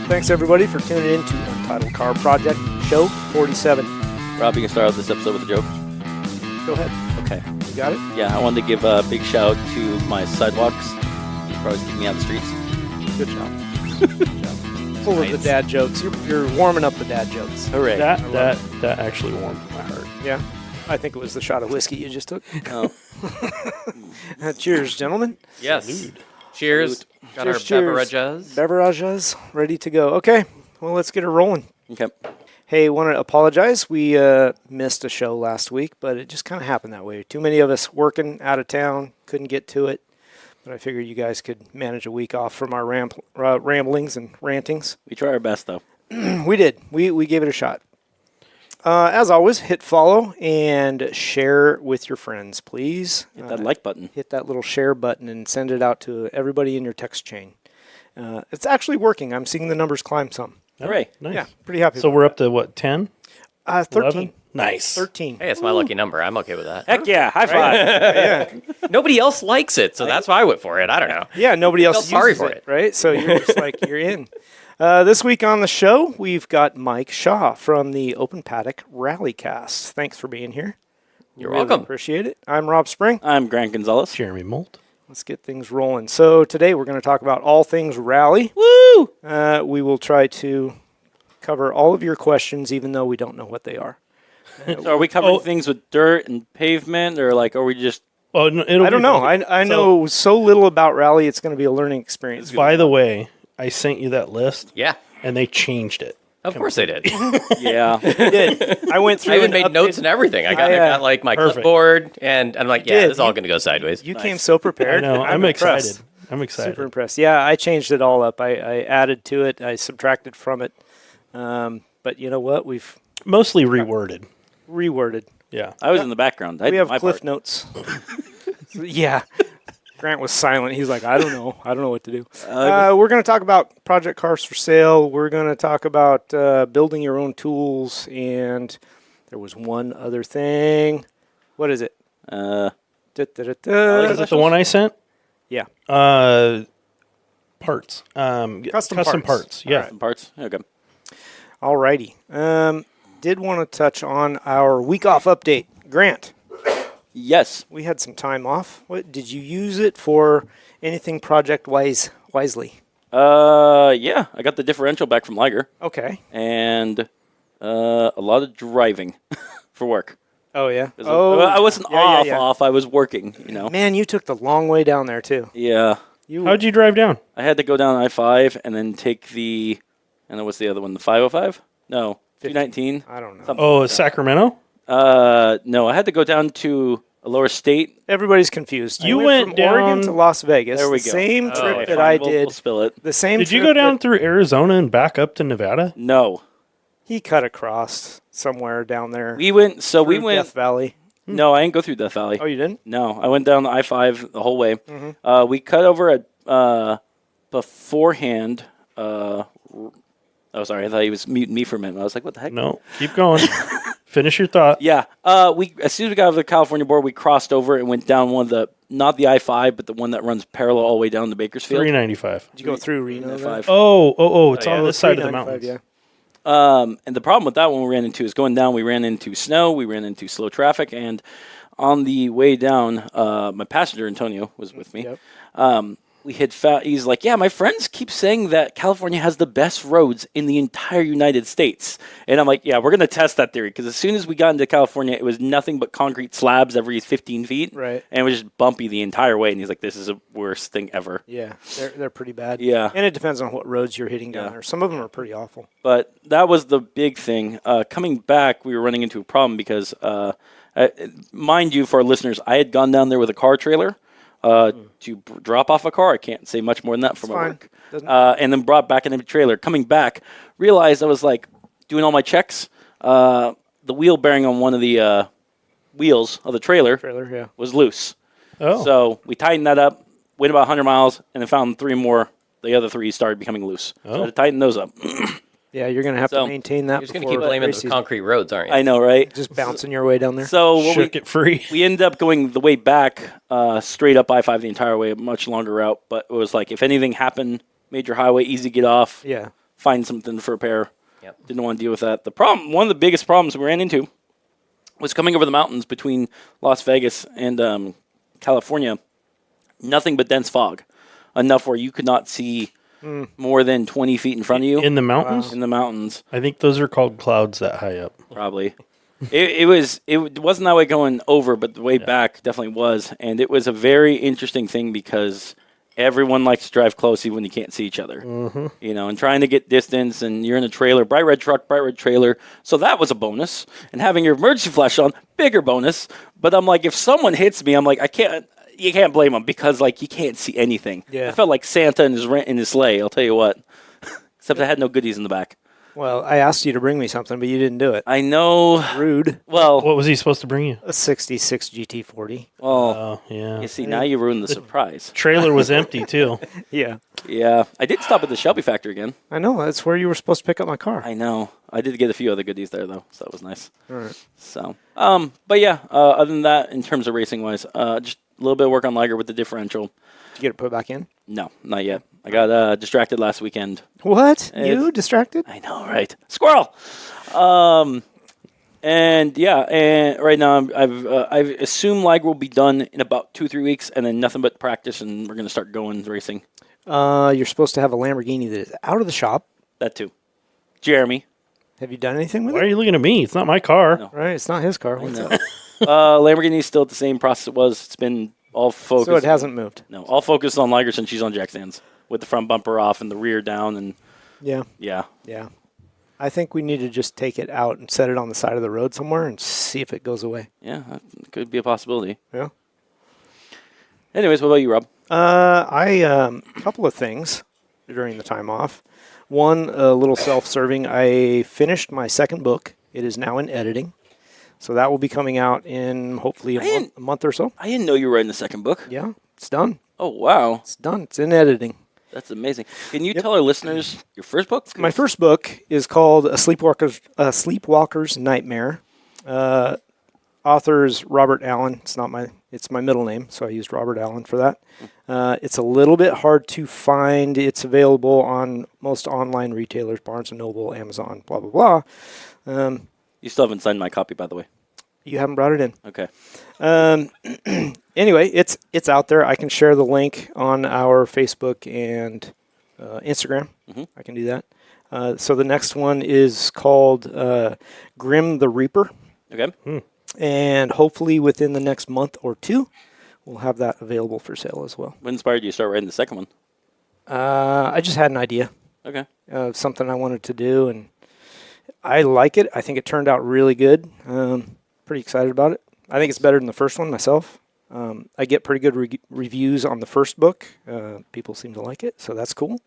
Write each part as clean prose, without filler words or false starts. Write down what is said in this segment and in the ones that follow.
Thanks, everybody, for tuning in to Untitled Car Project, show 47. Rob, you can start out this episode with a joke. Go ahead. Okay. You got it? Yeah, I wanted to give a big shout to my sidewalks. You probably keep me out of the streets. Good job. Good job. Full of the dad jokes. You're warming up the dad jokes. Hooray. That actually warmed my heart. Yeah. I think it was the shot of whiskey you just took. Oh. Cheers, gentlemen. Yes. Salud. Cheers. Got Cheers, our cheers. beverages. Beverages ready to go. Okay. Well, let's get it rolling. Okay. Hey, want to apologize. We missed a show last week, but it just kind of happened that way. Too many of us working out of town, couldn't get to it. But I figured you guys could manage a week off from our ramblings and rantings. We try our best, though. We did. We gave it a shot. As always, hit follow and share with your friends, please. Hit that like button. Hit that little share button and send it out to everybody in your text chain. It's actually working. I'm seeing the numbers climb some. Hooray. Nice. Yeah, pretty happy. So we're up to what, 10? 13. 11? Nice. 13. Hey, it's my lucky number. I'm okay with that. Heck yeah. High five. Yeah. Nobody else likes it, so that's why I went for it. I don't know. Yeah, nobody else felt sorry uses for it, it. right? So you're just like, you're in. This week on the show, we've got Mike Shaw from the Open Paddock Rallycast. Thanks for being here. You're Really welcome. Appreciate it. I'm Rob Spring. I'm Grant Gonzalez. Jeremy Molt. Let's get things rolling. So today we're going to talk about all things rally. Woo! We will try to cover all of your questions, even though we don't know what they are. So are we covering things with dirt and pavement, or like, are we just... Oh, no, it'll I don't be know. both. I know so little about rally, it's going to be a learning experience. By the way, I sent you that list, Yeah. and they changed it. Of course they did. Yeah. I did. I went through I even and made notes updated- and everything. I got like my Perfect. clipboard, and I'm like, yeah, did. this is all going to go sideways. You came so prepared. I know. I'm impressed. excited. I'm excited. Super impressed. Yeah, I changed it all up. I added to it. I subtracted from it. But you know what? We've Mostly reworded. reworded. Yeah. I was in the background. I We did have my cliff part. notes. Yeah. Grant was silent. He's like, I don't know. I don't know what to do. We're going to talk about project cars for sale. We're going to talk about building your own tools. And there was one other thing. What is it? Da-da-da-da. Is that the one I sent? Yeah. Parts. Custom parts. Yeah. Some parts. Okay. Alrighty. Did want to touch on our week off update. Grant, Yes. we had some time off. What did you use it for? Anything project wisely? Yeah. I got the differential back from Liger, Okay. and a lot of driving for work. Oh yeah. 'Cause Oh, I wasn't yeah, yeah. off. I was working, Man, you took the long way down there too. Yeah. How'd you drive down? I had to go down I-5 and then take the, and then what's the other one? The 505? No, 219. I don't know. Something Oh, like that. Sacramento? No, I had to go down to a lower state. Everybody's confused. You I went from Oregon down- to Las Vegas. There we the go. Same Oh, trip okay, that Fine, I we'll did. spill it. The same. Did you trip go down that through Arizona and back up to Nevada? No. He cut across somewhere down there. We went, so we through went, Death Valley. no, I didn't go through Death Valley. Oh, you didn't? No, I went down the I-5 the whole way. Mm-hmm. We cut over at, beforehand, oh, sorry, I thought he was muting me for a minute. I was like, what the heck? No. Keep going. Finish your thought. Yeah, we as soon as we got over the California border, we crossed over and went down one of the, not the I-5, but the one that runs parallel all the way down to Bakersfield. 395. Did you go through Reno? then? I-5. Oh, it's Oh, yeah. on this side of the 395, mountains. Yeah. And the problem with that one we ran into is going down, we ran into snow, we ran into slow traffic, and on the way down, my passenger, Antonio, was with me. Yep. We had found, he's like, yeah, my friends keep saying that California has the best roads in the entire United States. And I'm like, yeah, we're going to test that theory, because as soon as we got into California, it was nothing but concrete slabs every 15 feet. Right. And it was just bumpy the entire way. And he's like, this is the worst thing ever. Yeah, they're pretty bad. Yeah. And it depends on what roads you're hitting down Yeah. there. Some of them are pretty awful. But that was the big thing. Coming back, we were running into a problem because, mind you, for our listeners, I had gone down there with a car trailer to drop off a car. I can't say much more than that for It's my fine. work. Doesn't- And then brought back in a trailer. Coming back, realized I was like doing all my checks. The wheel bearing on one of the wheels of the trailer Trailer, yeah. was loose. Oh. So we tightened that up, went about 100 miles, and then found three more. The other three started becoming loose. So I had to tighten those up. Yeah, you're going to have So, to maintain that You're just going to before keep blaming race the season. concrete roads, aren't you? I know, right? Just bouncing your way down there. So what Shook it free. we ended up going the way back, straight up I-5 the entire way, a much longer route. But it was like, if anything happened, major highway, easy to get off. Yeah. find something for a pair. Yep. Didn't want to deal with that. One of the biggest problems we ran into was coming over the mountains between Las Vegas and California. Nothing but dense fog, enough where you could not see more than 20 feet in front of you. In the mountains? In the mountains, I think those are called clouds that high up. probably. It wasn't that way going over, but the way back definitely was. And it was a very interesting thing because everyone likes to drive close even when you can't see each other. You know, and trying to get distance, and you're in a trailer, bright red truck, bright red trailer. So that was a bonus. And having your emergency flash on, bigger bonus. But I'm like, if someone hits me, I'm like, you can't blame them because, like, you can't see anything. Yeah. I felt like Santa in his sleigh, I'll tell you what. Except I had no goodies in the back. Well, I asked you to bring me something, but you didn't do it. I know. Rude. Well, What was he supposed to bring you? A 66 GT40. Oh, yeah. you see, now you ruined the surprise. Trailer was empty, too. Yeah. Yeah. I did stop at the Shelby factory again. I know. That's where you were supposed to pick up my car. I know. I did get a few other goodies there, though, so that was nice. All right. So, but yeah, other than that, in terms of racing-wise, just a little bit of work on Liger with the differential. Did you get it put back in? No, not yet. I got distracted last weekend. What? It's- You distracted? I know, right? Squirrel. And yeah, and right now I've assumed Liger will be done in about 2-3 weeks, and then nothing but practice, and we're gonna start going racing. You're supposed to have a Lamborghini that is out of the shop. That too. Jeremy. Have you done anything with Why it? are you looking at me? It's not my car. No. Right. It's not his car. What's No. it? Lamborghini's still at the same process it was. It's been all focused. So it hasn't moved. No, all focused on Liger since she's on jack stands with the front bumper off and the rear down, and Yeah. yeah. Yeah. I think we need to just take it out and set it on the side of the road somewhere and see if it goes away. Yeah, that could be a possibility. Yeah. Anyways, what about you, Rob? A couple of things during the time off. One, a little self-serving. I finished my second book. It is now in editing. So that will be coming out in hopefully a month or so. I didn't know you were writing the second book. Yeah, it's done. Oh, wow. It's done. It's in editing. That's amazing. Can you tell our listeners your first book? My first book is called A Sleepwalker's Nightmare. Author is Robert Allen. It's my middle name, so I used Robert Allen for that. It's a little bit hard to find. It's available on most online retailers, Barnes & Noble, Amazon, blah, blah, blah. You still haven't signed my copy, by the way. You haven't brought it in. Okay. Anyway, it's out there. I can share the link on our Facebook and Instagram. I can do that. So the next one is called Grim the Reaper. Okay. And hopefully within the next month or two, we'll have that available for sale as well. What inspired you to start writing the second one? I just had an idea Okay. of something I wanted to do, and I like it. I think it turned out really good. Pretty excited about it. I think it's better than the first one myself. I get pretty good reviews on the first book. People seem to like it, so that's cool.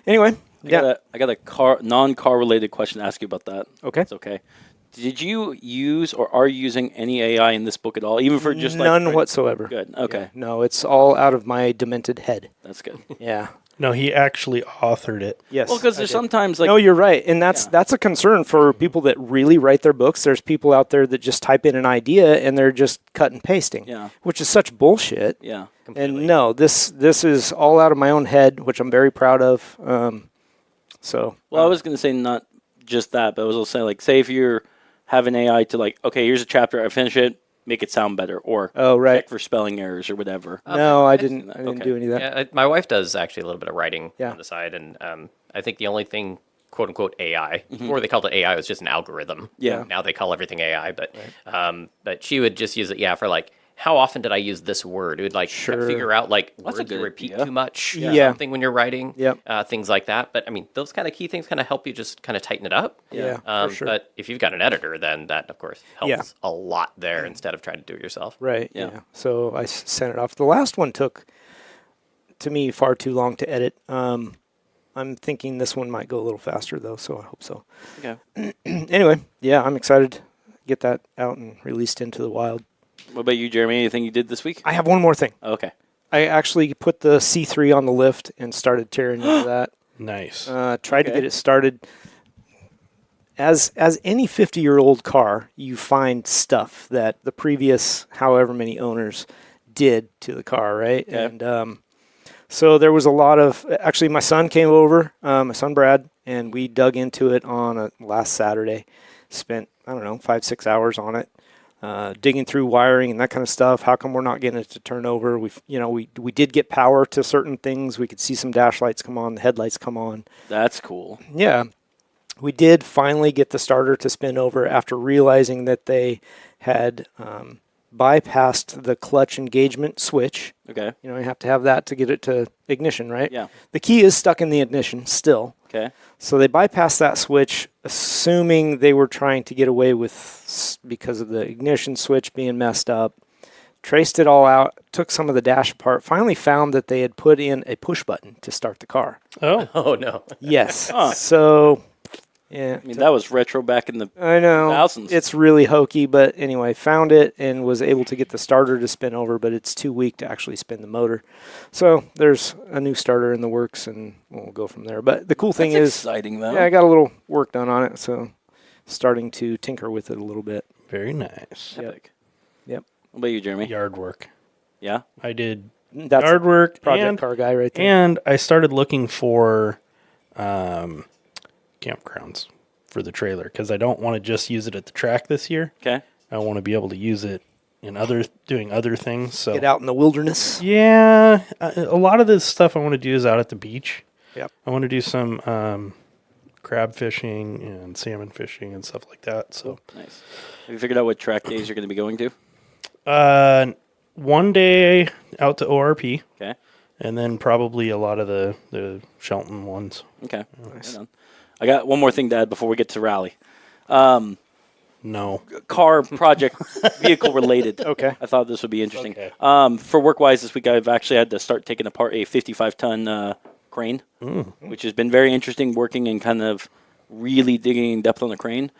Anyway, I got a non-car related question to ask you about that. Okay. It's okay. Did you use or are you using any AI in this book at all, even for just none whatsoever. Good. Okay. Yeah, no, it's all out of my demented head. That's good. Yeah. No, he actually authored it. Yes. Well, because I there's did. sometimes like No, you're right, and that's a concern for people that really write their books. There's people out there that just type in an idea and they're just cut and pasting, Yeah. which is such bullshit. yeah. And no, this is all out of my own head, which I'm very proud of. So Well, I was going to say not just that, but I was also saying like, say if you're having AI to like, okay, here's a chapter, I finish it, make it sound better, or oh right, check for spelling errors or whatever. no, I didn't Okay. do any of that. Yeah, my wife does actually a little bit of writing Yeah. on the side, and I think the only thing, quote unquote, AI. Before they called it AI, it was just an algorithm. Yeah. Now they call everything AI, but she would just use it, for like, how often did I use this word? It would like Sure. figure out like That's a words you good repeat idea. too much, or Yeah. something when you're writing, Yep. things like that. But I mean, those kind of key things kind of help you just kind of tighten it up. Yeah, for sure. But if you've got an editor, then that of course helps Yeah. a lot there instead of trying to do it yourself. Right. Yeah. Yeah. So I sent it off. The last one took, to me, far too long to edit. I'm thinking this one might go a little faster though, so I hope so. Okay. Anyway, yeah, I'm excited to get that out and released into the wild. What about you, Jeremy? Anything you did this week? I have one more thing. Okay. I actually put the C3 on the lift and started tearing into that. Nice. Tried to Okay. get it started. As any 50-year-old car, you find stuff that the previous however many owners did to the car, right? Okay. And So there was a lot of, actually my son came over, my son Brad, and we dug into it on last Saturday. Spent, I don't know, 5-6 hours on it, digging through wiring and that kind of stuff. How come we're not getting it to turn over? We did get power to certain things. We could see some dash lights come on, the headlights come on. That's cool. Yeah. We did finally get the starter to spin over after realizing that they had bypassed the clutch engagement switch. Okay. You have to have that to get it to ignition, right? Yeah. The key is stuck in the ignition still. Okay. So they bypassed that switch, assuming they were trying to get away with, because of the ignition switch being messed up. Traced it all out, took some of the dash apart, finally found that they had put in a push button to start the car. Oh, Oh no. Yes. Huh. So, yeah. I mean, that was retro back in the I know. thousands. It's really hokey, but anyway, found it and was able to get the starter to spin over, but it's too weak to actually spin the motor. So there's a new starter in the works, and we'll go from there. But the cool thing That's is, exciting though. yeah, I got a little work done on it, so starting to tinker with it a little bit. very nice. Epic. Yep. What about you, Jeremy? Yard work. Yeah. I did That's yard work project and, car guy right there. and I started looking for campgrounds for the trailer because I don't want to just use it at the track this year. Okay. I want to be able to use it in doing other things. So Get out in the wilderness. yeah, a lot of this stuff I want to do is out at the beach. Yep. I want to do some crab fishing and salmon fishing and stuff like that. So Nice. Have you figured out what track days you're going to be going to? one day out to ORP, Okay. and then probably a lot of the Shelton ones. Okay. Right on. I got one more thing to add before we get to rally. No. Car project, vehicle related. Okay. I thought this would be interesting. Okay. For work-wise this week, I've actually had to start taking apart a 55-ton crane, which has been very interesting working and kind of really digging in depth on the crane.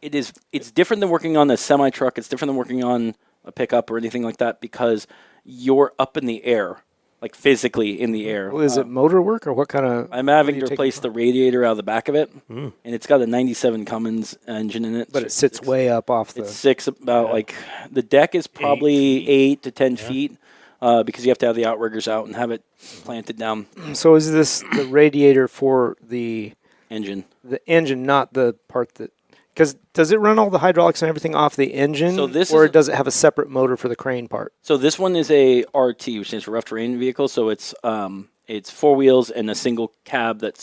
It's different than working on a semi-truck. It's different than working on a pickup or anything like that because you're up in the air, like physically in the air. Well, is it motor work or what kind of? I'm having what to do you take replace the radiator out of the back of it, and it's got a 97 Cummins engine in it. But it sits way up off the. It's six about like the deck is probably 8 to 10 feet because you have to have the outriggers out and have it planted down So is this the radiator for the engine. engine, not the part that? Because does it run all the hydraulics and everything off the engine, So this or is- does it have a separate motor for the crane part? So this one is a RT, which stands for rough terrain vehicle. So it's 4 wheels and a single cab that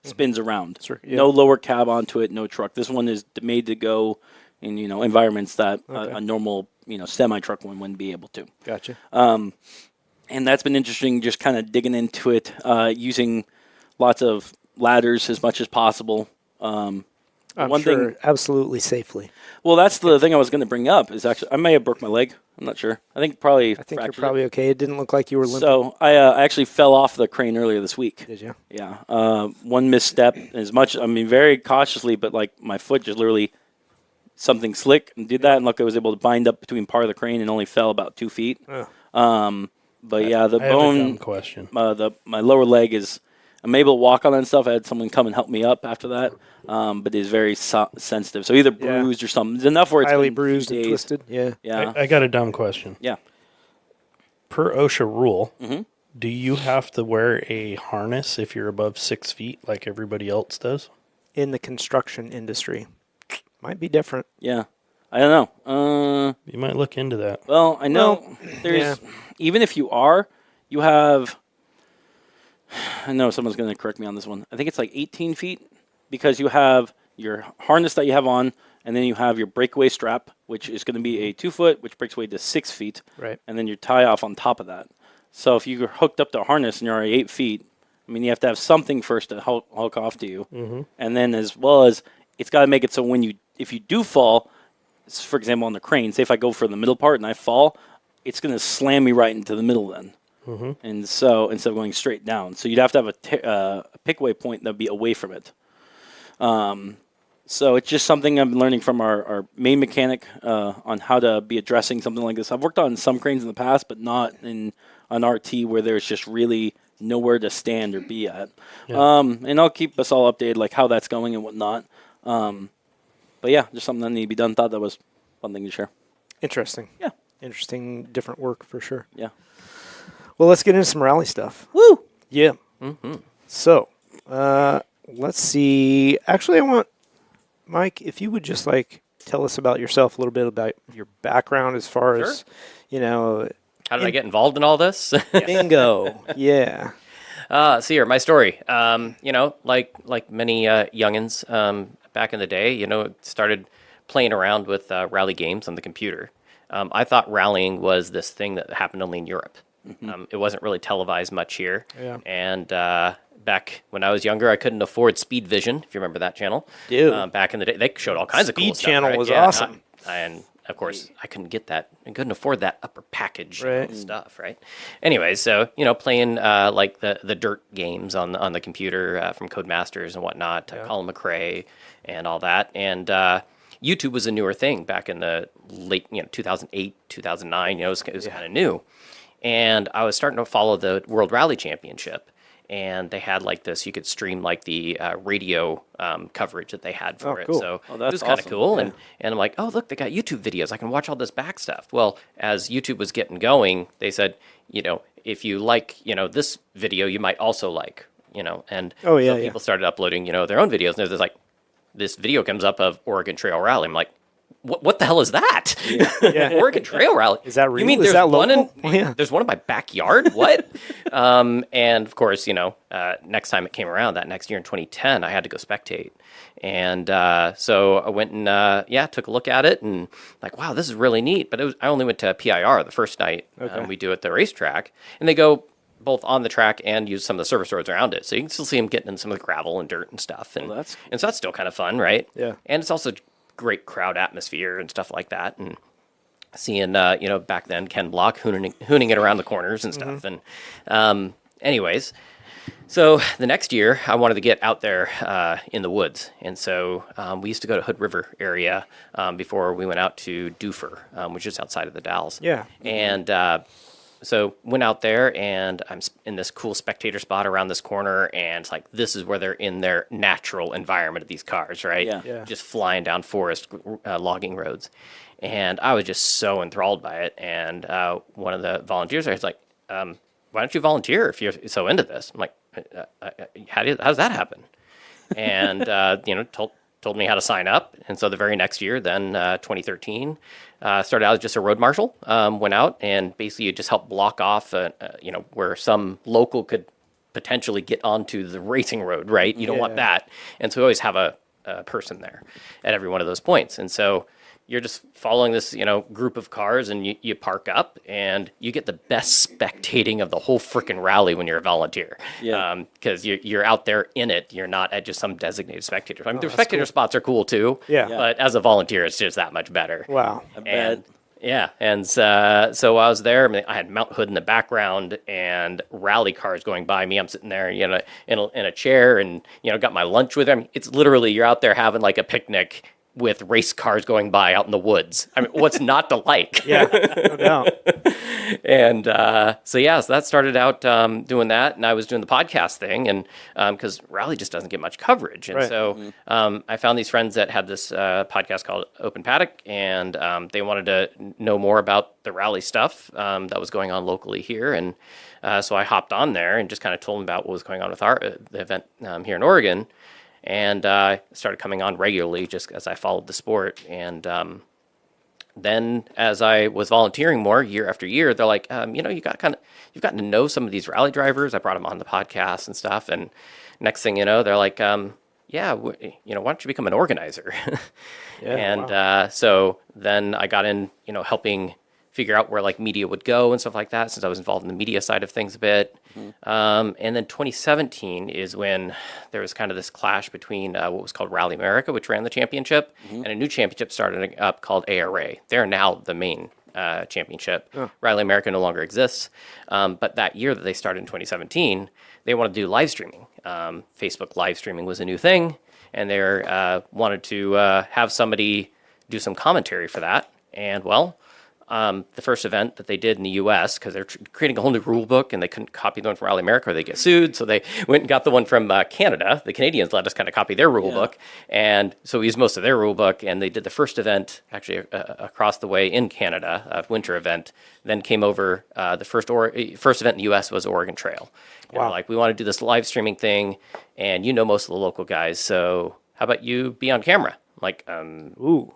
spins around. Sure, yeah. No lower cab onto it, no truck. This one is made to go in environments that a normal semi truck one wouldn't be able to. Gotcha. And that's been interesting, just kind of digging into it, using lots of ladders as much as possible. I'm one sure, thing- absolutely safely. Well, that's the thing I was going to bring up. Is actually I may have broke my leg. I'm not sure. I think probably. I think you're fractured probably it. okay. It didn't look like you were limping. So I actually fell off the crane earlier this week. Did you? Yeah, one misstep. As much, I mean, very cautiously, but like my foot just literally something slick and did that, and look, I was able to bind up between part of the crane and only fell about 2 feet. But yeah, the I have a dumb bone, question. my lower leg is. I'm able to walk on that and stuff. I had someone come and help me up after that, but it's very sensitive. So either Yeah. bruised or something. It's enough where it's Highly been bruised and days. twisted. Yeah. Yeah, I got a dumb question. yeah. Per OSHA rule, Mm-hmm. do you have to wear a harness if you're above 6 feet like everybody else does? In the construction industry, might be different. Yeah, I don't know. You might look into that. Well, I know there's even if you are, you have. I know someone's going to correct me on this one. I think it's like 18 feet because you have your harness that you have on, and then you have your breakaway strap, which is going to be a 2 foot, which breaks away to 6 feet, Right. and then your tie off on top of that. So if you're hooked up to a harness and you're already 8 feet, I mean, you have to have something first to hook off to you, and then as well as it's got to make it so if you do fall, for example, on the crane, say if I go for the middle part and I fall, it's going to slam me right into the middle then. And so instead of going straight down, so you'd have to have a pickaway point that would be away from it. So it's just something I'm learning from our main mechanic on how to be addressing something like this. I've worked on some cranes in the past, but not in an RT where there's just really nowhere to stand or be at. Yeah. And I'll keep us all updated, like how that's going and whatnot. But yeah, just something that needs to be done. Thought that was a fun thing to share. Interesting. Yeah. Interesting, different work for sure. Yeah. Well, let's get into some rally stuff. Woo! Yeah. So, let's see. Actually, I want Mike, if you would just tell us about yourself, a little bit about your background as far as, How did I get involved in all this? bingo. Yeah. So here, my story. Like many youngins back in the day, started playing around with rally games on the computer. I thought rallying was this thing that happened only in Europe. It wasn't really televised much here. Yeah. And back when I was younger, I couldn't afford Speed Vision, if you remember that channel. Dude. Back in the day, they showed all kinds of cool Speed stuff. Channel right? was Yeah, awesome. and of course, I couldn't get that. I couldn't afford that upper package Right. stuff, right? Anyway, so playing like the dirt games on the computer from Codemasters and whatnot, Colin McRae and all that, and YouTube was a newer thing back in the late 2008, 2009. It was kind of new, and I was starting to follow the World Rally Championship. And they had this, you could stream the radio coverage that they had for it. cool. So Oh, it that's was kind of awesome. cool. Yeah. And I'm like, oh, look, they got YouTube videos. I can watch all this back stuff. Well, as YouTube was getting going, they said, if you like, this video, you might also like, and Oh, yeah, so people started uploading, their own videos. And there's this video comes up of Oregon Trail Rally. I'm like, what the hell is that? Yeah. Oregon Trail Rally. Is that You real? mean Is there's that one local? in Yeah. there's one in my backyard? What? And of course, next time it came around, that next year in 2010, I had to go spectate. And so I went and took a look at it and wow, this is really neat. But I only went to PIR the first night. Okay. We do at the racetrack, and they go both on the track and use some of the service roads around it. So you can still see them getting in some of the gravel and dirt and stuff. And, that's and so that's still kind of fun, right? Yeah. And it's also great crowd atmosphere and stuff like that. And seeing, back then Ken Block hooning it around the corners and stuff. And anyways, so the next year I wanted to get out there in the woods. And so we used to go to Hood River area before we went out to Doofer, which is outside of the Dalles. Yeah. And so went out there, and I'm in this cool spectator spot around this corner, and it's this is where they're in their natural environment of these cars, right? Yeah. Yeah. Just flying down forest logging roads. And I was just so enthralled by it. And one of the volunteers there was like, why don't you volunteer if you're so into this? I'm like, how does that happen? And, told me how to sign up. And so the very next year, then 2013, started out as just a road marshal, went out and basically you just helped block off, where some local could potentially get onto the racing road, right? You don't want Yeah. that. And so we always have a person there at every one of those points. And so you're just following this, group of cars, and you park up, and you get the best spectating of the whole freaking rally when you're a volunteer. Yeah. Because you're out there in it. You're not at just some designated spectator. I mean, the spectator spots are cool too. Yeah. But as a volunteer, it's just that much better. Wow. And yeah, and so while I was there, I had Mount Hood in the background and rally cars going by me. I'm sitting there, in a chair, and got my lunch with them. It's literally you're out there having a picnic with race cars going by out in the woods. I mean, what's not to like? Yeah. No doubt. And so that started out doing that, and I was doing the podcast thing, and because rally just doesn't get much coverage, and Right. so I found these friends that had this podcast called Open Paddock, and they wanted to know more about the rally stuff that was going on locally here, and so I hopped on there and just kind of told them about what was going on with the event here in Oregon, and started coming on regularly just as I followed the sport, and then as I was volunteering more year after year, they're like, you've gotten to know some of these rally drivers. I brought them on the podcast and stuff. And next thing you know, they're like, why don't you become an organizer? Yeah, And so then I got in, helping figure out where media would go and stuff like that, since I was involved in the media side of things a bit. And then 2017 is when there was kind of this clash between what was called Rally America, which ran the championship, and a new championship started up called ARA. They're now the main championship. Rally America no longer exists. But that year that they started in 2017, they wanted to do live streaming. Facebook live streaming was a new thing, and they wanted to have somebody do some commentary for that. And the first event that they did in the U.S. because they're creating a whole new rule book, and they couldn't copy the one from Rally America or they get sued. So they went and got the one from Canada. The Canadians let us kind of copy their rule book, and so we used most of their rule book. And they did the first event actually across the way in Canada, a winter event. Then came over the first event in the U.S. was Oregon Trail. And Wow. like, we want to do this live streaming thing, and most of the local guys, so how about you be on camera? I'm like, Ooh,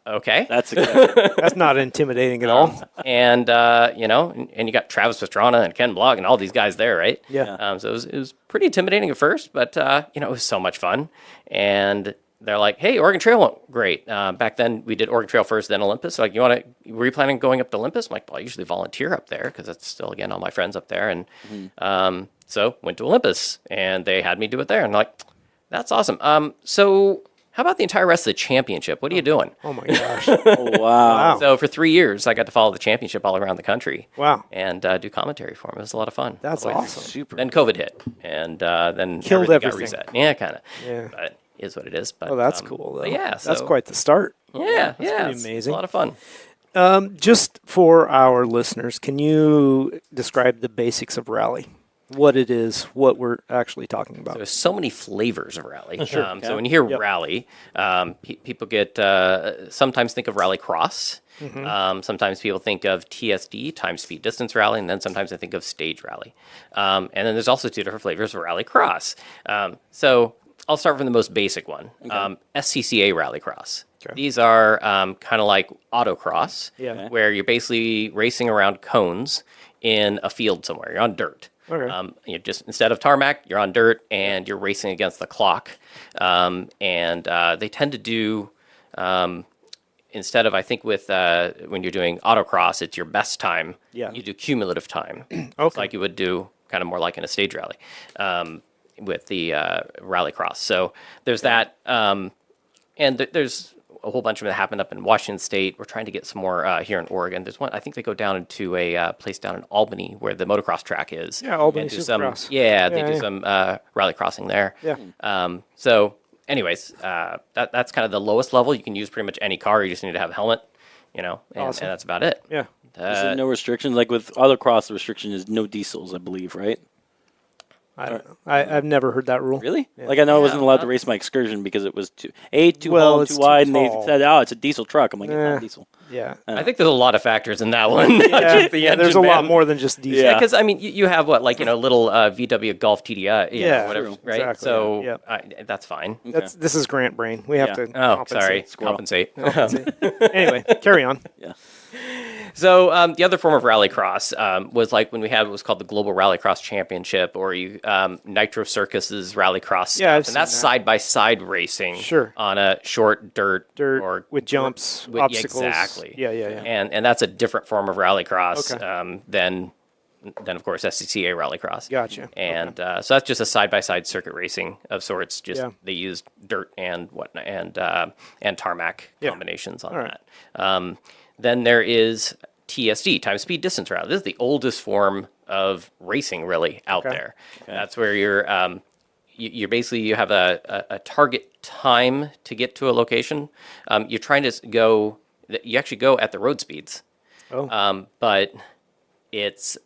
okay. That's exactly. that's not intimidating at all. And and you got Travis Pastrana and Ken Block and all these guys there, right? Yeah. So it was pretty intimidating at first, but it was so much fun. And they're like, "Hey, Oregon Trail went great." Back then, we did Oregon Trail first, then Olympus. So like, were you planning on going up to Olympus? I'm like, well, I usually volunteer up there because that's still, again, all my friends up there. And so went to Olympus, and they had me do it there. And I'm like, that's awesome. So how about the entire rest of the championship? What are you doing? Oh my gosh. Oh, wow. Wow. So for 3 years, I got to follow the championship all around the country. Wow. And do commentary for them. It was a lot of fun. That's All the way awesome. Super. Then COVID hit, and then Killed everything got everything. reset. Yeah, kind of. Yeah. But it is what it is. But Oh, that's cool, though. but yeah, That's so- quite the start. Yeah, pretty it's amazing. a lot of fun. Just for our listeners, can you describe the basics of rally? What it is, what we're actually talking about? There's so many flavors of rally. Sure. So when you hear Yep. rally, people get sometimes think of rally cross. Sometimes people think of TSD, time speed distance rally, and then sometimes they think of stage rally. And then there's also 2 different flavors of rally cross. So I'll start from the most basic one, SCCA rally cross. Okay. These are kind of like autocross, Yeah. where you're basically racing around cones in a field somewhere. You're on dirt. Okay. You just instead of tarmac, you're on dirt and you're racing against the clock. And they tend to do instead of, I think, with when you're doing autocross, it's your best time. Yeah. You do cumulative time. It's Okay. like you would do kind of more like in a stage rally with the rally cross. So there's that, and there's a whole bunch of them that happened up in Washington State. We're trying to get some more here in Oregon. There's one, I think they go down into a place down in Albany where the motocross track is. Yeah, Albany and do some, Supercross. they Yeah, do yeah. some rally crossing there. Yeah. So anyways, that's kind of the lowest level. You can use pretty much any car. You just need to have a helmet, and Awesome. that's about it. Yeah. Is there no restrictions? Like with autocross, the restriction is no diesels, I believe, right? I don't know. I've never heard that rule. Really? Like I know I wasn't allowed to huh? race my excursion because it was too Well, tall, and it's too wide, too and they tall. said, "Oh, it's a diesel truck." I'm like, "It's Eh. not diesel." Yeah. I think there's a lot of factors in that one. not Yeah, just the yeah, there's a engine, lot man. more than just diesel. Yeah. Because I mean, you have what, like little VW Golf TDI, Yeah, whatever, true. right? Exactly, So yeah. that's fine. This is Grant Brain. We have Yeah. to Oh, compensate. sorry, Squirrel. compensate. Anyway, carry on. Yeah. So the other form of rallycross was like when we had what was called the Global Rallycross Championship, or Nitro Circus's rallycross. Yeah, I've and seen that's that. side by side racing. Sure. On a short dirt or with jumps, with- obstacles. Exactly. Yeah. And that's a different form of rallycross Okay. than of course SCCA rallycross. Gotcha. And so that's just a side by side circuit racing of sorts. Just Yeah. they use dirt and whatnot and tarmac Yeah. combinations on All right. that. Then there is TSD, time speed distance rally. This is the oldest form of racing really out Okay. there. That's where you're basically you have a target time to get to a location. You're trying to go. You actually go at the road speeds. Oh. But it's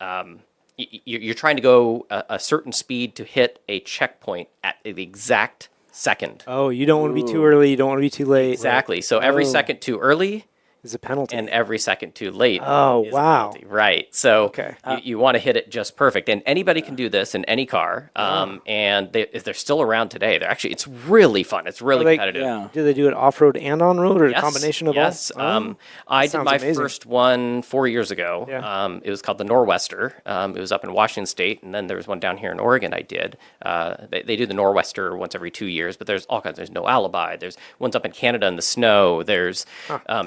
you're trying to go a certain speed to hit a checkpoint at the exact second. Oh, you don't want to be too early. You don't want to be too late. Exactly. So every Oh. second too early Is a penalty. and every second too late. Oh, is a wow. penalty. Right. So Okay. you want to hit it just perfect, and anybody can do this in any car. And they're still around today. It's really fun. It's really they- competitive. Yeah. Do they do it off road and on road, or Yes, a combination of yes. all? Oh, I did sounds my amazing. first one 4 years ago. Yeah. It was called the Norwester. It was up in Washington State, and then there was one down here in Oregon I did. They do the Norwester once every 2 years, but there's all kinds. There's No Alibi. There's ones up in Canada in the snow. There's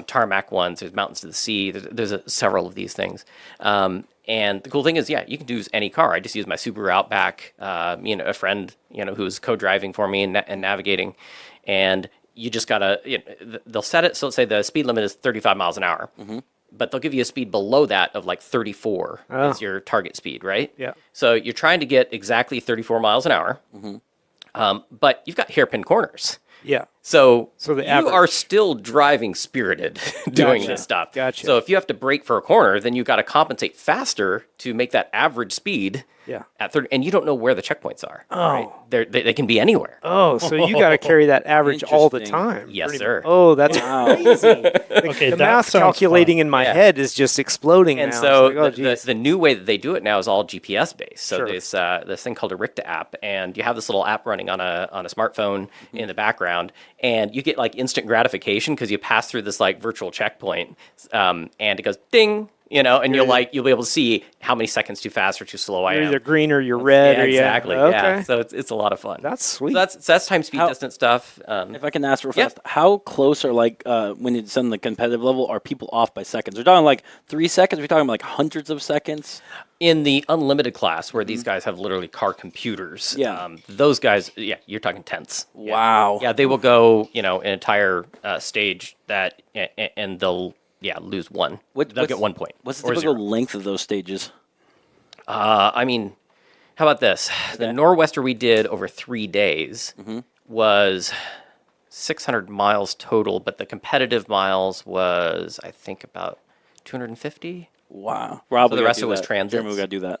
tarmac ones. There's Mountains to the Sea. There's several of these things. And the cool thing is, you can use any car. I just used my Subaru Outback. Me and a friend, who was co-driving for me and navigating, and you just gotta. They'll set it so let's say the speed limit is 35 miles an hour, but they'll give you a speed below that of like 34 as your target speed, right? Yeah. So you're trying to get exactly 34 miles an hour, but you've got hairpin corners. Yeah. So the you average. are still driving spirited doing this stuff. Gotcha. So if you have to brake for a corner, then you got to compensate faster to make that average speed. Yeah. At 30, and you don't know where the checkpoints are. Oh. They can be anywhere. Oh, so you got to carry that average all the Interesting. time. Yes, pretty sir. much. Oh, that's Wow. crazy. Okay, The that math sounds calculating fun. in my Yeah. head is just exploding And now. so It's like, oh, the geez. new way that they do it now is all GPS based. So Sure. there's this thing called a Ricta app, and you have this little app running on a smartphone in the background, and you get like instant gratification because you pass through this like virtual checkpoint, and it goes ding, and you'll be able to see how many seconds too fast or too slow I You're am. either green or you're red. Yeah, or exactly. Okay. Yeah, so it's a lot of fun. That's sweet. So that's time, speed, How- distance stuff. If I can ask real Yeah. fast, how close are when it's on the competitive level, are people off by seconds? We're talking like 3 seconds. We're talking like hundreds of seconds. In the unlimited class, where these guys have literally car computers, Yeah. those guys, you're talking tenths. Yeah. Wow. Yeah, they will go, an entire stage and they'll lose one. They'll get 1 point. What's the or typical zero. length of those stages? I mean, how about this? The Nor'Wester we did over 3 days was 600 miles total, but the competitive miles was, I think, about 250. Wow. Rob, So we the gotta rest do of it was that. transits. Jeremy, we got to do that.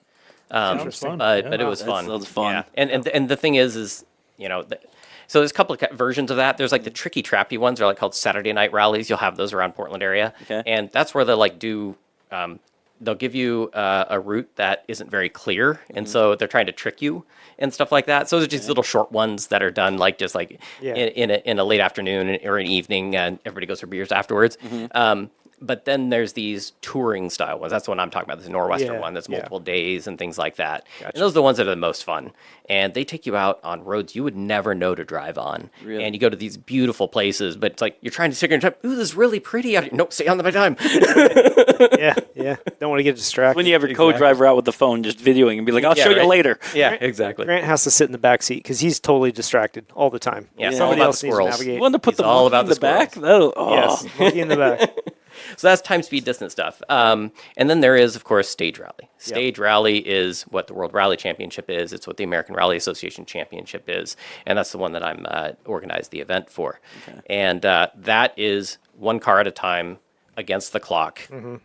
Sounds fun. But Yeah. it was That fun. sounds fun. Yeah. And the thing is so there's a couple of versions of that. There's like the tricky, trappy ones. They're like called Saturday night rallies. You'll have those around Portland area, Okay. and that's where they'll like do. They'll give you a route that isn't very clear, and so they're trying to trick you and stuff like that. So those are just little short ones that are done like just like Yeah. in a late afternoon or an evening, and everybody goes for beers afterwards. But then there's these touring style ones. That's the one I'm talking about. This Nor'Wester Yeah, one that's yeah. multiple days and things like that. Gotcha. And those are the ones that are the most fun. And they take you out on roads you would never know to drive on. Really? And you go to these beautiful places, but it's like you're trying to stick your time. Ooh, this is really pretty out here. Nope, stay on my time. yeah. Don't want to get distracted. When you have your co-driver out with the phone just videoing and be like, I'll show you right. later. Yeah, exactly. Grant has to sit in the back seat because he's totally distracted all the time. Yeah, it's Somebody all about else the needs to squirrels. navigate. You want to put He's the all monkey about in the the back? That'll, oh. Yes, monkey in the back. So that's time, speed, distance stuff. And then there is, of course, stage rally. Stage rally is what the World Rally Championship is. It's what the American Rally Association Championship is. And that's the one that I'm organized the event for. Okay. And that is one car at a time against the clock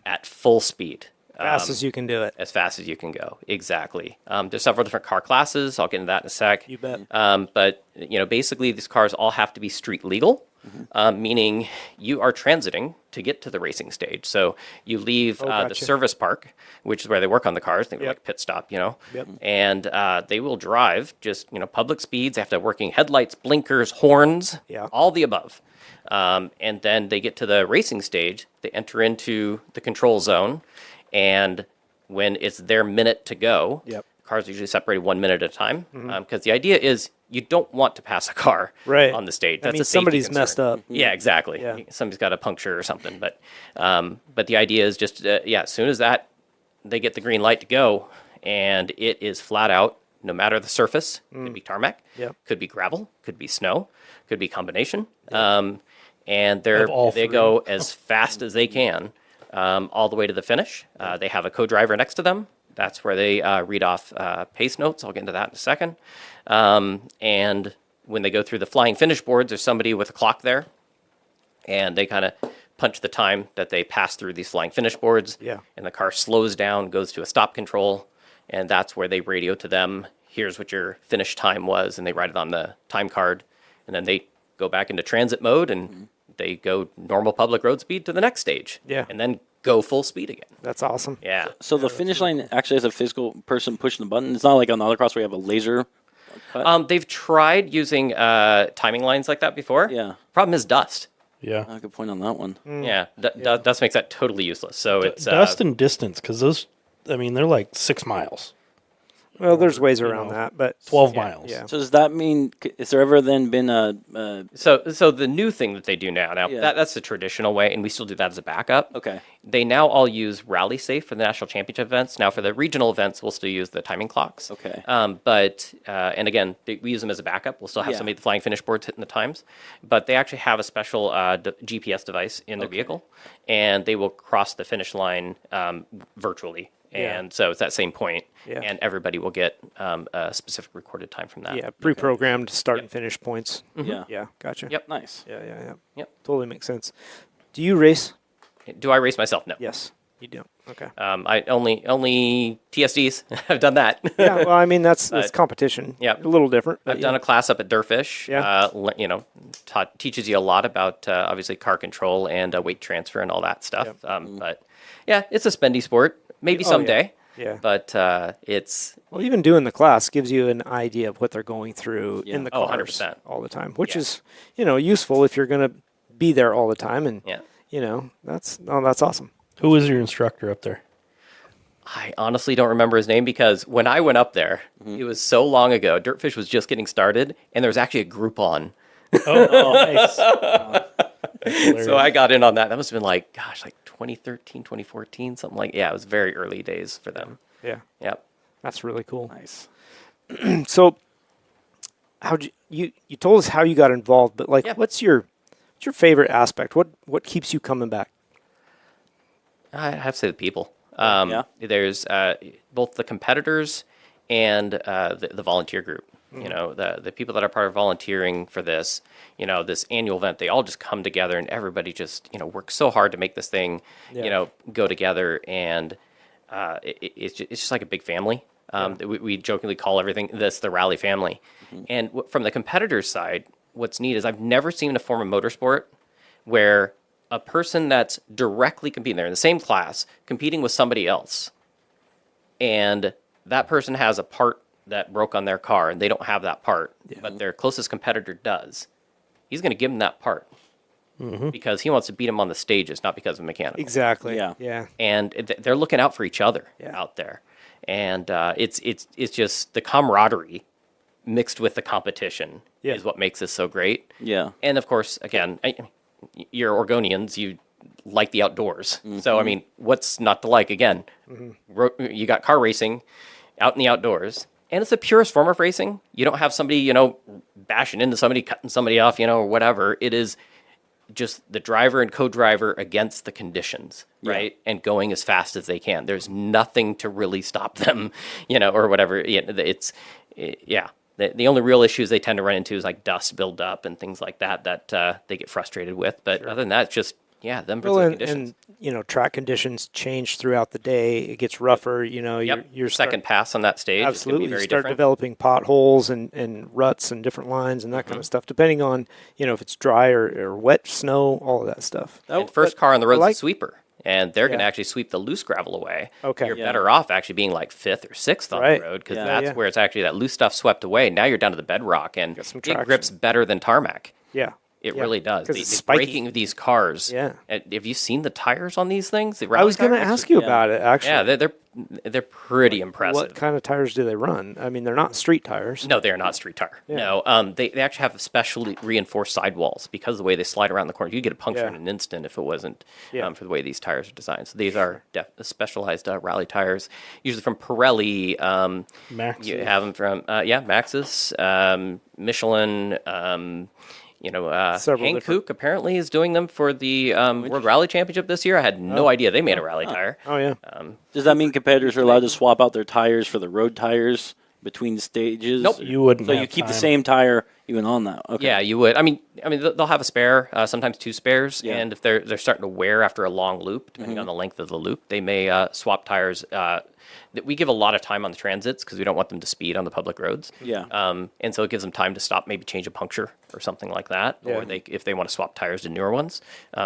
at full speed. Fast as you can do it. As fast as you can go. Exactly. There's several different car classes. I'll get into that in a sec. You bet. But basically, these cars all have to be street legal, meaning you are transiting to get to the racing stage. So you leave the gotcha. service park, which is where they work on the cars. They like pit stop, Yep. and they will drive just public speeds. They have to have working headlights, blinkers, horns, Yeah. all the above. And then they get to the racing stage. They enter into the control zone. And when it's their minute to go, Yep. cars are usually separated 1 minute at a time. Because the idea is you don't want to pass a car Right. on the stage. That That's means a safety somebody's concern. messed up. Yeah, exactly. Yeah. Somebody's got a puncture or something. But the idea is just, as soon as they get the green light to go, and it is flat out, no matter the surface, could be tarmac, Yep. could be gravel, could be snow, could be combination. And Of all they three. go as fast as they can all the way to the finish. They have a co-driver next to them. That's where they read off pace notes. I'll get into that in a second. And when they go through the flying finish boards, there's somebody with a clock there, and they kind of punch the time that they pass through these flying finish boards. Yeah. And the car slows down, goes to a stop control, and that's where they radio to them, here's what your finish time was, and they write it on the time card, and then they go back into transit mode, and they go normal public road speed to the next stage. Yeah. And then go full speed again. That's awesome. Yeah. So the finish line actually has a physical person pushing the button. It's not like on the autocross where you have a laser cut. They've tried using timing lines like that before. Yeah. Problem is dust. Yeah. Oh, good point on that one. Yeah. Dust makes that totally useless. So it's Dust and distance, because those, they're like 6 miles, Well, there's ways around that, but 12 miles. Yeah. So does that mean, is there ever then been a So the new thing that they do now, Yeah. that's the traditional way, and we still do that as a backup. okay. They now all use Rally Safe for the national championship events. Now for the regional events, we'll still use the timing clocks. Okay. But and again, we use them as a backup. We'll still have Yeah. somebody at the flying finish boards hitting the times, but they actually have a special GPS device in their vehicle, and they will cross the finish line virtually And so it's that same point, Yeah. and everybody will get a specific recorded time from that. Yeah, pre-programmed start and finish points. Yeah. Yeah, gotcha. Yep. Nice. Yeah. Yep. Totally makes sense. Do you race? Do I race myself? No. Yes, you do. Okay. I only TSDs. I've done that. Yeah, well, I mean that's competition. Yeah. a little different. I've done a class up at Durfish. Yeah. Teaches you a lot about obviously car control and weight transfer and all that stuff. But yeah, it's a spendy sport. Maybe Oh, yeah. someday. Yeah. But it's Well, even doing the class gives you an idea of what they're going through in the Oh, cars 100%. all the time, which Yeah. is useful if you're going to be there all the time. And yeah. that's awesome. Who was your instructor up there? I honestly don't remember his name because when I went up there, it was so long ago. Dirtfish was just getting started, and there was actually a Groupon. Oh, nice. So I got in on that. That must have been like 2013, 2014, something like. Yeah, it was very early days for them. Yeah, Yep. that's really cool. Nice. So, how'd you told us how you got involved, but like, Yeah. what's your favorite aspect? What keeps you coming back? I have to say the people. Yeah. There's both the competitors and the volunteer group. You know, the people that are part of volunteering for this, this annual event, they all just come together and everybody just, works so hard to make this thing, go together. And it's just like a big family. We jokingly call everything the rally family. And from the competitors' side, what's neat is I've never seen a form of motorsport where a person that's directly competing, they're in the same class, competing with somebody else, and that person has a part that broke on their car, and they don't have that part, but their closest competitor does. He's going to give them that part because he wants to beat him on the stages, not because of mechanical. Exactly. Yeah. Yeah. And they're looking out for each other out there, and it's just the camaraderie mixed with the competition is what makes this so great. Yeah. And of course, again, you're Oregonians, you like the outdoors. So, I mean, what's not to like? Again, you got car racing out in the outdoors, and it's the purest form of racing. You don't have somebody, bashing into somebody, cutting somebody off, or whatever. It is just the driver and co-driver against the conditions, right? And going as fast as they can. There's nothing to really stop them, or whatever. The only real issues they tend to run into is like dust buildup and things like that they get frustrated with. But other than that, it's just them Well, particular and, conditions. track conditions change throughout the day. It gets rougher. Your second pass on that stage absolutely is going to be very you start different. developing potholes and ruts and different lines and that kind of stuff, depending on if it's dry or wet snow, all of that stuff. And first car on the road is like- a sweeper, and they're going to Yeah. actually sweep the loose gravel away. Okay. You're Yeah. better off actually being like fifth or sixth on Right. the road because Yeah. that's where it's actually that loose stuff swept away. Now you're down to the bedrock, and Got some it traction. grips better than tarmac. Yeah. It Yeah. really does. 'Cause The it's spiky. braking of these cars. Yeah. Have you seen the tires on these things? I was going to ask you Yeah. about it, actually. Yeah, they're pretty impressive. What kind of tires do they run? I mean, they're not street tires. No, they are not street tire. No, they actually have specially reinforced sidewalls because of the way they slide around the corner. You get a puncture Yeah. in an instant if it wasn't Yeah. for the way these tires are designed. So these are specialized rally tires, usually from Pirelli. Max. You have them from Maxxis, Michelin. Several Hank different- Kook apparently is doing them for the World Rally Championship this year. I had no idea they made a rally tire. Oh, yeah. Does that mean competitors are allowed to swap out their tires for the road tires between stages? Nope. You wouldn't. So you have keep the time. same tire even on that. Okay. Yeah, you would. I mean, they'll have a spare, sometimes two spares, Yeah. and if they're starting to wear after a long loop, depending on the length of the loop, they may swap tires. We give a lot of time on the transits because we don't want them to speed on the public roads. Yeah. And so it gives them time to stop, maybe change a puncture or something like that, or if they want to swap tires to newer ones.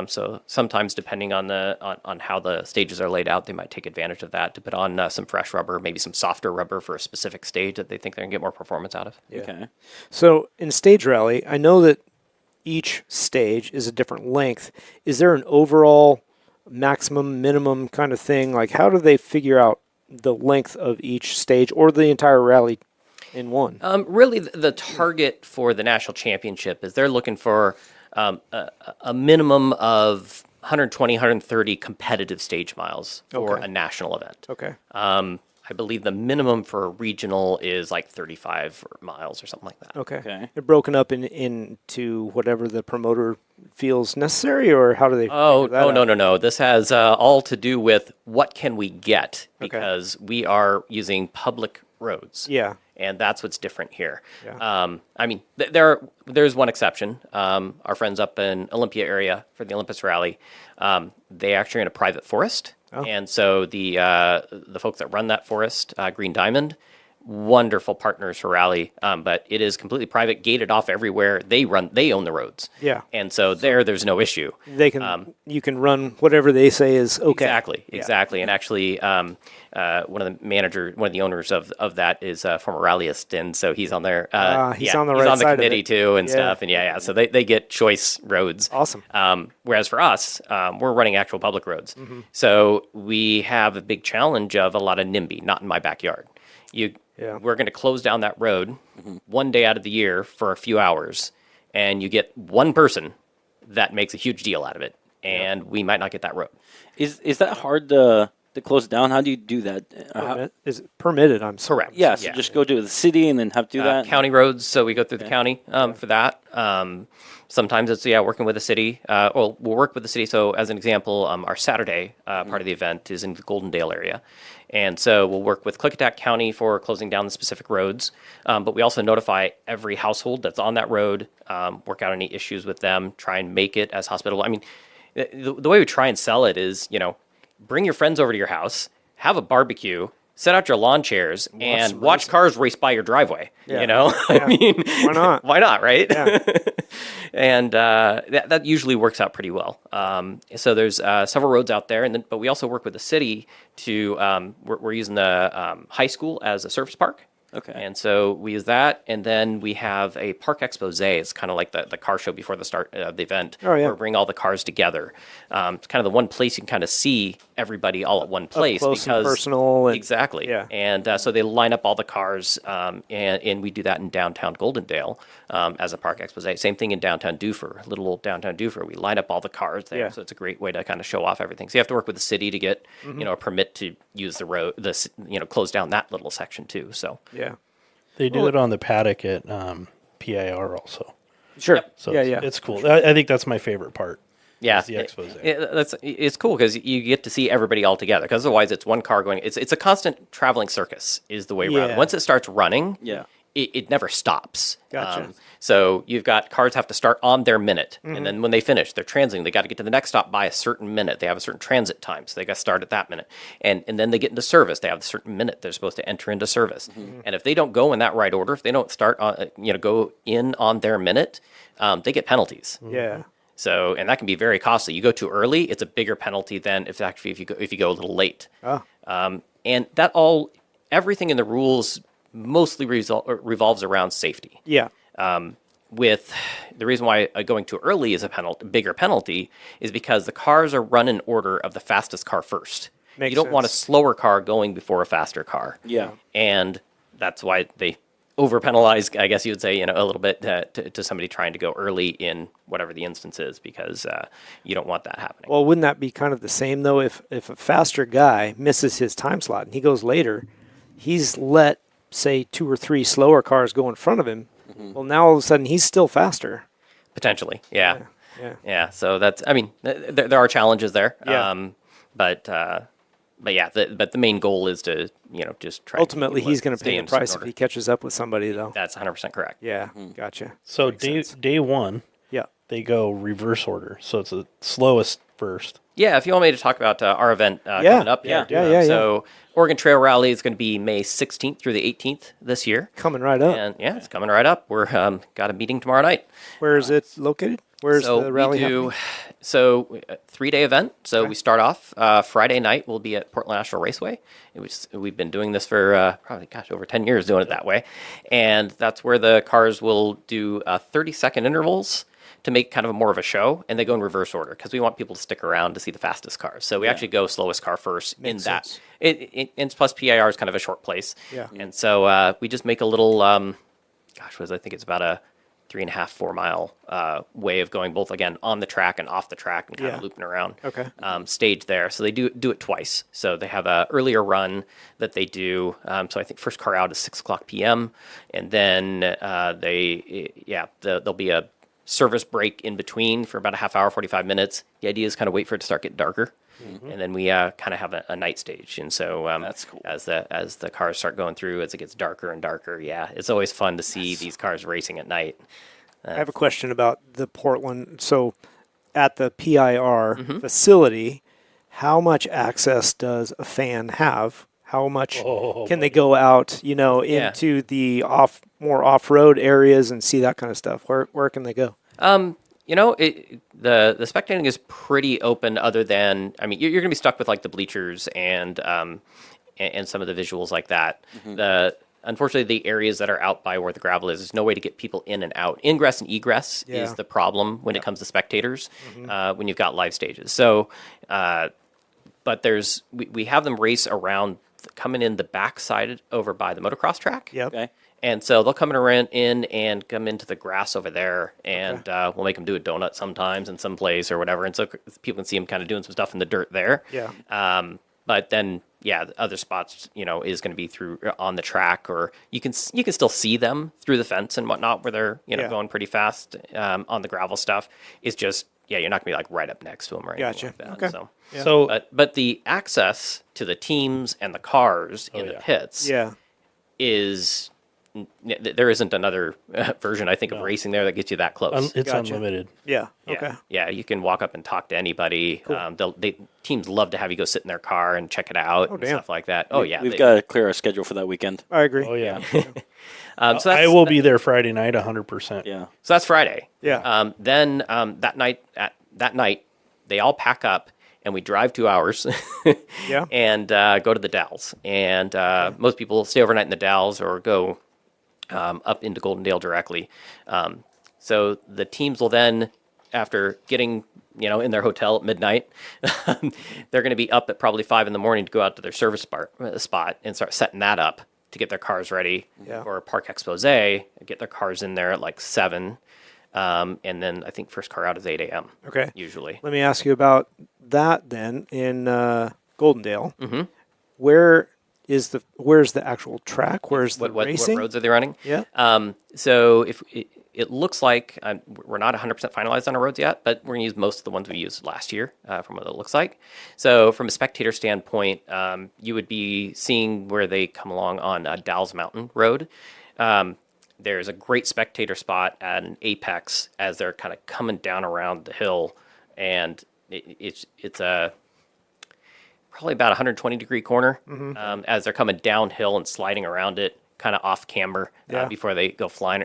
So sometimes, depending on on how the stages are laid out, they might take advantage of that to put on some fresh rubber, maybe some softer rubber for a specific stage that they think they're gonna get more performance out of. Okay. So in stage rally, I know that each stage is a different length. Is there an overall maximum, minimum kind of thing? Like, how do they figure out the length of each stage or the entire rally in one? Really, the target for the national championship is they're looking for a minimum of 120, 130 competitive stage miles for Okay. a national event. Okay. I believe the minimum for a regional is like 35 miles or something like that. Okay. Okay. They're broken up into whatever the promoter feels necessary, or how do they? Oh, figure that no, no, out? no, no. This has all to do with what can we get Okay. because we are using public roads. Yeah. And that's what's different here. Yeah. I mean, there's one exception. Our friends up in Olympia area for the Olympus Rally, they actually are in a private forest, Oh. and so the folks that run that forest, Green Diamond, wonderful partners for Rally, but it is completely private, gated off everywhere. They own the roads. Yeah. And so there's no issue. They can. You can run whatever they say is okay. Exactly. And actually, one of the owners of that is a former rallyist, and so he's on there. He's on the right side of committee it. too and Yeah. stuff. And so they get choice roads. Awesome. Whereas for us, we're running actual public roads, Mm-hmm. so we have a big challenge of a lot of NIMBY, not in my backyard. We're going to close down that road one day out of the year for a few hours, and you get one person that makes a huge deal out of it, and we might not get that road. Is that hard to close down? How do you do that? Is it permitted? I'm sorry. Correct. Yeah, so just go to the city and then have to do that. County roads, so we go through the county for that. Sometimes it's working with the city. We'll work with the city. So as an example, our Saturday part of the event is in the Goldendale area, and so we'll work with Klickitat County for closing down the specific roads. But we also notify every household that's on that road, work out any issues with them, try and make it as hospitable. I mean, the way we try and sell it is, bring your friends over to your house, have a barbecue, set out your lawn chairs, and watch cars race by your driveway. I mean, Why not? why not, right? Yeah. And that usually works out pretty well. So there's several roads out there, but we also work with the city to. We're using the high school as a surface park. Okay. And so we use that, and then we have a park expose. It's kind of like the car show before the start of the event. Oh, yeah. Where we bring all the cars together. It's kind of the one place you can kind of see everybody all at one place close and because personal and- exactly. yeah. And so they line up all the cars, and we do that in downtown Goldendale as a park expose. Same thing in downtown Dufur, little old downtown Dufur. We line up all the cars there, Yeah. so it's a great way to kind of show off everything. So you have to work with the city to get a permit to use the road, close down that little section too. So Yeah. They do it on the paddock at PIR also. Sure. So yeah. it's cool. I think that's my favorite part. yeah, is the expose. it's cool because you get to see everybody all together. Because otherwise, it's one car going. It's a constant traveling circus. Is the way around. Yeah. Once it starts running, Yeah. it never stops. Gotcha. So you've got cars have to start on their minute, and then when they finish, they're transiting. They got to get to the next stop by a certain minute. They have a certain transit time, so they got to start at that minute. And then they get into service. They have a certain minute they're supposed to enter into service. And if they don't go in that right order, if they don't start on, go in on their minute, they get penalties. Yeah. So, and that can be very costly. You go too early, it's a bigger penalty than if you go a little late. Oh. And everything in the rules mostly revolves around safety. Yeah. With the reason why going too early is a bigger penalty is because the cars are run in order of the fastest car first. Makes you don't want a sense. slower car going before a faster car. Yeah. And that's why they over penalize, I guess you would say, a little bit to somebody trying to go early in whatever the instance is, because you don't want that happening. Well, wouldn't that be kind of the same though? If a faster guy misses his time slot and he goes later, he's let say 2 or 3 slower cars go in front of him. Well, now all of a sudden he's still faster. Potentially, yeah. Yeah. So that's, I mean, there are challenges there. Yeah. But yeah, the main goal is to, just try. Ultimately, he's going to stay pay in the price order. if he catches up with somebody, though. That's 100% correct. Yeah. Gotcha. So Makes sense. day one, Yeah. they go reverse order. So it's the slowest first. Yeah, if you want me to talk about our event coming up, Yeah, yeah. So Oregon Trail Rally is going to be May 16th through the 18th this year. Coming right up. And yeah, it's coming right up. We're got a meeting tomorrow night. Where is it located? Where's So the rally we do, happening? so a 3-day event. So we start off Friday night. We'll be at Portland National Raceway. We've been doing this for probably over 10 years doing it that way, and that's where the cars will do 30-second intervals to make kind of more of a show, and they go in reverse order because we want people to stick around to see the fastest cars. So we actually go slowest car first Makes in that. sense. And plus PIR is kind of a short place. Yeah. And so we just make a little, I think it's about a 3.5-4 mile way of going both again on the track and off the track and kind Yeah. of looping around. Okay. Stage there. So they do it twice. So they have a earlier run that they do. So I think first car out is 6:00 p.m. and then there'll be a service break in between for about a half hour, 45 minutes. The idea is kind of wait for it to start getting darker. And then we kind of have a night stage. And so That's cool. as the cars start going through, as it gets darker and darker, it's always fun to see these cars racing at night. I have a question about the Portland. So at the PIR Mm-hmm. facility, how much access does a fan have? How much can they go out, into the more off-road areas and see that kind of stuff? Where can they go? The spectating is pretty open. Other than, I mean, you're going to be stuck with like the bleachers and some of the visuals like that. Unfortunately, the areas that are out by where the gravel is, there's no way to get people in and out. Ingress and egress is the problem when it comes to spectators when you've got live stages. So, but we have them race around, coming in the backside over by the motocross track. Yep. Okay. And so they'll come in and come into the grass over there, and we'll make them do a donut sometimes in some place or whatever. And so people can see them kind of doing some stuff in the dirt there. Yeah. But then, the other spots, is going to be through on the track, or you can still see them through the fence and whatnot, where they're going pretty fast on the gravel stuff. It's just you're not going to be like right up next to them or anything Gotcha. like that. Okay. So, So but the access to the teams and the cars in the pits is. There isn't another version, I think, of racing there that gets you that close. it's Gotcha. unlimited. Yeah. Yeah. Okay. Yeah, you can walk up and talk to anybody. Teams love to have you go sit in their car and check it out and damn. stuff like that. Oh, yeah. We've got to clear our schedule for that weekend. I agree. Oh yeah. so I will be there Friday night 100%. Yeah. So that's Friday. Yeah. Then that night, they all pack up and we drive 2 hours Yeah. and go to the Dalles. And most people stay overnight in the Dalles or go up into Goldendale directly. So the teams will then, after getting in their hotel at midnight, they're going to be up at probably 5 a.m. to go out to their service spot and start setting that up to get their cars ready for Park Expose, get their cars in there at like 7. And then I think first car out is 8 a.m. Okay. usually. Let me ask you about that then in Goldendale. Mm-hmm. Where's the actual track? Where's the What racing? roads are they running? Yeah. So if it looks like we're not 100% finalized on our roads yet, but we're going to use most of the ones we used last year from what it looks like. So from a spectator standpoint, you would be seeing where they come along on Dalles Mountain Road. There's a great spectator spot at an apex as they're kind of coming down around the hill, and it's a probably about 120-degree corner as they're coming downhill and sliding around it, kind of off camber before they go flying,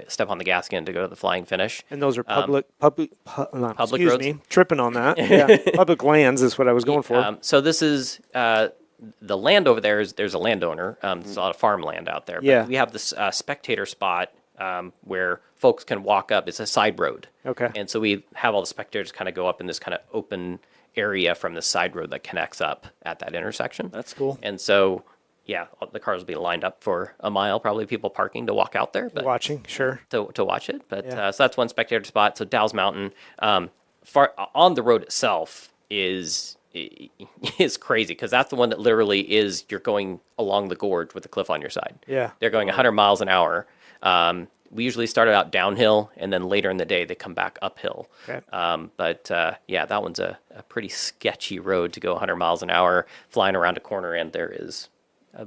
step on the gas again to go to the flying finish. And those are public roads? me, tripping on that. Yeah. Public lands is what I was going for. So this is the land over there. There's a landowner. There's a lot of farmland out there. But Yeah. we have this spectator spot where folks can walk up. It's a side road. Okay. And so we have all the spectators kind of go up in this kind of open area from the side road that connects up at that intersection. That's cool. And so, the cars will be lined up for a mile, probably people parking to walk out there. But Watching, sure. to watch it. But Yeah. so that's one spectator spot. So Dalles Mountain, far on the road itself is crazy because that's the one that literally is you're going along the gorge with the cliff on your side. Yeah. They're going 100 miles an hour. We usually start out downhill, and then later in the day they come back uphill. Okay. But that one's a pretty sketchy road to go 100 miles an hour flying around a corner, and there is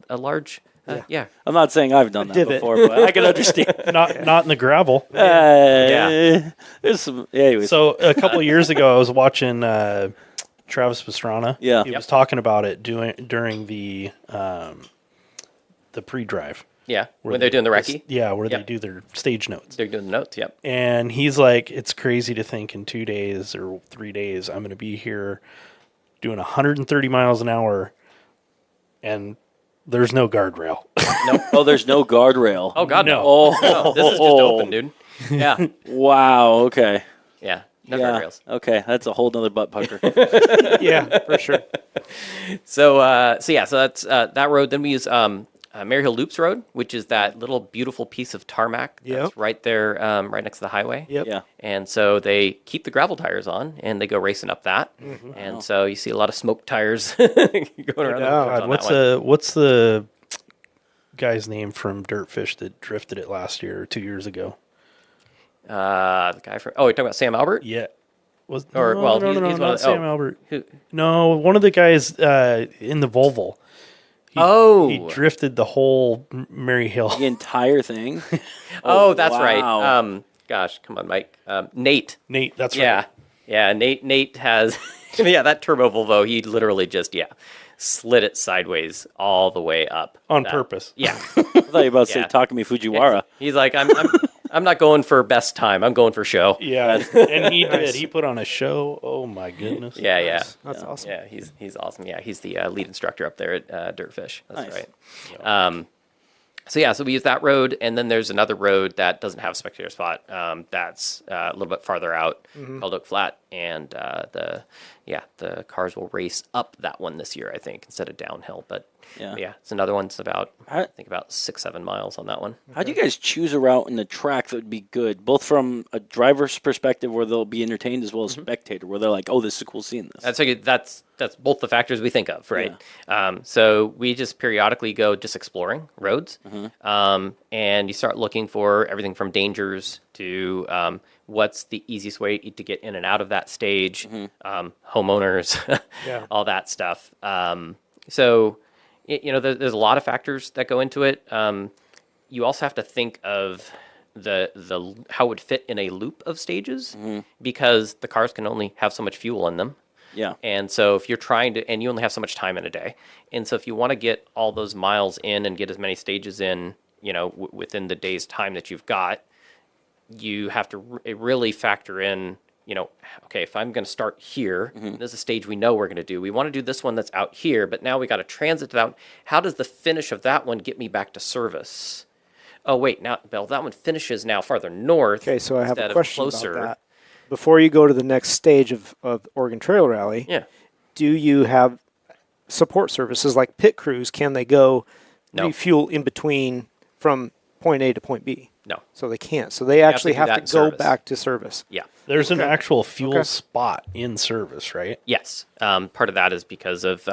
a large. I'm not saying I've done that divot. before, but I can understand. Not in the gravel. Yeah. There's some. Anyways. So a couple of years ago, I was watching Travis Pastrana. Yeah. He was talking about it during the pre-drive. Yeah, where when they're doing the recce. Yeah, where they Yep. do their stage notes. They're doing the notes, yep. And he's like, it's crazy to think in 2 days or 3 days, I'm going to be here doing 130 miles an hour, and there's no guardrail. Oh, there's no guardrail. Oh, God, no. Oh, No, this is just open, dude. Yeah, Wow. Okay. yeah. No Yeah. guardrails. Okay. That's a whole nother butt pucker. Yeah, for sure. So that's that road. Then we use Maryhill Loops Road, which is that little beautiful piece of tarmac that's Yep. right there, right next to the highway. Yep. Yeah. And so they keep the gravel tires on, and they go racing up that. And so you see a lot of smoke tires going around. doubt. on God, that one. what's the guy's name from Dirtfish that drifted it last year or 2 years ago? The guy from you're talking about Sam Albert? Yeah. Was Or, no, well, no, he's no, no, one of not the- Sam oh. Albert. Who- No, one of the guys in the Volvo. He drifted the whole Mary Hill. The entire thing. Oh, that's wow. right. Gosh, come on, Mike. Nate. Nate, that's Yeah. right. Yeah, Nate has that turbo Volvo, he literally just slid it sideways all the way up. On purpose. Yeah. I thought you were about to say Yeah. Takumi Fujiwara. He's like, I'm not going for best time. I'm going for show. Yeah, and he did. He put on a show. Oh my goodness. Yeah. That's awesome. Yeah, he's awesome. Yeah, he's the lead instructor up there at Dirtfish. That's Nice. right. So we use that road, and then there's another road that doesn't have a spectator spot. That's a little bit farther out, called Oak Flat, and the cars will race up that one this year, I think, instead of downhill. But Yeah. it's another one. It's about How- I think about 6-7 miles on that one. How do you guys choose a route in the track that would be good, both from a driver's perspective where they'll be entertained as well as spectator, where they're like, "Oh, this is cool seeing this." That's both the factors we think of, right? So we just periodically go just exploring roads, and you start looking for everything from dangers to what's the easiest way to get in and out of that stage, homeowners, all that stuff. So there's a lot of factors that go into it. You also have to think of the how it would fit in a loop of stages, because the cars can only have so much fuel in them. Yeah. And so if you're trying to, and you only have so much time in a day, and so if you want to get all those miles in and get as many stages in, within the day's time that you've got, you have to really factor in, okay, if I'm going to start here, this is a stage we know we're going to do. We want to do this one that's out here, but now we got to transit to that one. How does the finish of that one get me back to service? Oh, wait, now, Bill, that one finishes now farther north. Okay, so I have instead a of question closer. about that. Before you go to the next stage of Oregon Trail Rally, Yeah. do you have support services like pit crews? Can they go No. refuel in between from point A to point B? No. So they can't. So they actually do have that to in go service. back to service. Yeah. There's an actual fuel Okay. spot in service, right? Yes. Part of that is because of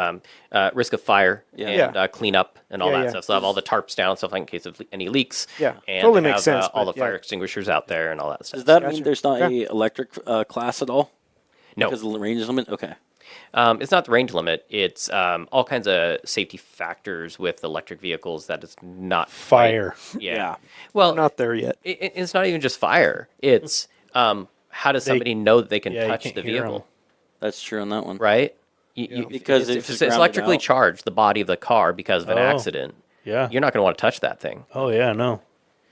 risk of fire and Yeah. cleanup and all Yeah, that yeah. stuff. So they have all the tarps down and stuff like in case of any leaks. Yeah, And totally they makes have, sense, all but the fire yeah. extinguishers out there and all that stuff. Does that Gotcha. mean there's not Okay. a electric class at all? No. Because of the range limit? Okay. It's not the range limit. It's all kinds of safety factors with electric vehicles that is not Fire. quite- yeah. Yeah. Well, Not there yet. it's not even just fire. It's how does somebody know that they can yeah, you touch can't the hear 'em. vehicle, That's true on that one. right? Because if it's it's grounded electrically out. charged, the body of the car because of an Oh. accident, Yeah. you're not going to want to touch that thing. Oh yeah, no.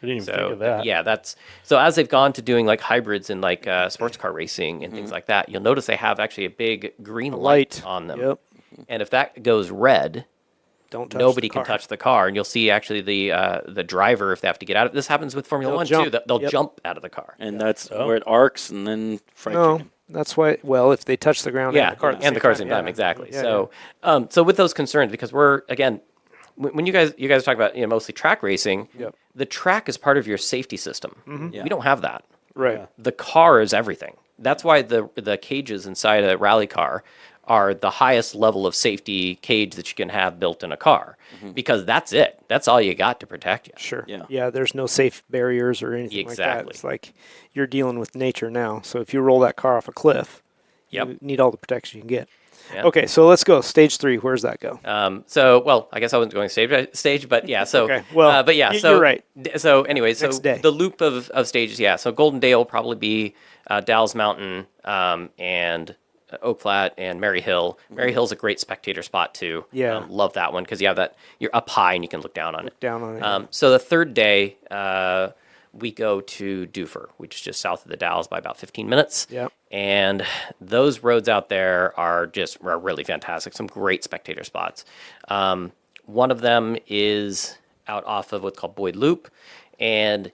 I didn't even think So of that. yeah, that's so as they've gone to doing like hybrids and like sports car racing and things like that, you'll notice they have actually a big green light on them. Yep. And if that goes red, Don't touch nobody the can car. touch the car, and you'll see actually the driver if they have to get out of this happens with Formula They'll One jump. too. They'll Yep. jump out of the car. And that's Oh. where it arcs and then fried No, chicken. that's why. Well, if they touch the ground Yeah, and the car, and the car at the same time, exactly. So with those concerns, because we're again, when you guys talk about mostly track racing, Yep. the track is part of your safety system. Yeah. We don't have that. right. The car is everything. That's why the cages inside a rally car are the highest level of safety cage that you can have built in a car, because that's it. That's all you got to protect you. Sure. Yeah. Yeah. There's no safe barriers or anything like that. Exactly. It's like you're dealing with nature now. So if you roll that car off a cliff, Yep. you need all the protection you can get. Yeah. Okay, so let's go. Stage 3. Where's that go? Well, I guess I wasn't going stage by stage, but yeah. So, Okay, well, but yeah. So you're right. So anyway, so Next day. the loop of stages, yeah. So Golden Dale will probably be Dalles Mountain and Oak Flat and Mary Hill. Mary Hill's a great spectator spot too. Yeah. Love that one because you have that. You're up high and you can look down on it. Down on it. So the third day, we go to Dufur, which is just south of the Dalles by about 15 minutes. Yep. And those roads out there are really fantastic. Some great spectator spots. One of them is out off of what's called Boyd Loop, and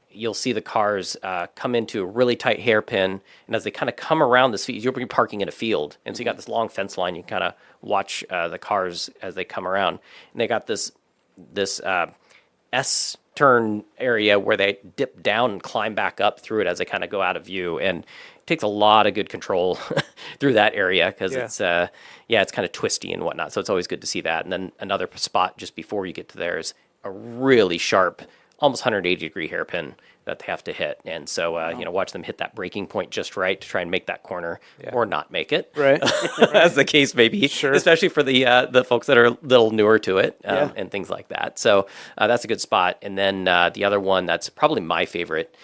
you'll see the cars come into a really tight hairpin, and as they kind of come around this field, you'll be parking in a field, and so you got this long fence line. You kind of watch the cars as they come around, and they got this S-turn area where they dip down and climb back up through it as they kind of go out of view, and it takes a lot of good control through that area because Yeah. it's kind of twisty and whatnot. So it's always good to see that. And then another spot just before you get to there is a really sharp, almost 180-degree hairpin that they have to hit. And so, watch them hit that breaking point just right to try and make that corner or not make it. Right. As the case may be, Sure. especially for the folks that are a little newer to it Yeah. and things like that. So that's a good spot. And then the other one that's probably my favorite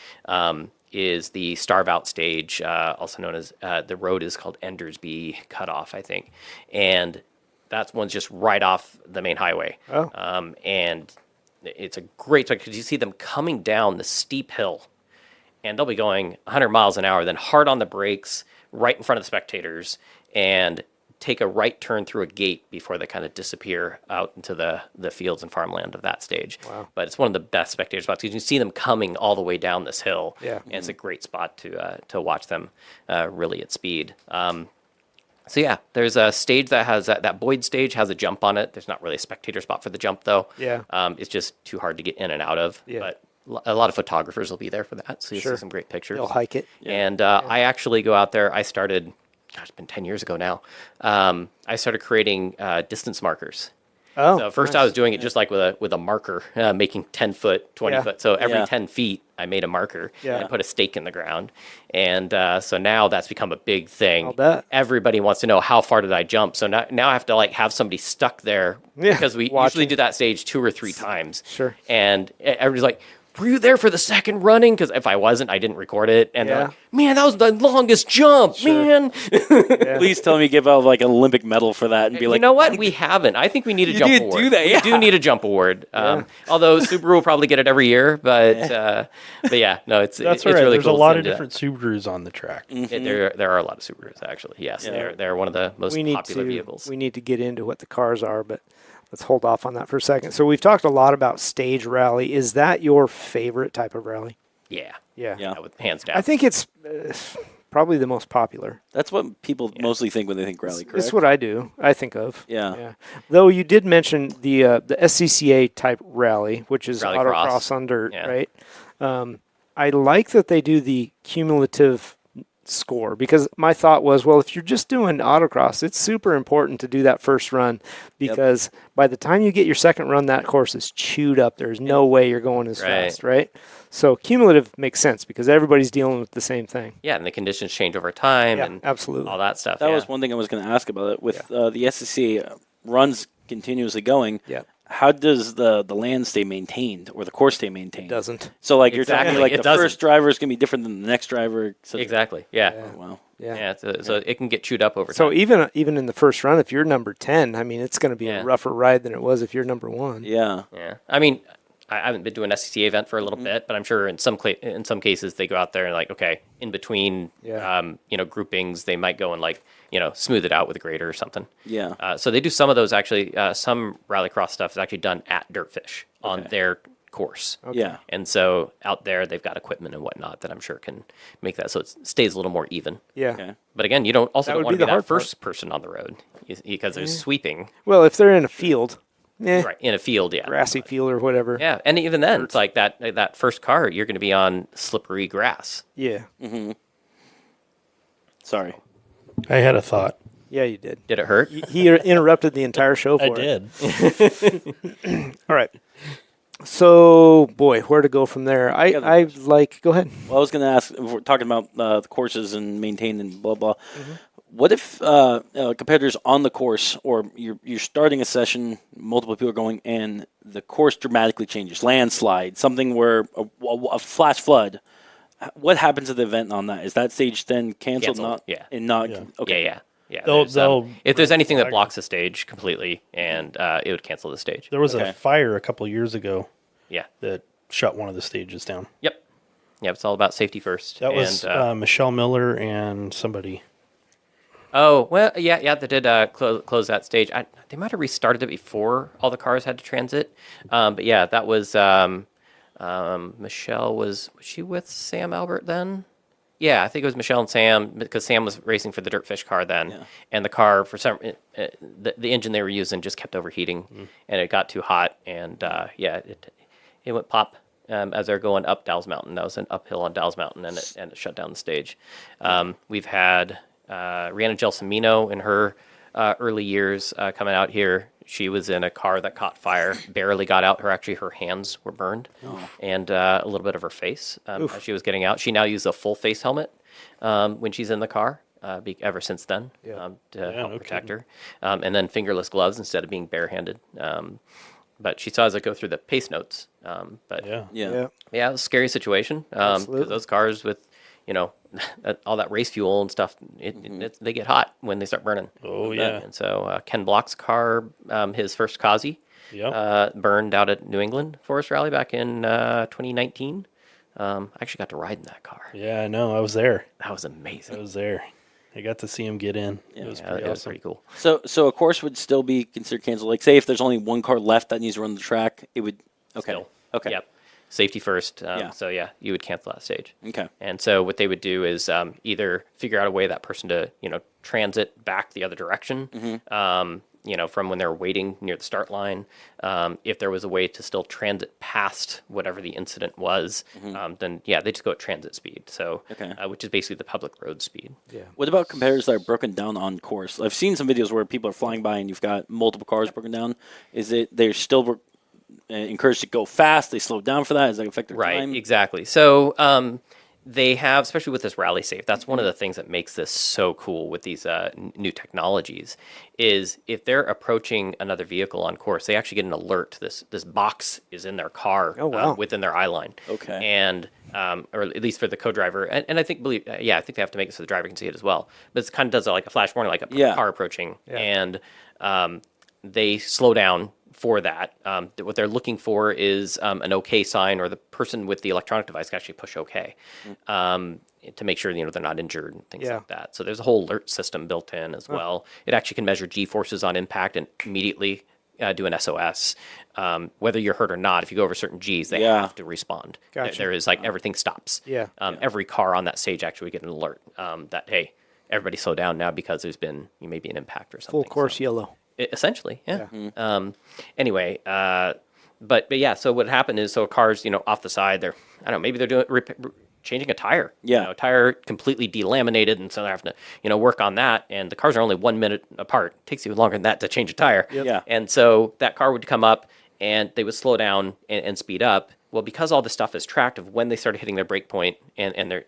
is the Starve Out stage, also known as the road is called Endersby Cutoff, I think. And that one's just right off the main highway. Oh. And it's a great spot because you see them coming down the steep hill, and they'll be going 100 miles an hour, then hard on the brakes, right in front of the spectators, and take a right turn through a gate before they kind of disappear out into the fields and farmland of that stage. Wow. But it's one of the best spectator spots because you can see them coming all the way down this hill. Yeah. And it's a great spot to watch them really at speed. So yeah, there's a stage that has that Boyd stage has a jump on it. There's not really a spectator spot for the jump though. Yeah. It's just too hard to get in and out of. Yeah. But a lot of photographers will be there for that, so you'll Sure. see some great pictures. They'll hike it. And I actually go out there. I started, gosh, it's been 10 years ago now. I started creating distance markers. Oh. So first I was doing it just like with a marker, making 10 foot, 20 Yeah. foot. So every Yeah. 10 feet, I made a marker Yeah. and put a stake in the ground. And so now that's become a big thing. I'll bet. Everybody wants to know how far did I jump. So now I have to have somebody stuck there Yeah, because we watching. usually do that stage 2 or 3 times. Sure. And everybody's like, were you there for the second running? Because if I wasn't, I didn't record it. And they're Yeah. like, man, that was the longest jump, man. Please tell me give out like an Olympic medal for that and be You like, know what? We haven't. I think we need a You jump did award. do that, yeah. We do need a jump award. Although Subaru will probably get it every year, but yeah, no, it's That's it's all right. really There's cool a lot to of do that. different Subarus on the track. There are a lot of Subarus actually. Yes, they're one of the most we need popular to vehicles. we need to get into what the cars are, but let's hold off on that for a second. So we've talked a lot about stage rally. Is that your favorite type of rally? Yeah, Yeah. Yeah. hands down. I think it's probably the most popular. that's what people mostly think when they think rally, correct? It's what I do. I think of. Yeah. Though you did mention the SCCA type rally, which is Rally autocross cross. on dirt, Yeah. right? I like that they do the cumulative score because my thought was, well, if you're just doing autocross, it's super important to do that first run because by the time you get your second run, that course is chewed up. There's no way you're going as Right. fast, right? So cumulative makes sense because everybody's dealing with the same thing. Yeah, and the conditions change over time Yeah, and absolutely. all that stuff. That yeah. was one thing I was going to ask about it. With the SEC runs continuously going, Yeah. how does the land stay maintained or the course stay maintained? Doesn't. So like you're Exactly. talking like It the doesn't. first driver is going to be different than the next driver. So Exactly. Yeah. Oh, wow. Yeah. Yeah. So it can get chewed up over So time. even in the first run, if you're number 10, I mean, it's going to be Yeah. a rougher ride than it was if you're number 1. Yeah. Yeah, I mean, I haven't been to an SCCA event for a little bit, but I'm sure in some cases they go out there and like, okay, in between, Yeah. groupings, they might go and like, smooth it out with a grader or something. Yeah. So they do some of those actually. Some rallycross stuff is actually done at Dirtfish on their course. Yeah. And so out there they've got equipment and whatnot that I'm sure can make that so it stays a little more even. Yeah. Okay. But again, you don't That would want be to be the hard that part. first person on the road because there's sweeping Well, if they're in a field, right in a field. Yeah. grassy field or whatever. Yeah, and even then, it's like that first car, you're going to be on slippery grass. Yeah. Sorry. I had a thought. Yeah, you did. Did it hurt? He interrupted the entire show for I it. did. All right. So, boy, where to go from there? I like. Go ahead. Well, I was going to ask if we're talking about the courses and maintain and blah blah. Mm-hmm. What if competitors on the course, or you're starting a session, multiple people are going, and the course dramatically changes, landslide, something where a flash flood. What happens to the event on that? Is that stage then canceled? Canceled, Not yeah. and not Yeah. okay. Yeah. They'll if there's anything that flag. blocks the stage completely, and it would cancel the stage. There was Okay. a fire a couple years ago Yeah. that shut one of the stages down. Yep. Yep. It's all about safety first. That was And, Michelle Miller and somebody. oh well, yeah. They did close that stage. They might have restarted it before all the cars had to transit. But yeah, that was Michelle. Was she with Sam Albert then? Yeah, I think it was Michelle and Sam because Sam was racing for the Dirtfish car then, and the car for some the engine they were using just kept overheating, and it got too hot, and it went pop as they're going up Dalles Mountain. That was an uphill on Dalles Mountain, and it shut down the stage. We've had Rhiannon Gelsomino in her early years coming out here. She was in a car that caught fire, barely got out. Her hands were burned, and a little bit of her face as she was getting out. She now uses a full face helmet when she's in the car. Ever since then, to help protect her, and then fingerless gloves instead of being barehanded. But she saw as it go through the pace notes. But Yeah. Yeah. yeah, it was a scary situation. Because those cars with, all that race fuel and stuff, they get hot when they start burning. Oh, yeah. And so Ken Block's car, his first Kazi, Yep. burned out at New England Forest Rally back in 2019. I actually got to ride in that car. Yeah, I know. I was there. That was amazing. I was there. I got to see him get in. It was Yeah, pretty it was awesome. pretty cool. So a course would still be considered canceled. Like, say if there's only one car left that needs to run the track, it would. Okay. Still. Okay. Yep. Safety first. Yeah. So yeah, you would cancel that stage. Okay. And so what they would do is either figure out a way that person to transit back the other direction. From when they're waiting near the start line. If there was a way to still transit past whatever the incident was, then yeah, they just go at transit speed. So, Okay. Which is basically the public road speed. What about competitors that are broken down on course? I've seen some videos where people are flying by and you've got multiple cars broken down. Is it they're still encouraged to go fast? They slow down for that? Does that affect their Right, time? exactly. So they have, especially with this Rally Safe, that's one of the things that makes this so cool with these new technologies, is if they're approaching another vehicle on course, they actually get an alert. This box is in their car within their eye line. Okay. And, or at least for the co-driver. And I think, I think they have to make it so the driver can see it as well. But it kind of does like a flash warning, like a car approaching. And they slow down for that. What they're looking for is an OK sign, or the person with the electronic device can actually push OK to make sure they're not injured and things like that. So there's a whole alert system built in as well. It actually can measure G forces on impact and immediately do an SOS. Whether you're hurt or not, if you go over certain Gs, they have to respond. Gotcha. There is everything stops. Every car on that stage actually would get an alert that, hey, everybody slow down now because there's been maybe an impact or something. Full course yellow. Essentially, yeah. Anyway, but yeah. So what happened is, so cars, off the side, maybe they're doing changing a tire. Yeah. A tire completely delaminated, and so they're having to, work on that. And the cars are only 1 minute apart. It takes you longer than that to change a tire. Yeah. And so that car would come up, and they would slow down and speed up. Well, because all this stuff is tracked of when they started hitting their brake point and they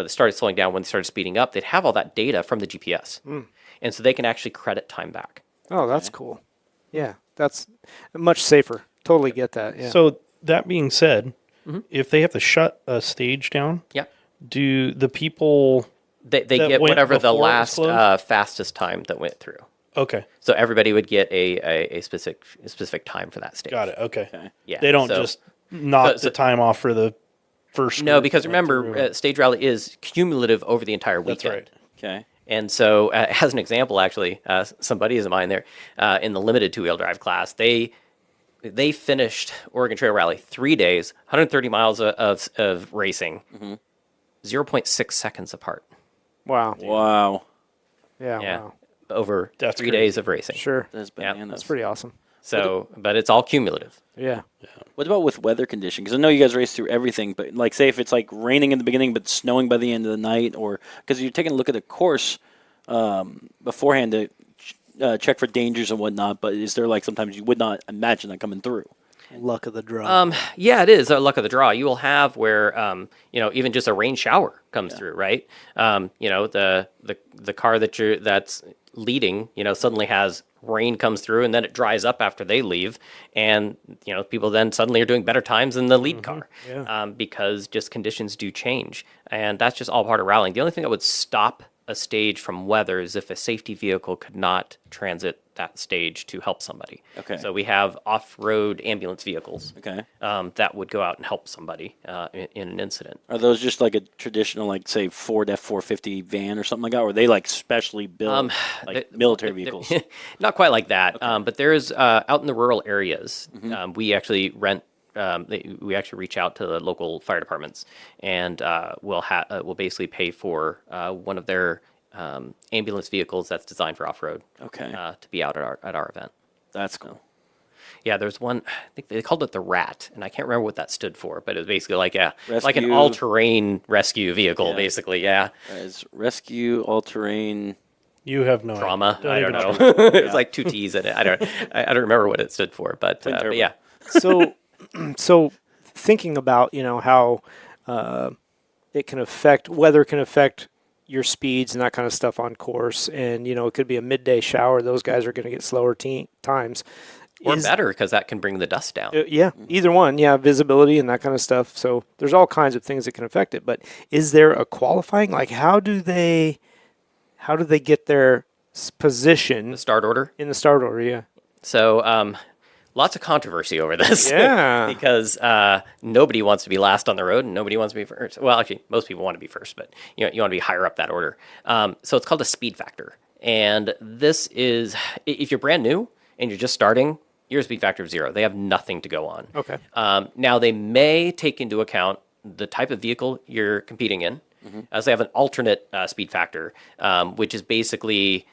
started slowing down when they started speeding up, they'd have all that data from the GPS. And so they can actually credit time back. Oh, that's cool. Yeah, that's much safer. Totally get that. Yeah. So that being said, if they have to shut a stage down, Yeah. do the people? They That get went whatever the before it was last closed? fastest time that went through. Okay, So everybody would get a specific time for that stage. got it. Okay, Yeah. they don't so- just knock so- the time off for the first. No, group because that went remember, through. stage rally is cumulative over the entire weekend. That's right. Okay. And so, as an example, actually, some buddies of mine there in the limited two-wheel drive class, they finished Oregon Trail Rally 3 days, 130 miles of racing, 0.6 seconds apart. Wow. Wow. Yeah. Yeah, Wow. over That's 3 crazy. days of racing. Sure. That's Yeah, bananas. That's pretty awesome. So, but it's all cumulative. Yeah. What about with weather conditions? Because I know you guys race through everything, but like, say if it's like raining in the beginning but snowing by the end of the night, or because you're taking a look at the course beforehand to check for dangers and whatnot. But is there like sometimes you would not imagine that coming through? Luck of the draw. Yeah, it is a luck of the draw. You will have where even just a rain shower comes through, right? The car that's leading, suddenly has rain comes through, and then it dries up after they leave, and people then suddenly are doing better times than the lead car, because just conditions do change, and that's just all part of rallying. The only thing that would stop a stage from weather is if a safety vehicle could not transit that stage to help somebody. Okay. So we have off-road ambulance vehicles. Okay. That would go out and help somebody in an incident. Are those just like a traditional, like say Ford F-450 van or something like that, or are they like specially built like military vehicles? Not quite like that, but there's out in the rural areas. We actually rent. We actually reach out to the local fire departments, and we'll basically pay for one of their ambulance vehicles that's designed for off-road. Okay. To be out at our event. That's cool. Yeah, there's one. I think they called it the Rat, and I can't remember what that stood for, but it was basically like an Rescue- all-terrain rescue vehicle, Yeah. basically. Yeah. It's rescue all-terrain. You have no Drama. idea. I don't even know. try. It's like two T's in it. I don't remember what it stood for, but yeah. So, so thinking about how it can affect weather can affect your speeds and that kind of stuff on course, and it could be a midday shower. Those guys are going to get slower times. Or better, because that can bring the dust down. Yeah, either one. Yeah, visibility and that kind of stuff. So there's all kinds of things that can affect it. But is there a qualifying? Like, how do they get their position The start order. in the start order? Yeah. So lots of controversy over this. Yeah. Because nobody wants to be last on the road and nobody wants to be first. Well, actually, most people want to be first, but you want to be higher up that order. So it's called a speed factor. And this is, if you're brand new and you're just starting, you're a speed factor of 0. They have nothing to go on. Okay. Now, they may take into account the type of vehicle you're competing in, as they have an alternate speed factor, which is basically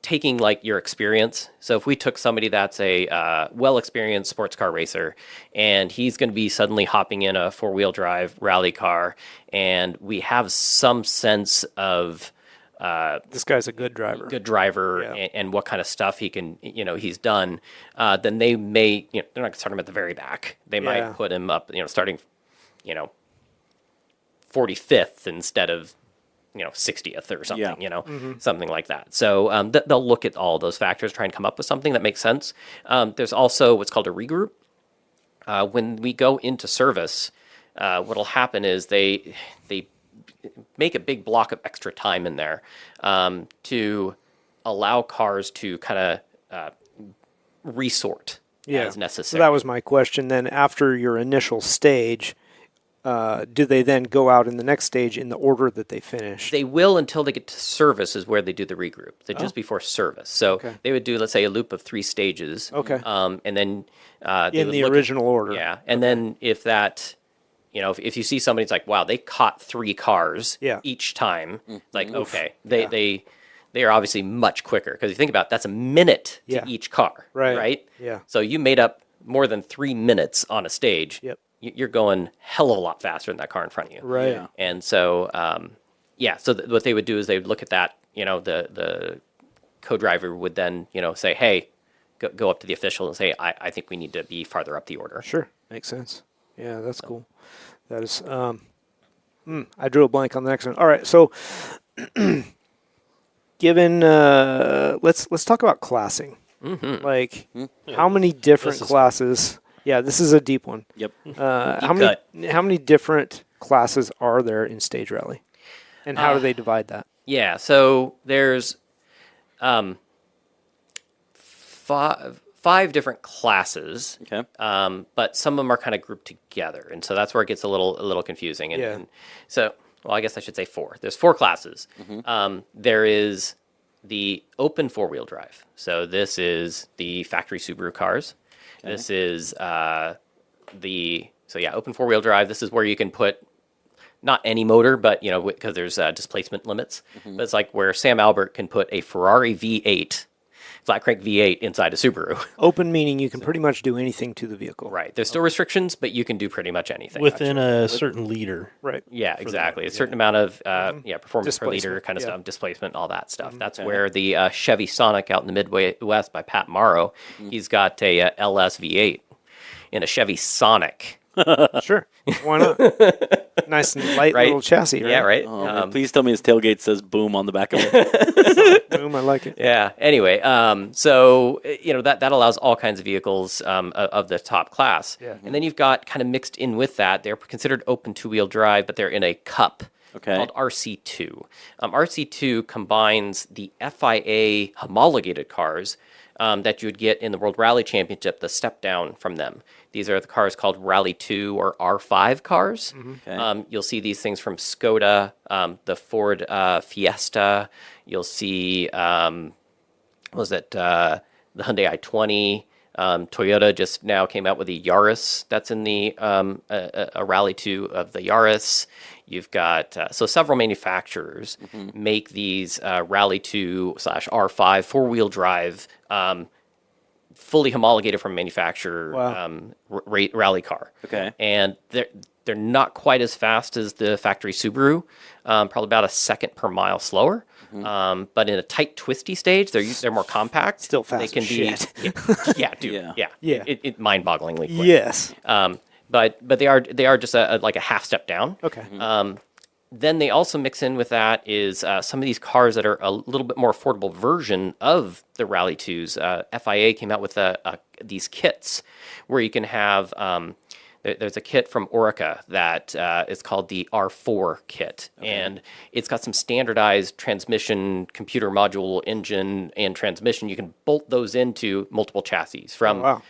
taking like your experience. So if we took somebody that's a well-experienced sports car racer, and he's going to be suddenly hopping in a four-wheel drive rally car, and we have some sense of This guy's a good driver. Yeah. and what kind of stuff he can, he's done, then they may, they're not going to start him at the very back. They Yeah. might put him up, starting, 45th instead of, 60th or something, Yeah. something like that. So they'll look at all those factors, try and come up with something that makes sense. There's also what's called a regroup. When we go into service, what'll happen is they make a big block of extra time in there to allow cars to kind of resort as So necessary. that was my question. Then after your initial stage, do they then go out in the next stage in the order that they finished? They will until they get to service is where they do the regroup. So just before service. So Okay. they would do, let's say, a loop of 3 stages. Okay. And then they in would the look at- original order. Yeah. And then if that, if you see somebody, it's like, wow, they caught 3 cars Yeah. each time. Like, okay, they are obviously much quicker. Because you think about it, that's a minute Yeah. to each car. Right. Right? Yeah. So you made up more than 3 minutes on a stage. Yep. You're going hell of a lot faster than that car in front of you. Right. Yeah. And so, so what they would do is they would look at that, the co-driver would then, say, hey, go up to the official and say, I think we need to be farther up the order. Sure. Makes sense. Yeah, that's cool. That is. I drew a blank on the next one. All right. So, given, let's talk about classing. Mm-hmm. Like, how many different This is- classes? Yeah, this is a deep one. Yep. How many different classes are there in stage rally, and how do they divide that? Yeah, so there's 5 different classes. Okay. But some of them are kind of grouped together, and so that's where it gets a little confusing. And, Yeah. and so, well, I guess I should say 4. There's 4 classes. There is the open 4-wheel drive. So this is the factory Subaru cars. Okay. This is open 4-wheel drive. This is where you can put not any motor, but because there's displacement limits. But it's like where Sam Albert can put a Ferrari V8. Flat crank V8 inside a Subaru. Open meaning you can pretty much do anything to the vehicle. Right. There's still restrictions, but you can do pretty much anything. Within a certain leader. Right. Yeah, exactly. A certain amount of performance per liter Displacement, kind of yeah. stuff, displacement, all that stuff. That's where the Chevy Sonic out in the Midwest by Pat Morrow, he's got a LS V8 in a Chevy Sonic. Sure. Why not? Nice and light Right. little chassis, right? Yeah, right. Oh, please tell me his tailgate says "boom" on the back of it. Boom, I like it. Yeah. Anyway, so that allows all kinds of vehicles of the top class. Yeah. And then you've got kind of mixed in with that. They're considered open 2-wheel drive, but they're in a cup. Okay. Called RC2. RC2 combines the FIA homologated cars that you would get in the World Rally Championship, the step down from them. These are the cars called Rally 2 or R5 cars. Okay. You'll see these things from Skoda, the Ford Fiesta. You'll see, the Hyundai i20. Toyota just now came out with the Yaris that's in the a Rally 2 of the Yaris. You've got so several manufacturers make these Rally 2/R5 4-wheel drive fully homologated from manufacturer Wow. rally car. Okay. And they're not quite as fast as the factory Subaru, probably about a second per mile slower. But in a tight, twisty stage, they're more compact. Still fast They can as be, shit. yeah, dude, Yeah. yeah, Yeah. It mind-bogglingly quick. Yes. But they are just like a half step down. Okay. Then they also mix in with that is some of these cars that are a little bit more affordable version of the Rally 2s. FIA came out with these kits where you can have there's a kit from Orica that is called the R4 kit, and it's got some standardized transmission, computer module, engine, and transmission. You can bolt those into multiple chassis. From wow.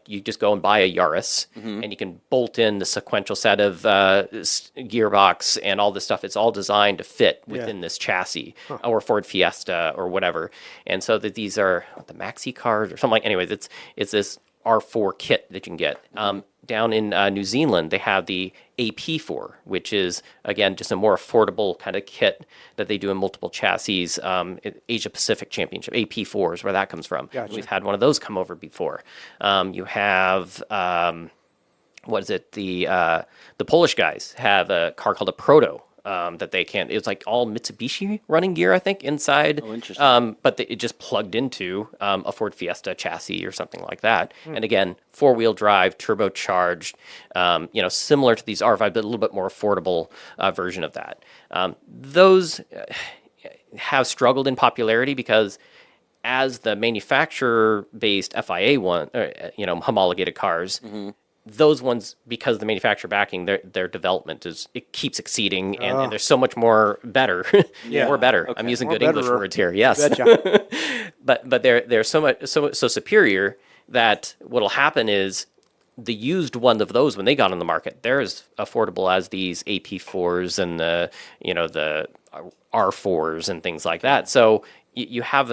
you just go and buy a Yaris, and you can bolt in the sequential set of gearbox and all this stuff. It's all designed to fit within this chassis, or Ford Fiesta or whatever. And so that these are the maxi cars or something like. Anyways, it's this R4 kit that you can get. Down in New Zealand, they have the AP4, which is, again, just a more affordable kind of kit that they do in multiple chassis. Asia Pacific Championship, AP4 is where that comes from. Gotcha. We've had one of those come over before. You have, what is it? The Polish guys have a car called a Proto. That they can. It's like all Mitsubishi running gear, I think, inside. Oh, interesting. But it just plugged into a Ford Fiesta chassis or something like that. And again, 4-wheel drive, turbocharged, similar to these R5, but a little bit more affordable version of that. Those have struggled in popularity because as the manufacturer-based FIA one, homologated cars, those ones, because of the manufacturer backing, their development it keeps exceeding, and they're so much more better, more better. I'm using More good English betterer. words here. Yes, Betcha. but they're so superior that what'll happen is the used one of those when they got on the market, they're as affordable as these AP4s and the R4s and things like that. So you have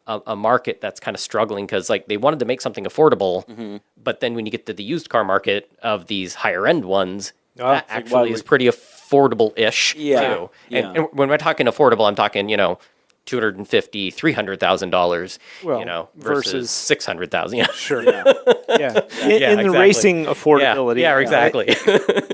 a market that's kind of struggling because like they wanted to make something affordable, but then when you get to the used car market of these higher end ones, that actually is pretty affordable-ish too. Yeah. And when we're talking affordable, I'm talking $250,000, $300,000, versus $600,000. Yeah, Sure. Yeah. In the exactly. racing affordability. Yeah, exactly.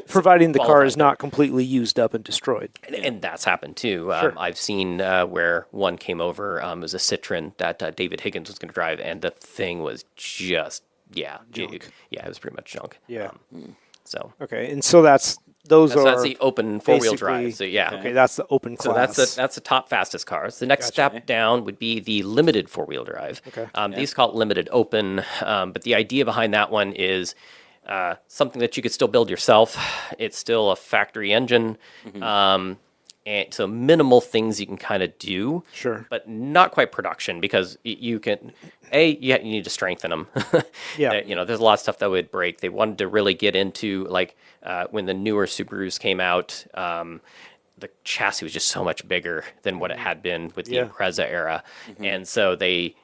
Providing the car Qualified is not completely used up and destroyed. And that's happened too. Sure. I've seen where one came over. It was a Citroen that David Higgins was going to drive, and the thing was just junk. It was pretty much junk. Yeah. So Okay. And so that's those are that's the open 4-wheel basically- drive. So Okay, that's the open So class. that's the top fastest cars. The next step down would be the limited 4-wheel drive. Okay. These call it limited open, but the idea behind that one is something that you could still build yourself. It's still a factory engine, and so minimal things you can kind of do. Sure. But not quite production because you can. You need to strengthen them. Yeah. There's a lot of stuff that would break. They wanted to really get into like when the newer Subarus came out. The chassis was just so much bigger than what it had been with the Impreza era, and so they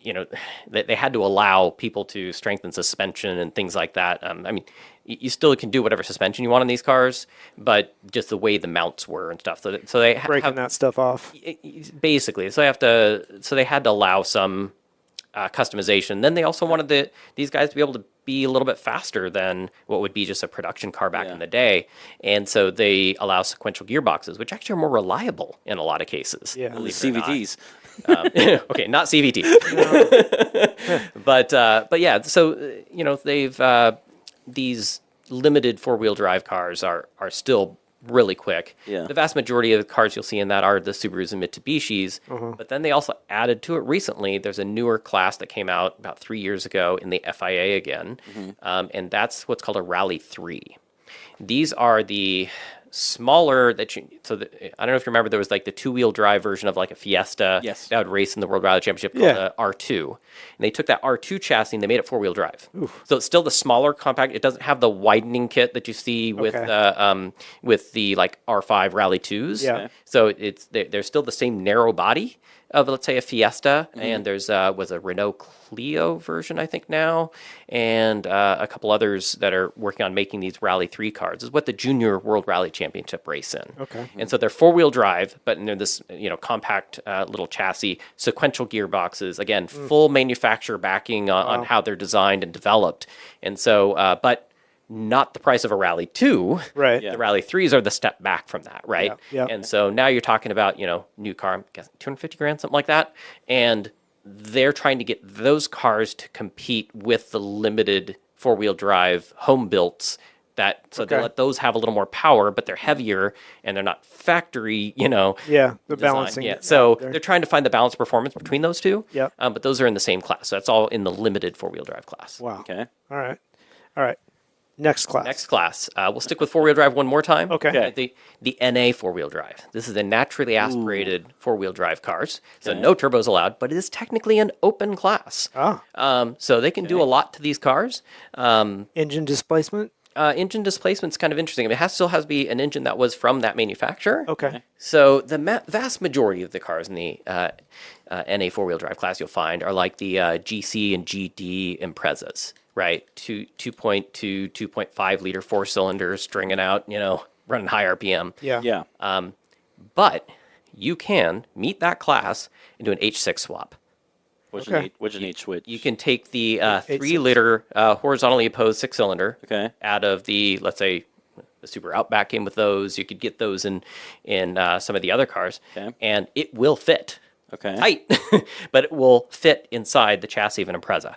had to allow people to strengthen suspension and things like that. You still can do whatever suspension you want on these cars, but just the way the mounts were and stuff. So they breaking that stuff off. basically. So they had to allow some customization. Then they also wanted these guys to be able to be a little bit faster than what would be just a production car back in the day. And so they allow sequential gearboxes, which actually are more reliable in a lot of cases. Yeah. believe it or not. CVTs. Okay, not CVT. But yeah, so they've these limited 4-wheel drive cars are still really quick. Yeah. The vast majority of the cars you'll see in that are the Subarus and Mitsubishis. But then they also added to it recently. There's a newer class that came out about 3 years ago in the FIA again, and that's what's called a Rally 3. These are the smaller I don't know if you remember, there was like the 2-wheel drive version of like a Fiesta Yes. that would race in the World Rally Championship called the R2. And they took that R2 chassis and they made it 4-wheel drive. So it's still the smaller compact. It doesn't have the widening kit that you see with the like R5 Rally 2s. Yeah. So they're still the same narrow body, of, let's say, a Fiesta, and there's was a Renault Clio version, I think now, and a couple others that are working on making these Rally 3 cars. Is what the Junior World Rally Championship race in. Okay. And so they're 4-wheel drive, but they're this compact little chassis, sequential gearboxes. Again, full manufacturer backing on how they're designed and developed. And so, but not the price of a Rally 2. Right. The Rally 3s are the step back from that, right? Yeah. And so now you're talking about, new car, I'm guessing 250 grand, something like that. And they're trying to get those cars to compete with the limited 4-wheel drive home builts they let those have a little more power, but they're heavier and they're not factory, Yeah, the design. balancing. Yeah. So they're trying to find the balance performance between those two. Yep. But those are in the same class. So that's all in the limited 4-wheel drive class. Wow. Okay. All right. Next class. Next class. We'll stick with 4-wheel drive one more time. Okay. The NA 4-wheel drive. This is a naturally aspirated 4-wheel drive cars. So no turbos allowed, but it is technically an open class. So they can do a lot to these cars. Engine displacement. Engine displacement's kind of interesting. I mean, still has to be an engine that was from that manufacturer. Okay. So the vast majority of the cars in the NA 4-wheel drive class you'll find are like the GC and GD Imprezas, right? 2.2, 2.5 liter 4-cylinders stringing out, running high RPM. Yeah. Yeah. But you can meet that class and do an H6 swap. What's Okay. an H switch? You can take the 3-liter horizontally opposed 6-cylinder Okay. out of the, let's say, the Super Outback came with those. You could get those in some of the other cars, Okay. and it will fit. Okay. Tight, but it will fit inside the chassis of an Impreza.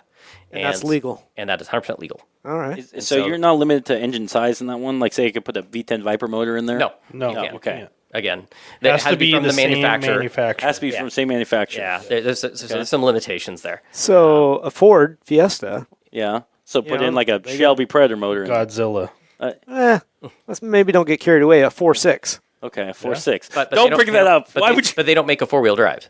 And that's legal. And that is 100% legal. All right. So so- you're not limited to engine size in that one? Like, say you could put a V10 Viper motor in there? No, No, you can't. you okay. can't. Again, It that has to be from the same manufacturer. manufacturer. Has to be from the same manufacturer. Yeah, there's some limitations there. So a Ford Fiesta. Yeah. So put know, in like a they Shelby Predator motor in there. Godzilla. Let's maybe don't get carried away. A 4.6. Okay, 4.6. But Don't they bring that up. But Why they, would you? But they don't make a 4-wheel drive.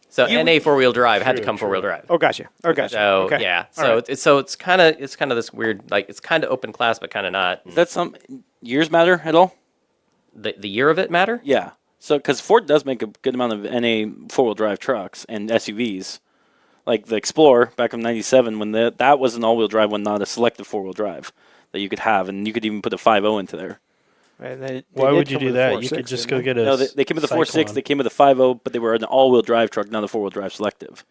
So NA 4-wheel drive had to come 4-wheel drive. Oh, gotcha. So okay. yeah, All so right. it's kind of this weird, like, it's kind of open class but kind of not. Does that some years matter at all? The year of it matter? Yeah. So, because Ford does make a good amount of NA 4-wheel drive trucks and SUVs, like the Explorer back in '97, when that was an all-wheel drive one, not a selective 4-wheel drive that you could have, and you could even put a 5.0 into there. And they Why did would you come do with a that? You 4.6, could just didn't go they? get a. No, they came with a 4.6, Cyclone. they came with a 5.0, but they were an all-wheel drive truck, not a 4-wheel drive selective.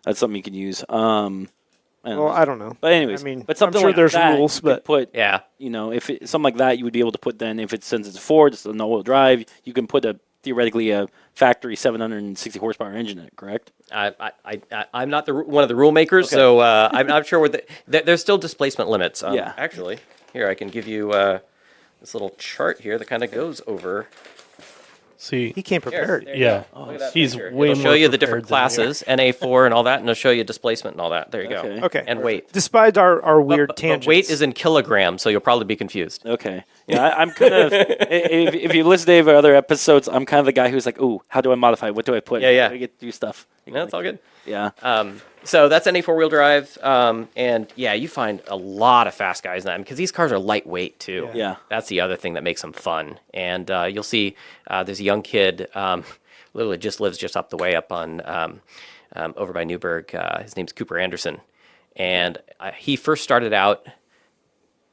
That's something you can use. Well, I don't know. But anyways, I mean, but something I'm sure like there's that, rules, you could but put Yeah. if it's something like that, you would be able to put then since it's Ford, it's an all-wheel drive, you can put theoretically a factory 760 horsepower engine in it, correct? I'm not one of the rule makers, so I'm not sure what there's still displacement limits. Yeah. Actually, here I can give you this little chart here that kind of goes over. See, he came prepared. There you yeah, go. Look at that he's picture. way It'll more show you the different prepared than you are. classes, NA4 and all that, and it'll show you displacement and all that. There you Okay. go. Okay. And weight. Despite our weird But tangents. weight is in kilograms, so you'll probably be confused. Okay. Yeah, I'm kind of. if you listen to any of our other episodes, I'm kind of the guy who's like, "Ooh, how do I modify? What do I put? Yeah. I get to do stuff." No, it's all good. Yeah. So that's NA 4-wheel drive, and yeah, you find a lot of fast guys in that because these cars are lightweight too. Yeah. That's the other thing that makes them fun. And you'll see there's a young kid, literally just lives just up the way up on over by Newburgh. His name's Cooper Anderson, and he first started out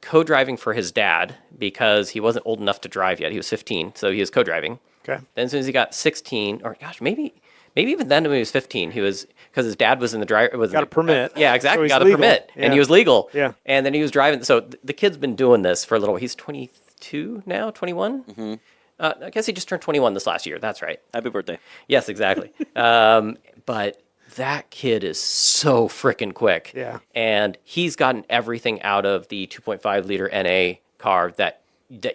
co-driving for his dad because he wasn't old enough to drive yet. He was 15, so he was co-driving. Okay. Then as soon as he got 16, or gosh, maybe even then when he was 15, he was because his dad was in the driver. Got a permit. Yeah, exactly. So he's Got a legal. permit, Yeah. and he was legal. Yeah. And then he was driving. So the kid's been doing this for a little. He's 22 now, 21. Mm-hmm. I guess he just turned 21 this last year. That's right. Happy birthday. Yes, exactly. But that kid is so freaking quick. Yeah. And he's gotten everything out of the 2.5 liter NA car that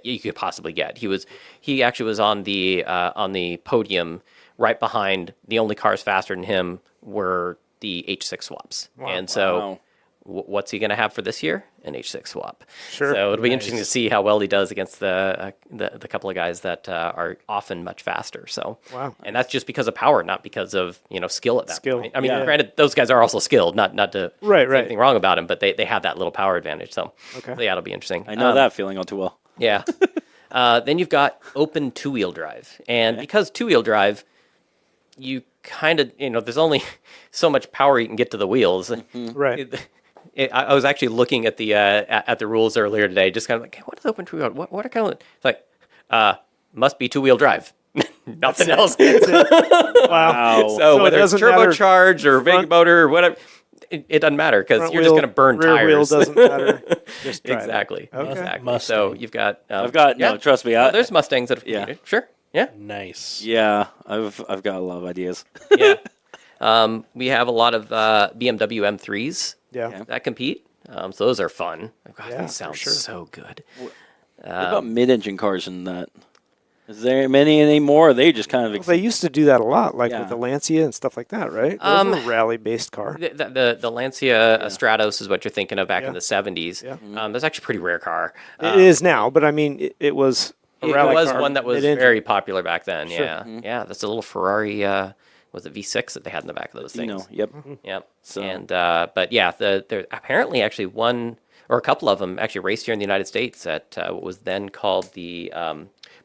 you could possibly get. He actually was on the podium right behind the only cars faster than him were the H6 swaps. And so Wow. what's he going to have for this year? An H6 swap. Sure. So it'll be interesting to see how well he does against the couple of guys that are often much faster. So, Wow. and that's just because of power, not because of skill at that Skill. point. I mean, Yeah. granted, those guys are also skilled, not to Right, say right. anything wrong about them, but they have that little power advantage. So, Okay. so yeah, it'll be interesting. I know that feeling all too well. Yeah. Then you've got open 2-wheel drive, and because 2-wheel drive, you kind of, there's only so much power you can get to the wheels. Right. I was actually looking at the rules earlier today, just kind of like, hey, what is open two-wheel? What are kind of it's like? Must be two-wheel drive. Nothing else. Wow. So it whether it's doesn't matter. turbocharged or big motor or whatever, it doesn't matter because Front you're just wheel, going to burn rear wheel tires. doesn't matter. Just drive it. Exactly. Okay. Exactly. Mustang. So you've got. I've got yeah. no. Trust me. Well, there's Mustangs that have Yeah. competed. Sure. Yeah. Nice. Yeah, I've got a lot of ideas. Yeah. We have a lot of BMW M3s Yeah. that compete. So those are fun. God, Yeah, these for sound sure. so good. What about mid-engine cars in that? Is there many anymore? Or are they just kind of Well, they used to do that a lot, like Yeah. with the Lancia and stuff like that, right? Those were rally-based car. The Lancia Stratos is what you're thinking of back Yeah. in the 70s. Yeah. That's actually a pretty rare car. It is now, but I mean, it was a It rally was car, one that was mid-engine. very popular back then. Sure. Yeah. Yeah. That's a little Ferrari. Was it V6 that they had in the back of those things? Yep. Yep. So- And but yeah, there apparently actually one or a couple of them actually raced here in the United States at what was then called the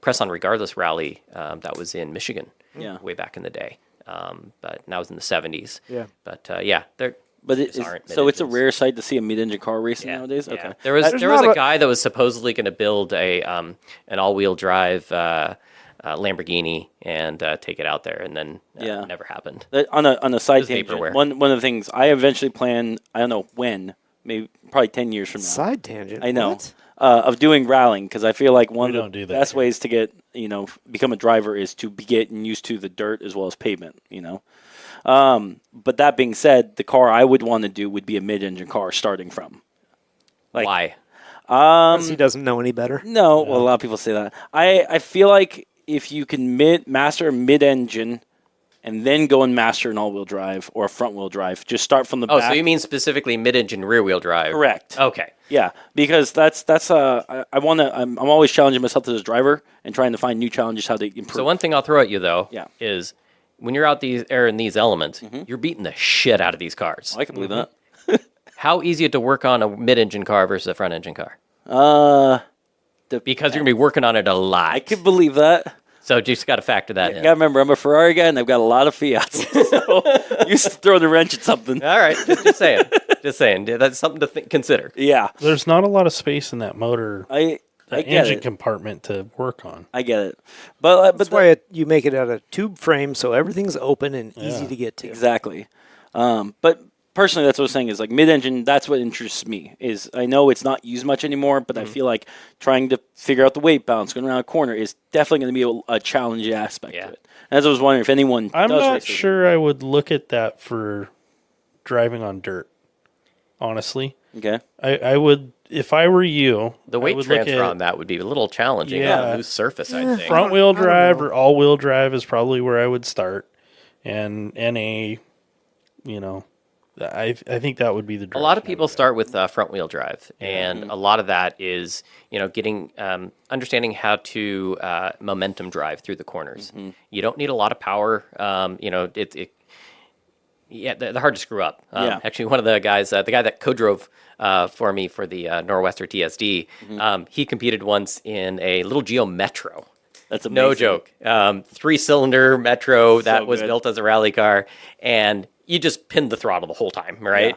Press on Regardless Rally that was in Michigan. Yeah. Way back in the day. But now it's in the 70s. Yeah. But yeah, they're. But Just aren't so it's a mid-engines. rare sight to see a mid-engine car racing Yeah, nowadays. yeah. Okay. There was There's a not guy that was supposedly going to build an all-wheel drive Lamborghini and take it out there, and then Yeah. it never happened. On a side Just tangent, vaporware. one of the things I eventually plan, I don't know when, maybe probably 10 years from now. Side tangent. I know. What? Of doing rallying, because I feel like one We of don't the do that best here. ways to get, become a driver is to be getting used to the dirt as well as pavement, But that being said, the car I would want to do would be a mid-engine car starting from. Like- Why? 'Cause he doesn't know any better. No, well, a lot of people say that. I feel like if you can master a mid-engine and then go and master an all-wheel drive or a front-wheel drive, just start from the Oh, back. so you mean specifically mid-engine rear-wheel drive? Correct. Okay. Yeah, because that's I want to. I'm always challenging myself as a driver and trying to find new challenges how to improve. So one thing I'll throw at you though Yeah. is when you're out in these elements, you're beating the shit out of these cars. I can believe that. How easy is it to work on a mid-engine car versus a front-engine car? Because you're gonna be working on it a lot. I can believe that. So just got to factor that You in. gotta remember, I'm a Ferrari guy and I've got a lot of Fiats. So used to throw the wrench at something. All right, just saying. Just saying. That's something to consider. Yeah, There's not a lot of space in that motor, I that get engine it. compartment to work on. I get it. But That's why you make it out of tube frame, so everything's open and easy Yeah. to get to. exactly. But personally, that's what I was saying is like mid-engine. That's what interests me. Is I know it's not used much anymore, but I feel like trying to figure out the weight balance going around a corner is definitely going to be a challenging aspect Yeah. of it. And as I was wondering if anyone I'm does not race it. sure I would look at that for driving on dirt. Honestly, Okay. I would if I were you. The I weight would look transfer at on that would be a little challenging on Yeah. a loose surface, I think. front wheel I don't drive know. or all wheel drive is probably where I would start, and NA, I think that would be the A lot of direction I people would go. start with front wheel drive, and a lot of that is getting understanding how to momentum drive through the corners. You don't need a lot of power. They're hard to screw up. Yeah. Actually, one of the guys, the guy that co-drove for me for the Norwester TSD, he competed once in a little Geo Metro. That's amazing. No joke. 3-cylinder Metro that So was good. built as a rally car, and you just pinned the throttle the whole time, right?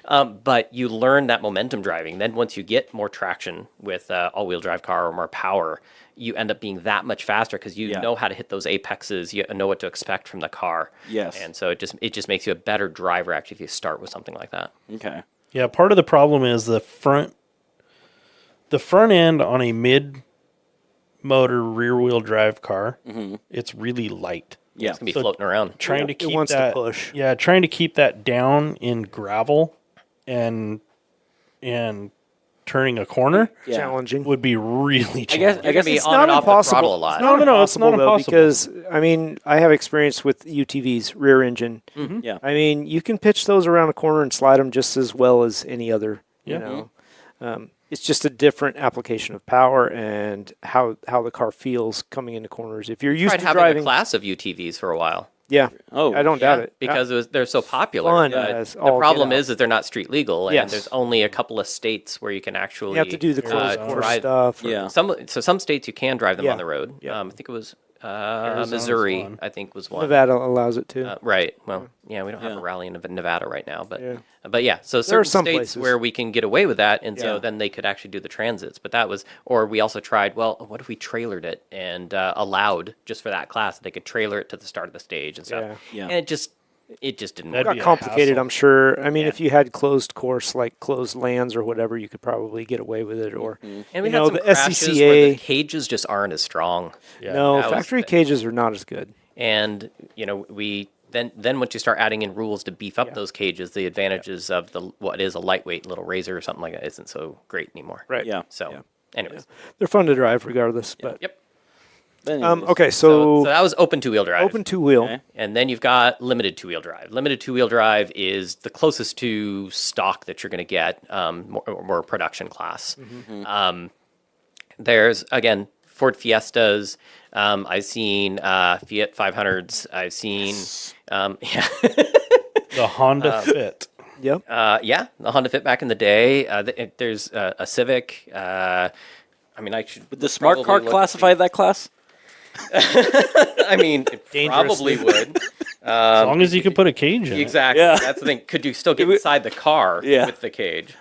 But you learn that momentum driving. Then once you get more traction with all-wheel drive car or more power, you end up being that much faster because you Yeah. know how to hit those apexes. You know what to expect from the car. Yes. And so it just makes you a better driver actually if you start with something like that. Okay. Yeah, part of the problem is the front end on a mid motor rear wheel drive car. It's really light. Yeah. It's gonna be So- floating around. Trying to It keep wants to that push. Yeah, trying to keep that down in gravel and turning a corner Yeah. Challenging. would be really I guess challenging. You're gonna be it's on not and off the impossible. throttle a lot. It's No, no, it's not though, impossible. because I mean I have experience with UTVs, rear engine. Yeah. I mean you can pitch those around a corner and slide them just as well as any other. Yeah. It's just a different application of power and how the car feels coming into corners. If you're used Tried to having driving, a class of UTVs for a while. yeah, Oh. I don't doubt it because they're so popular. fun But as the all problem get out. is that they're not street legal, and Yes. there's only a couple of states where you can actually You have to do the course drive. stuff. or- Yeah. Some states you can drive them Yeah. on the road. Yeah. I think it was Arizona's Missouri, one. I think, was one. Nevada allows it too. Right. Well, yeah, we don't have Yeah. a rally in Nevada right now, but Yeah. So There are certain some states places. where we can get away with that, and Yeah. so then they could actually do the transits. But that was, or we also tried. Well, what if we trailered it and allowed just for that class they could trailer it to the start of the stage and stuff? Yeah. And it just didn't That'd work. be Got a complicated, hassle. I'm sure. I mean, Yeah. if you had closed course, like closed lands or whatever, you could probably get away with it. Or And you we know, had some the crashes where SCCA. the cages just aren't as strong. Yeah. No, that was factory the- cages are not as good. And we then once you start adding in rules to beef up Yeah. those cages, the advantages of what is a lightweight little razor or something like that isn't so great anymore. Right. Yeah. So, Yeah. anyways, They're fun to drive regardless. But yep. But anyways, okay, So so that was open two-wheel drive. open two wheel. Okay. And then you've got limited two-wheel drive. Limited two-wheel drive is the closest to stock that you're going to get, more production class. There's, again, Ford Fiestas. I've seen Fiat 500s. I've seen, The Honda Fit. Yep. the Honda Fit back in the day. There's a Civic. I mean, I should. would the smart car probably look- classify that class? I mean, it Dangerously. probably would. As long as you can put a cage in it. Exactly. Yeah. That's the thing. Could you still get would- inside the car Yeah. with the cage?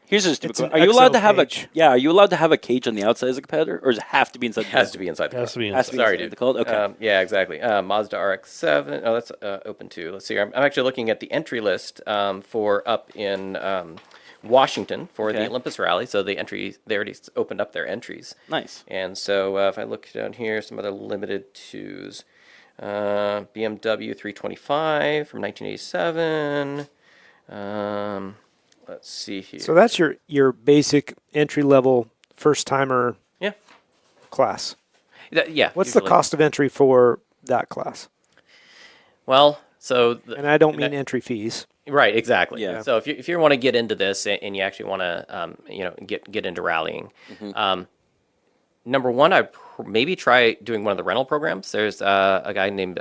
Here's a stupid It's an question. Are you allowed XO to have cage. Are you allowed to have a cage on the outside as a competitor, or does it have to be inside? It has to be inside the Has to car. be Has to be inside. Sorry, inside dude. the code? Okay. Yeah, exactly. Mazda RX-7. Oh, that's open too. Let's see. I'm actually looking at the entry list for up in Washington for Okay. the Olympus Rally. So the entry, they already opened up their entries. Nice. And so if I look down here, some other limited twos. BMW 325 from 1987. Let's see here. So that's your basic entry level first timer yeah. class. Yeah. What's the usually. cost of entry for that class? Well, so And I don't mean entry fees. right, exactly. Yeah. So if you want to get into this and you actually want to get into rallying, number one, I'd maybe try doing one of the rental programs. There's a guy named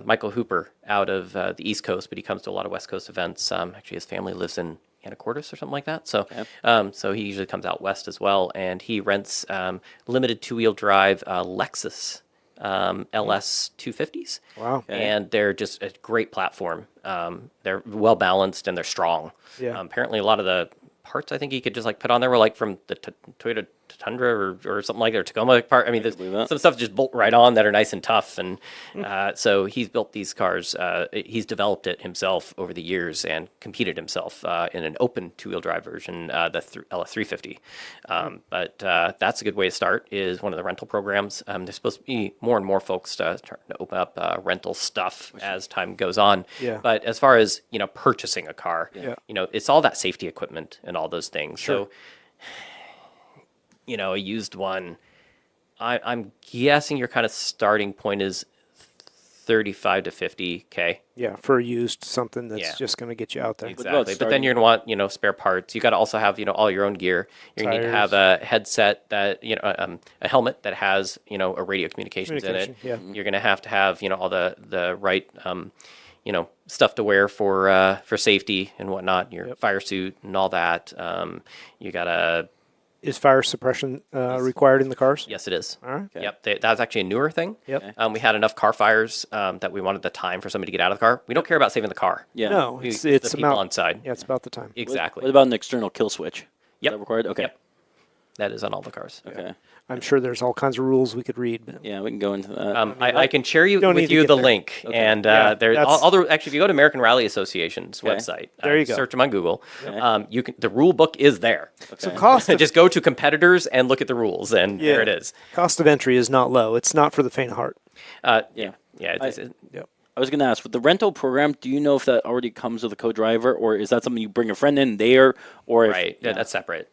Michael Hooper out of the East Coast, but he comes to a lot of West Coast events. Actually, his family lives in Anacortes or something like that. So, so he usually comes out west as well, and he rents limited two-wheel drive Lexus LS 250s. Wow. And they're just a great platform. They're well balanced and they're strong. Yeah. Apparently, a lot of the parts I think you could just like put on there were like from the Toyota Tundra or something like their Tacoma part. I mean, there's believe that. some stuff just bolt right on that are nice and tough. And so he's built these cars. He's developed it himself over the years and competed himself in an open two-wheel drive version, the LS350. But that's a good way to start. Is one of the rental programs. There's supposed to be more and more folks starting to open up rental stuff as time goes on. Yeah. But as far as purchasing a car, Yeah. it's all that safety equipment and all those things. Sure. So a used one, I'm guessing your kind of starting point is 35 to 50K. Yeah, for a used something that's Yeah. just going to get you out there. Exactly. But then you're going to want, spare parts. You got to also have, all your own gear. You're going to need to have a headset that, a helmet that has, a radio communications in it. Communication, yeah. You're going to have, all the right, stuff to wear for safety and whatnot, your fire suit and all that. You got to, Is fire suppression required in the cars? yes, it is. All right. Yep, that's actually a newer thing. Yep. We had enough car fires that we wanted the time for somebody to get out of the car. We don't care about saving the car. Yeah. No, We- it's the people about on side. Yeah, it's about the time. Exactly. What about an external kill switch? Is Yep. that required? Okay. Yep. That is on all the cars. Okay. I'm sure there's all kinds of rules we could read. But Yeah, we can go into that. I can share Don't need with to you get the there. link, and Yeah, there. that's- Actually, if you go to American Rally Association's website, There you go. search them on Google. You can. The rule book is there. so cost of, Just go to competitors and look at the rules, and yeah, there it is. Cost of entry is not low. It's not for the faint of heart. Yeah. It's- Yep. I was going to ask, with the rental program, do you know if that already comes with a co-driver, or is that something you bring a friend in there, or if, right. Yeah. That's separate.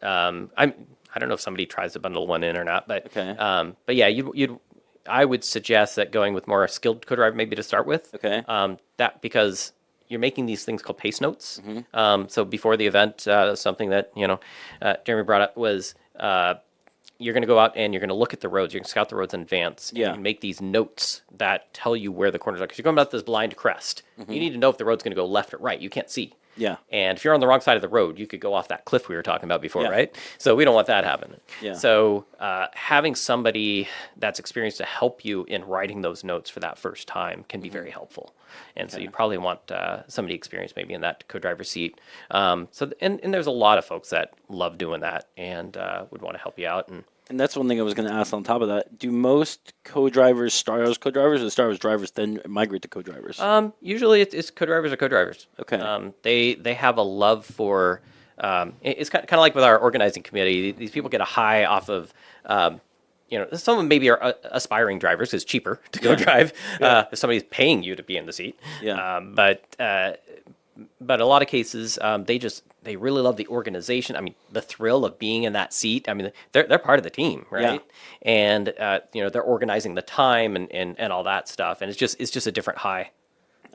I don't know if somebody tries to bundle one in or not, but Okay. but yeah, I would suggest that going with more skilled co-driver maybe to start with. Okay. That because you're making these things called pace notes. Mm-hmm. So before the event, something that Jeremy brought up was you're going to go out and you're going to look at the roads. You're going to scout the roads in advance. Yeah. And make these notes that tell you where the corners are because you're going about this blind crest. Mm-hmm. You need to know if the road's going to go left or right. You can't see. Yeah. And if you're on the wrong side of the road, you could go off that cliff we were talking about before, Yeah. right? So we don't want that happening. Yeah. So having somebody that's experienced to help you in writing those notes for that first time can be Mm-hmm. very helpful. And so you'd probably want somebody experienced maybe in that co-driver seat. And there's a lot of folks that love doing that and would want to help you out. And that's one thing I was going to ask on top of that. Do most co-drivers start as co-drivers, or start as drivers, then migrate to co-drivers? Usually it's co-drivers or co-drivers. Okay. They have a love for. It's kind of like with our organizing committee. These people get a high off of. Some of them maybe are aspiring drivers because it's cheaper to go drive. If somebody's paying you to be in the seat. Yeah. But a lot of cases, they really love the organization. I mean, the thrill of being in that seat. I mean, they're part of the team, right? Yeah. And they're organizing the time and all that stuff. And it's just a different high.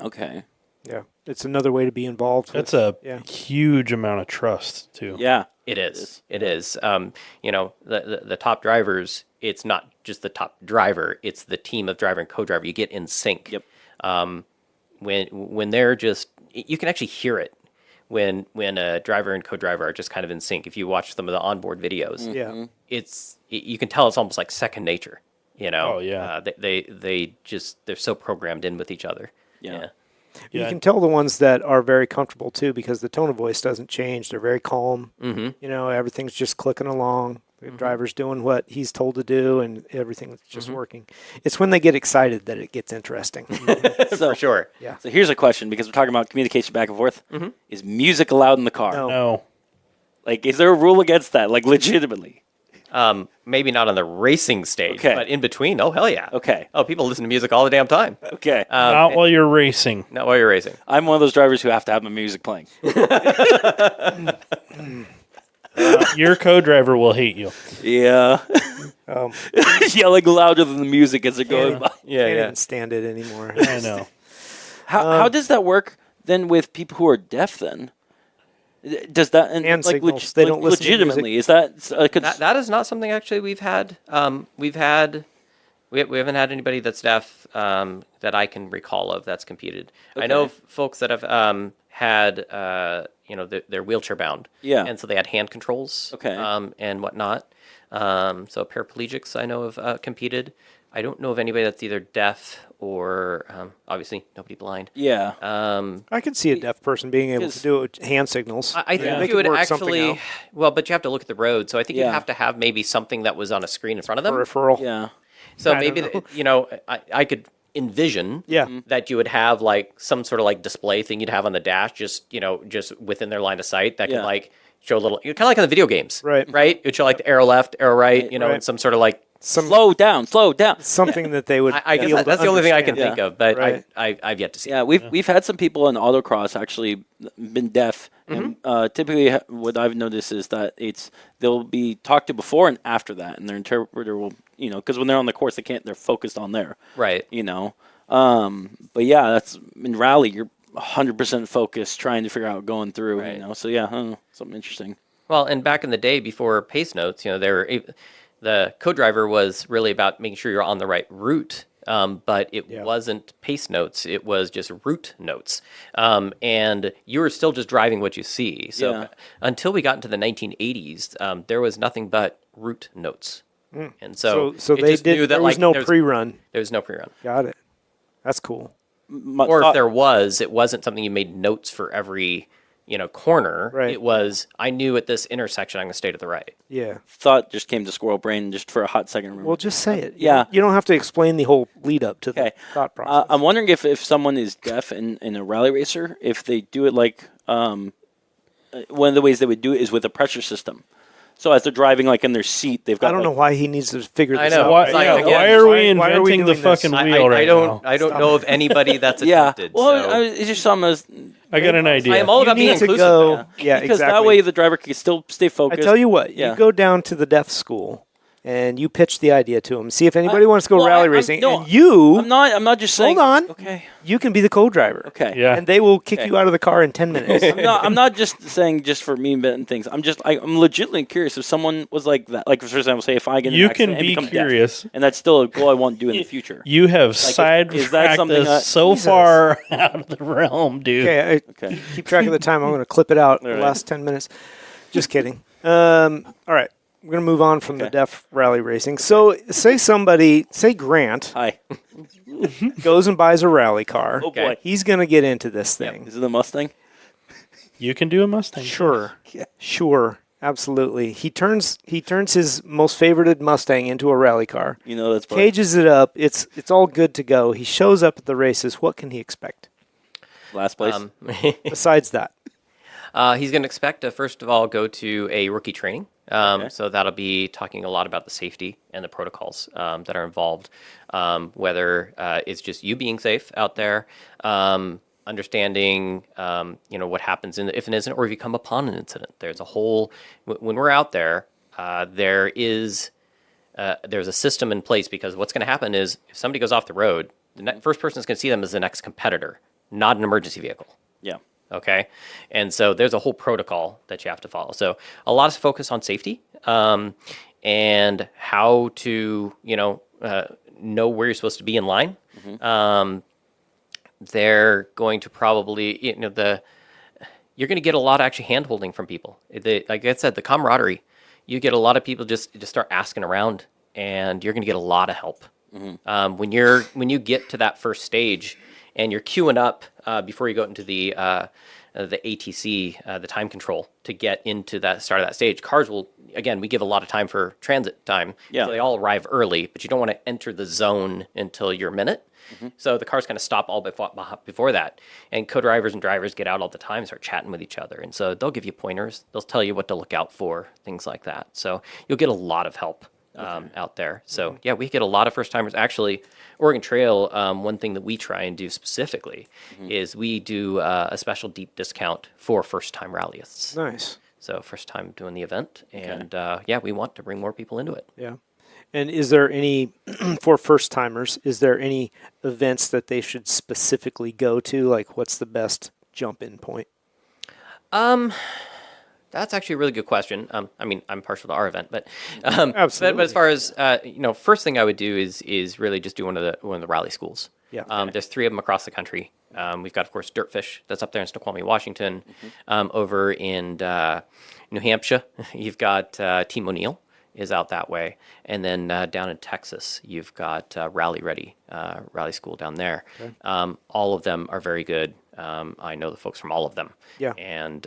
Okay. Yeah, it's another way to be involved. That's a yeah. huge amount of trust too. Yeah. It is. It is. The top drivers, it's not just the top driver, it's the team of driver and co-driver. You get in sync. Yep. When they're just, you can actually hear it when a driver and co-driver are just kind of in sync. If you watch some of the onboard videos, Yeah. you can tell it's almost like second nature. Oh, yeah. They're so programmed in with each other. Yeah. You Yeah. can tell the ones that are very comfortable too, because the tone of voice doesn't change. They're very calm. Mm-hmm. Everything's just clicking along. The driver's doing what he's told to do, and everything's just working. It's when they get excited that it gets interesting. So, For sure. Yeah. So here's a question, because we're talking about communication back and forth. Is music allowed in the car? No. No. Like, is there a rule against that? Like, legitimately? Maybe not on the racing stage, Okay. but in between, oh, hell yeah. Okay. Oh, people listen to music all the damn time. Okay. Not while you're racing. Not while you're racing. I'm one of those drivers who have to have my music playing. Your co-driver will hate you. Yeah. Yelling louder than the music as they're going by. Yeah, Can't even stand it anymore. I know. How does that work then with people who are deaf then? Does that and Hand like, signals. They don't listen to legitimately? Is that That is not something actually we've had. We haven't had anybody that's deaf that I can recall of that's competed. I know of folks that have had they're wheelchair bound. Yeah. And so they had hand controls. Okay. And whatnot. So paraplegics I know have competed. I don't know of anybody that's either deaf or obviously nobody blind. Yeah. I could see a deaf person being able to do it with hand signals. I think They you could would work something actually, out. but you have to look at the road. So I think you'd Yeah. have to have maybe something that was on a screen in front of them. Peripheral. Yeah. So I maybe, don't know. I could envision Yeah. that you would have like some sort of like display thing you'd have on the dash, just within their line of sight that Yeah. can like show a little, kind of like in the video games. Right. Right. It would show like the arrow left, arrow right, Right. and some sort of like, Slow down. Something that they would. I guess be able to that's the only thing I can understand. think of, but Right. I've yet to see. Yeah, we've had some people in autocross actually been deaf, and typically what I've noticed is that they'll be talked to before and after that, and their interpreter will, because when they're on the course, they're focused on there, Right. But yeah, that's in rally, you're 100% focused, trying to figure out going through, Right. So yeah, something interesting. Well, and back in the day before pace notes, the co-driver was really about making sure you're on the right route. But it wasn't pace notes; it was just route notes, and you were still just driving what you see. So until we got into the 1980s, there was nothing but route notes, and so So it they just did. knew that There was like no there pre-run. was no pre-run, Got it. That's cool. or if there was, it wasn't something you made notes for every corner. Right. It was I knew at this intersection I'm going to stay to the right. Yeah. Thought just came to squirrel brain just for a hot second. Remember. Well, just say it. Yeah. You don't have to explain the whole lead up to the Okay. thought process. I'm wondering if someone is deaf and a rally racer, if they do it like one of the ways they would do it is with a pressure system. So as they're driving, like in their seat, they've got. I don't know why he needs to figure I this know. out. Why, It's like, yeah, again, why are we why are we inventing the doing this? fucking wheel right now? I don't know of anybody that's Yeah. attempted. Well, so. it's just something as I got an idea. I am all You about being need to inclusive. go. though. Yeah, because exactly. that way the driver can still stay I focused. tell you what, Yeah. you go down to the deaf school and you pitch the idea to them. See if anybody wants to go rally racing. No, and you, I'm not just saying. hold on, Okay. you can be the co-driver. Okay. Yeah. And they will kick you out of the car in 10 minutes. I'm not just saying just for me and things. I'm legitimately curious if someone was like that. Like for example, say if I get in You an accident can and be become deaf, curious. and that's still a goal I want to do in the future. You have is that sidetracked something us so Jesus. far out of the realm, dude. Okay, Okay. keep track of the time. I'm going to clip it out the right. last 10 minutes. Just kidding. All right. We're going to move on from the deaf rally racing. So say Grant Hi. goes and buys a rally car. Oh boy. He's going to get into this thing. Is it the Mustang? You can do a Mustang. Sure. Sure. Absolutely. He turns his most favorited Mustang into a rally car. You know that's part. Cages it up. It's all good to go. He shows up at the races. What can he expect Last place. besides that? He's going to expect to, first of all, go to a rookie training. So that'll be talking a lot about the safety and the protocols that are involved, whether it's just you being safe out there, understanding, what happens if an incident or if you come upon an incident. There's a whole, when we're out there, there's a system in place, because what's going to happen is if somebody goes off the road, the first person that's going to see them is the next competitor, not an emergency vehicle. yeah. Okay. And so there's a whole protocol that you have to follow. So a lot of focus on safety and how to, know where you're supposed to be in line. They're going to probably, you're going to get a lot of actually hand holding from people. Like I said, the camaraderie, you get a lot of people just start asking around, and you're going to get a lot of help. When you get to that first stage and you're queuing up before you go into the ATC, the time control, to get into that start of that stage, cars will, again, we give a lot of time for transit time. Yeah. So they all arrive early, but you don't want to enter the zone until your minute. So the cars kind of stop all before that. And co-drivers and drivers get out all the time, start chatting with each other. And so they'll give you pointers. They'll tell you what to look out for, things like that. So you'll get a lot of help out there. So yeah, we get a lot of first timers. Actually, Oregon Trail, one thing that we try and do specifically is we do a special deep discount for first time rallyists. Nice. So first time doing the event. And we want to bring more people into it. Yeah. And is there any, for first timers, is there any events that they should specifically go to? Like, what's the best jump in point? That's actually a really good question. I'm partial to our event, but Absolutely. but as far as first thing I would do is really just do one of the rally schools. Yeah. There's 3 of them across the country. We've got, of course, Dirtfish that's up there in Snoqualmie, Washington. Over in New Hampshire, you've got Team O'Neill is out that way, and then down in Texas, you've got Rally Ready Rally School down there. Okay. All of them are very good. I know the folks from all of them. Yeah. And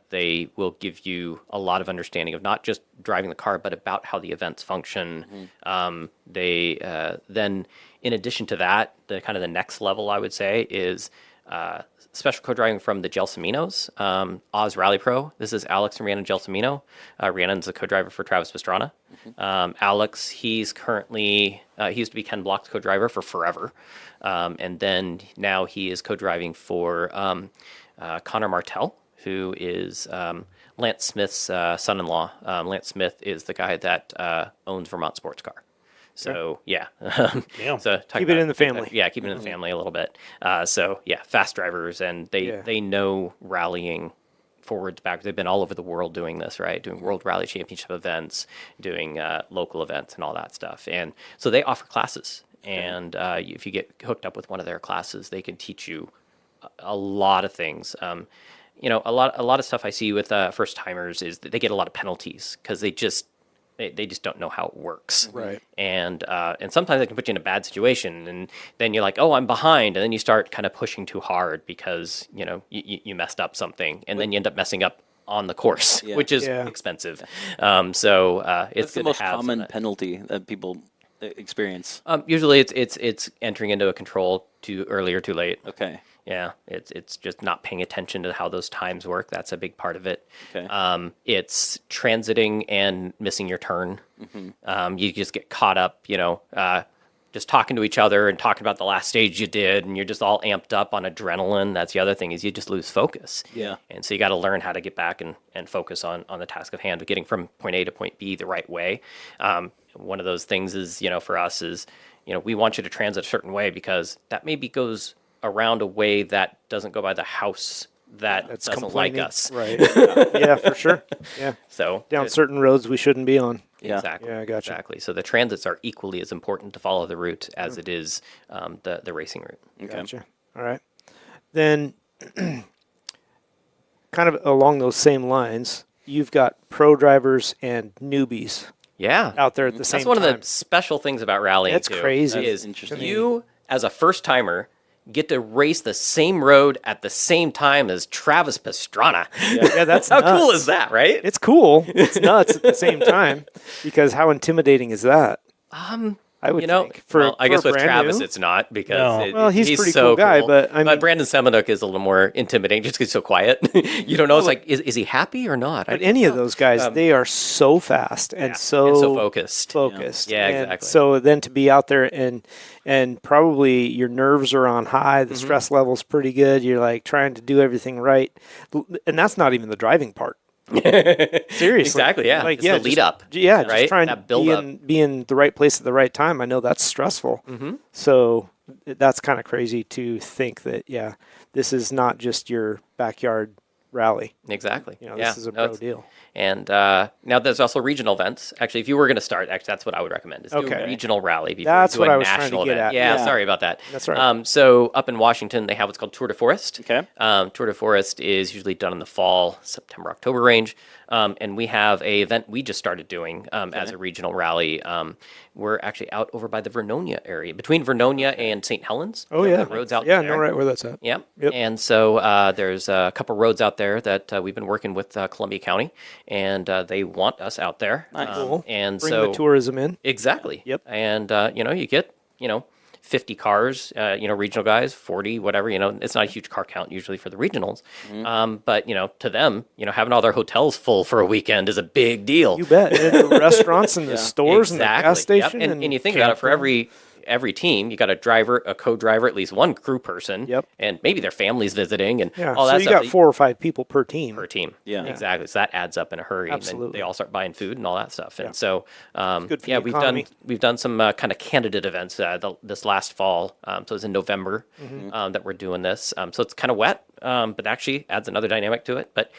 they will give you a lot of understanding of not just driving the car, but about how the events function. They then, in addition to that, the kind of the next level, I would say, is special co-driving from the Gelsaminos, Oz Rally Pro. This is Alex and Rhiannon Gelsomino. Rhiannon's a co-driver for Travis Pastrana. Alex, he's currently, he used to be Ken Block's co-driver for forever. And then now he is co-driving for Connor Martell, who is Lance Smith's son-in-law. Lance Smith is the guy that owns Vermont Sports Car. So yeah, so Keep it in the family. Yeah, keep it in the family a little bit. So yeah, fast drivers, and they know rallying forwards, backwards. They've been all over the world doing this, right? Doing World Rally Championship events, doing local events, and all that stuff. And so they offer classes, and if you get hooked up with one of their classes, they can teach you a lot of things. A lot of stuff I see with first timers is that they get a lot of penalties because they just don't know how it works. Right. And sometimes they can put you in a bad situation, and then you're like, oh, I'm behind. And then you start kind of pushing too hard because, you messed up something, and then you end up messing up on the course, which is expensive. It's It's the good most to have common penalty that people experience. usually it's entering into a control too early or too late. Okay. Yeah, it's just not paying attention to how those times work. That's a big part of it. Okay. It's transiting and missing your turn. You just get caught up, just talking to each other and talking about the last stage you did, and you're just all amped up on adrenaline. That's the other thing, is you just lose focus. Yeah. And so you got to learn how to get back and focus on the task of hand, but getting from point A to point B the right way. One of those things is, for us is, we want you to transit a certain way because that maybe goes around a way that doesn't go by the house that That's doesn't like complaining. us. Right. Yeah, for sure. Yeah. So Down certain roads we shouldn't be on. Yeah. Exactly. Yeah, I gotcha. Exactly. So the transits are equally as important to follow the route as it is the racing route. Okay. Gotcha. All right. Then, kind of along those same lines, you've got pro drivers and newbies Yeah. out there at the same That's one time. of the special things about rallying. That's too, crazy. Is That's interesting. you, as a first timer, get to race the same road at the same time as Travis Pastrana. Yeah, that's How nuts. cool is that, right? It's cool. It's nuts at the same time because how intimidating is that? I would think. I guess for with brand Travis, new? it's not because No. Well, he's a pretty so cool guy, but I mean- Brandon Semenuk is a little more intimidating just because he's so quiet. You don't know. It's like, is he happy or not? But any of those guys, they are so fast and so and so focused. focused. Yeah, And exactly. so then to be out there and probably your nerves are on high, the stress level's pretty good. You're like trying to do everything right, and that's not even the driving part. Seriously, Exactly, yeah. Like It's the lead up, Yeah, right? just trying That to build up. be in the right place at the right time. I know that's stressful. So that's kind of crazy to think that this is not just your backyard rally. Exactly. This is a No, pro deal. And now there's also regional events. Actually, if you were going to start, that's what I would recommend. Is do Okay. a regional rally before That's you do what a I was trying to national get event. at. Yeah, Yeah. sorry about that. That's right. So up in Washington, they have what's called Tour de Forest. Okay. Tour de Forest is usually done in the fall, September, October range. And we have a event we just started doing as a regional rally. We're actually out over by the Vernonia area, between Vernonia and St. Helens. Oh, The yeah. roads out Yeah, there. know right where that's at. Yep. Yep. And so there's a couple roads out there that we've been working with Columbia County, and they want us out there. Nice. Cool. And Bring so the tourism in. exactly. Yep. And you get 50 cars, regional guys, 40, whatever. It's not a huge car count usually for the regionals, but to them, having all their hotels full for a weekend is a big deal. You bet. And the restaurants and the stores and the gas Exactly. Yep. station. And you think about it, for campground. every team, you got a driver, a co-driver, at least one crew person, Yep. and maybe their families visiting, and Yeah, all so that you stuff. got 4 or 5 people per team. per team. Yeah. Exactly. So that adds up in a hurry. And Absolutely. then they all start buying food and all that stuff. And Yeah. so, good for the we've economy. done some kind of candidate events this last fall. So it's in November Mm-hmm. that we're doing this. So it's kind of wet, but actually adds another dynamic to it. But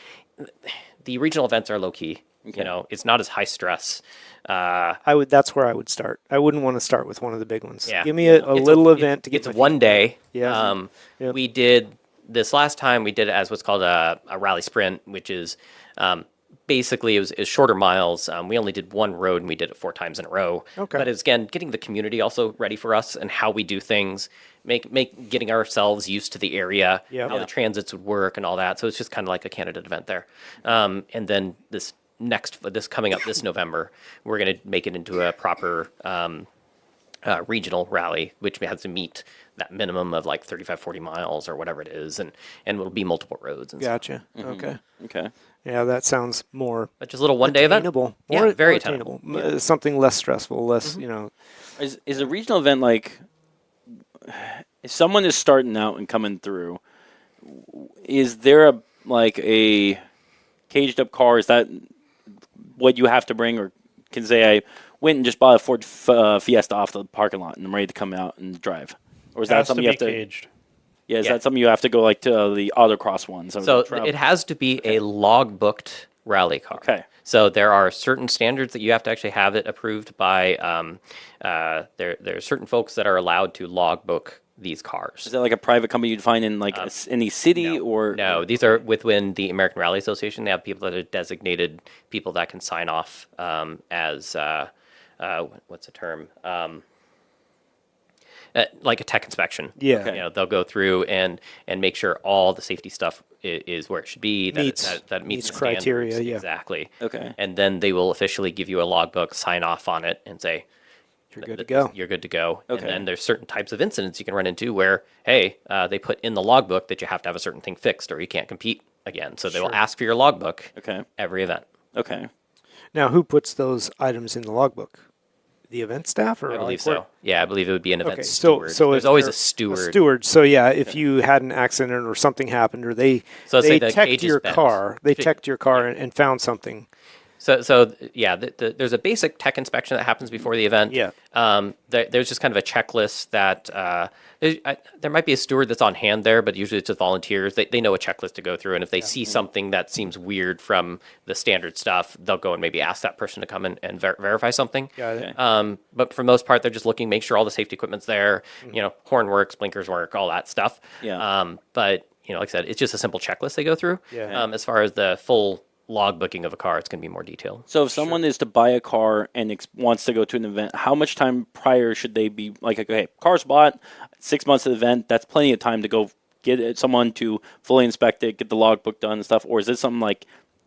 the regional events are low key. It's not as high stress. That's where I would start. I wouldn't want to start with one of the big ones. Yeah. Give me a It's little event to get It's my one feet day. Yeah. Yep. We did this last time. We did it as what's called a rally sprint, which is basically it was shorter miles. We only did one road and we did it 4 times in a row. Okay. But it's again getting the community also ready for us and how we do things. Getting ourselves used to the area, Yep. how Yeah. the transits would work and all that. So it's just kind of like a candidate event there. And then this coming up this November, we're going to make it into a proper regional rally, which has to meet that minimum of like 35, 40 miles or whatever it is. And it'll be multiple roads and stuff. Gotcha. Okay. Okay. Yeah, that sounds more But just a little one-day event. attainable. Yeah, More, very more attainable. Something less stressful, less, Is a regional event like if someone is starting out and coming through? Is there a caged up car? Is that what you have to bring, or can say I went and just bought a Ford Fiesta off the parking lot and I'm ready to come out and drive? Or is that Has to something be you have to? caged. Yeah, is Yeah. that something you have to go to the autocross ones? So it has to be a log-booked rally car. Okay. So there are certain standards that you have to actually have it approved by. There are certain folks that are allowed to logbook these cars. Is that like a private company you'd find in any city or No, these are within the American Rally Association. They have people that are designated people that can sign off as what's the term? Like a tech inspection. Yeah. Okay. They'll go through and make sure all the safety stuff is where it should be. That Meets- that meets the criteria, standards. yeah. Exactly. Okay. And then they will officially give you a logbook, sign off on it, and say you're good to go. You're good to go. Okay. And then there's certain types of incidents you can run into where, hey, they put in the logbook that you have to have a certain thing fixed or you can't compete again. So they will ask for your logbook Okay. every event. Okay. Now, who puts those items in the logbook? the event staff, or I believe like, so. Yeah, I believe it would be an event Okay, steward. so There's if always they're a steward. Steward. So yeah, if you had an accident or something happened, or they So let's say they the teched cage is your bent. car, and found something. So yeah, there's a basic tech inspection that happens before the event. Yeah. There's just kind of a checklist that there might be a steward that's on hand there, but usually it's just volunteers. They know a checklist to go through, and if they see something that seems weird from the standard stuff, they'll go and maybe ask that person to come and verify something. Got it. But for the most part, they're just looking, make sure all the safety equipment's there. Horn works, blinkers work, all that stuff. Yeah. But like I said, it's just a simple checklist they go through. Yeah. As far as the full log booking of a car, it's going to be more detailed. So if someone is to buy a car and wants to go to an event, how much time prior should they be like, okay, car's bought, 6 months of the event, that's plenty of time to go get someone to fully inspect it, get the logbook done and stuff? Or is this something like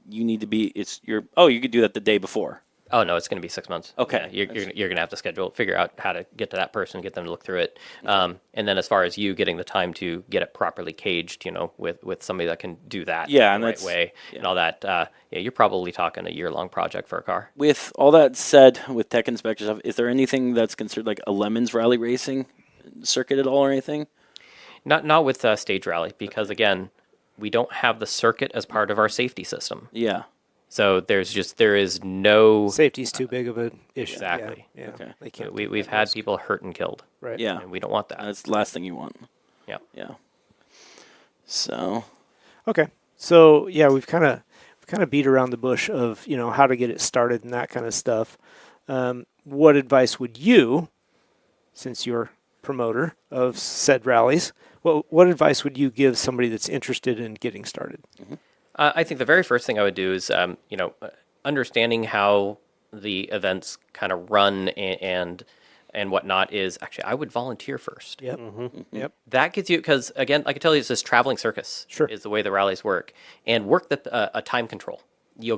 you need to be, you could do that the day before? Oh no, it's going to be 6 months. Okay. Yeah, you're going to have to figure out how to get to that person, get them to look through it, and then as far as you getting the time to get it properly caged, with somebody that can do that, Yeah, and the right that's- way and all that. You're probably talking a year-long project for a car. With all that said, with tech inspection stuff, is there anything that's considered like a Lemons rally racing circuit at all or anything? Not with stage rally, because again, we don't have the circuit as part of our safety system. Yeah. So there is no Safety's too big of an issue. Exactly. Yeah. Okay. They can't. we've had people hurt and killed, Right. Yeah. and we don't want that. That's the last thing you want. Yeah. Yeah. So, Okay. So yeah, we've kind of beat around the bush of how to get it started and that kind of stuff. What advice would you, since you're promoter of said rallies, what advice would you give somebody that's interested in getting started? I think the very first thing I would do is, understanding how the events kind of run and whatnot is actually I would volunteer first. Yep. Yep. That gets you because again, I can tell you, it's this traveling circus. Sure. Is the way the rallies work, and work a time control. You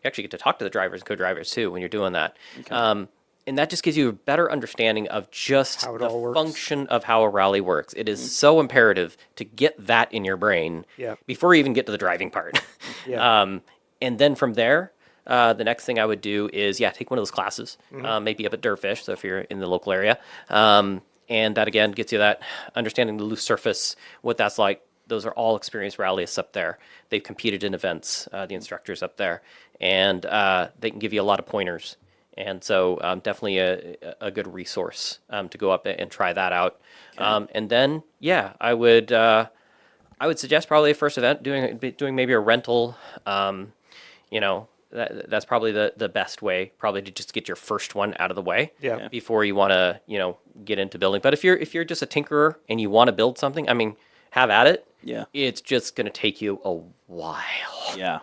actually get to talk to the drivers and co-drivers too when you're doing that. And that just gives you a better understanding of just How it the all works. function of how a rally works. It is so imperative to get that in your brain Yeah. before you even get to the driving part. Yeah. And then from there, the next thing I would do is, take one of those classes, maybe up at Dirtfish, so if you're in the local area. And that, again, gets you that understanding the loose surface, what that's like. Those are all experienced rallyists up there. They've competed in events, the instructors up there. And they can give you a lot of pointers. And so definitely a good resource to go up and try that out. And then, I would suggest probably a first event, doing maybe a rental. That's probably the best way, probably to just get your first one out of the way. Yeah. Before you want to, get into building. But if you're just a tinkerer and you want to build something, have at it. yeah. It's just going to take you a while. Yeah.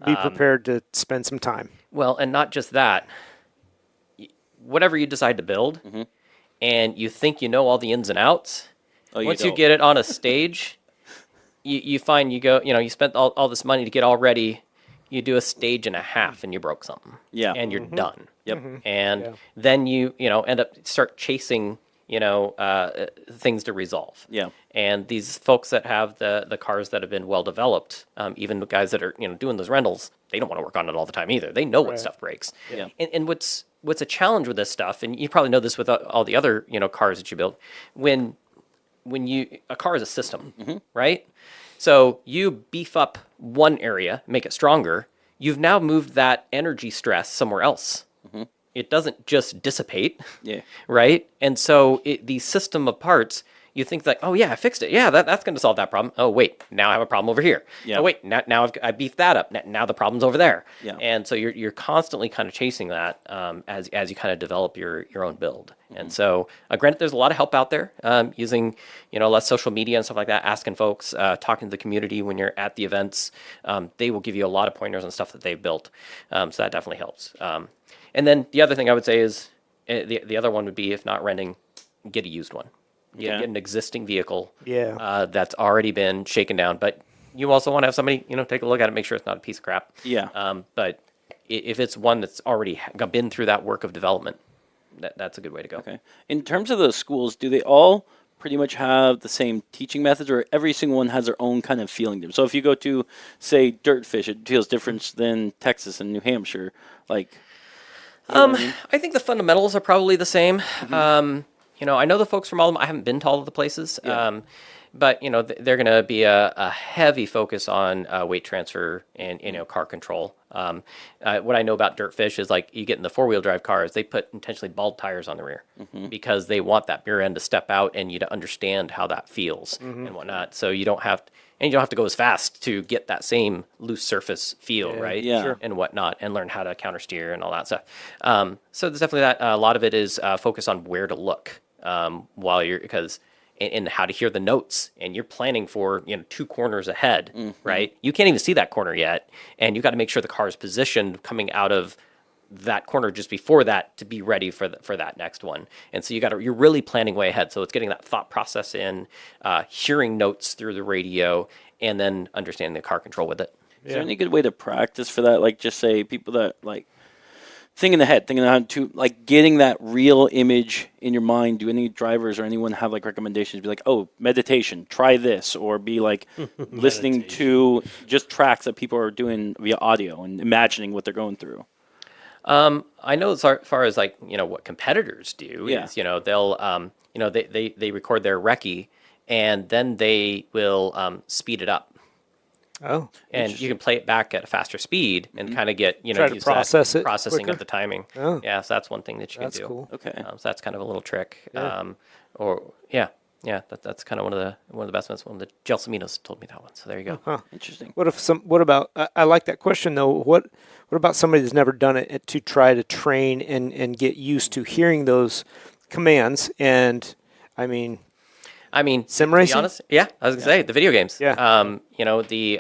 Be prepared to spend some time. Well, and not just that. Whatever you decide to build, and you think you know all the ins and outs, once you don't. get it on a stage, you find you go, you spent all this money to get all ready. You do a stage and a half, and you broke something. Yeah. and you're done. Yep. And then you end up start chasing things to resolve. Yeah. And these folks that have the cars that have been well developed, even the guys that are doing those rentals, they don't want to work on it all the time either. They know what stuff breaks. Yeah. And what's a challenge with this stuff, and you probably know this with all the other cars that you build, when a car is a system, right? So you beef up one area, make it stronger. You've now moved that energy stress somewhere else. It doesn't just dissipate. Yeah. Right? And so the system of parts, you think like, oh yeah, I fixed it. Yeah, that's going to solve that problem. Oh wait, now I have a problem over here. Yeah. Oh wait, now I beefed that up. Now the problem's over there. Yeah. And so you're constantly kind of chasing that as you kind of develop your own build. And so, granted, there's a lot of help out there using less social media and stuff like that. Asking folks, talking to the community when you're at the events, they will give you a lot of pointers on stuff that they've built. So that definitely helps. And then the other thing I would say is the other one would be, if not renting, get a used one. Yeah. Get an existing vehicle Yeah. that's already been shaken down. But you also want to have somebody, take a look at it, make sure it's not a piece of crap. Yeah. But if it's one that's already been through that work of development, that's a good way to go. Okay. In terms of those schools, do they all pretty much have the same teaching methods, or every single one has their own kind of feeling to them? So if you go to, say, Dirtfish, it feels different than Texas and New Hampshire. Like, I think the fundamentals are probably the same. I know the folks from all of them. I haven't been to all of the places. But they're going to be a heavy focus on weight transfer and car control. What I know about Dirtfish is like you get in the 4-wheel drive cars, they put intentionally bald tires on the rear because they want that rear end to step out and you to understand how that feels and whatnot. So you don't have to go as fast to get that same loose surface feel, right? Yeah. Sure. And whatnot, and learn how to counter steer and all that stuff. So there's definitely that. A lot of it is focus on where to look while you're and how to hear the notes, and you're planning for 2 corners ahead, right? You can't even see that corner yet, and you got to make sure the car is positioned coming out of that corner just before that to be ready for that next one. And so you're really planning way ahead. So it's getting that thought process in, hearing notes through the radio, and then understanding the car control with it. Is there any good way to practice for that? Like, just say people that like thinking ahead to like getting that real image in your mind. Do any drivers or anyone have like recommendations? Be like, oh, meditation, try this, or be like listening to just tracks that people are doing via audio and imagining what they're going through. I know as far as like what competitors do is they'll they record their recce and then they will speed it up. Oh, and you can play it back at a faster speed and kind of get try to process it processing quicker. of the timing. Oh. Yeah, so that's one thing that you That's can do. cool. Okay. So that's kind of a little trick. Yeah. That's kind of one of the best ones. One of the Gelsaminos told me that one. So there you go. Huh. Interesting. What about? I like that question though. What about somebody that's never done it to try to train and get used to hearing those commands? And I mean, sim to be racing? honest, yeah, I was gonna say the video games. Yeah. Was it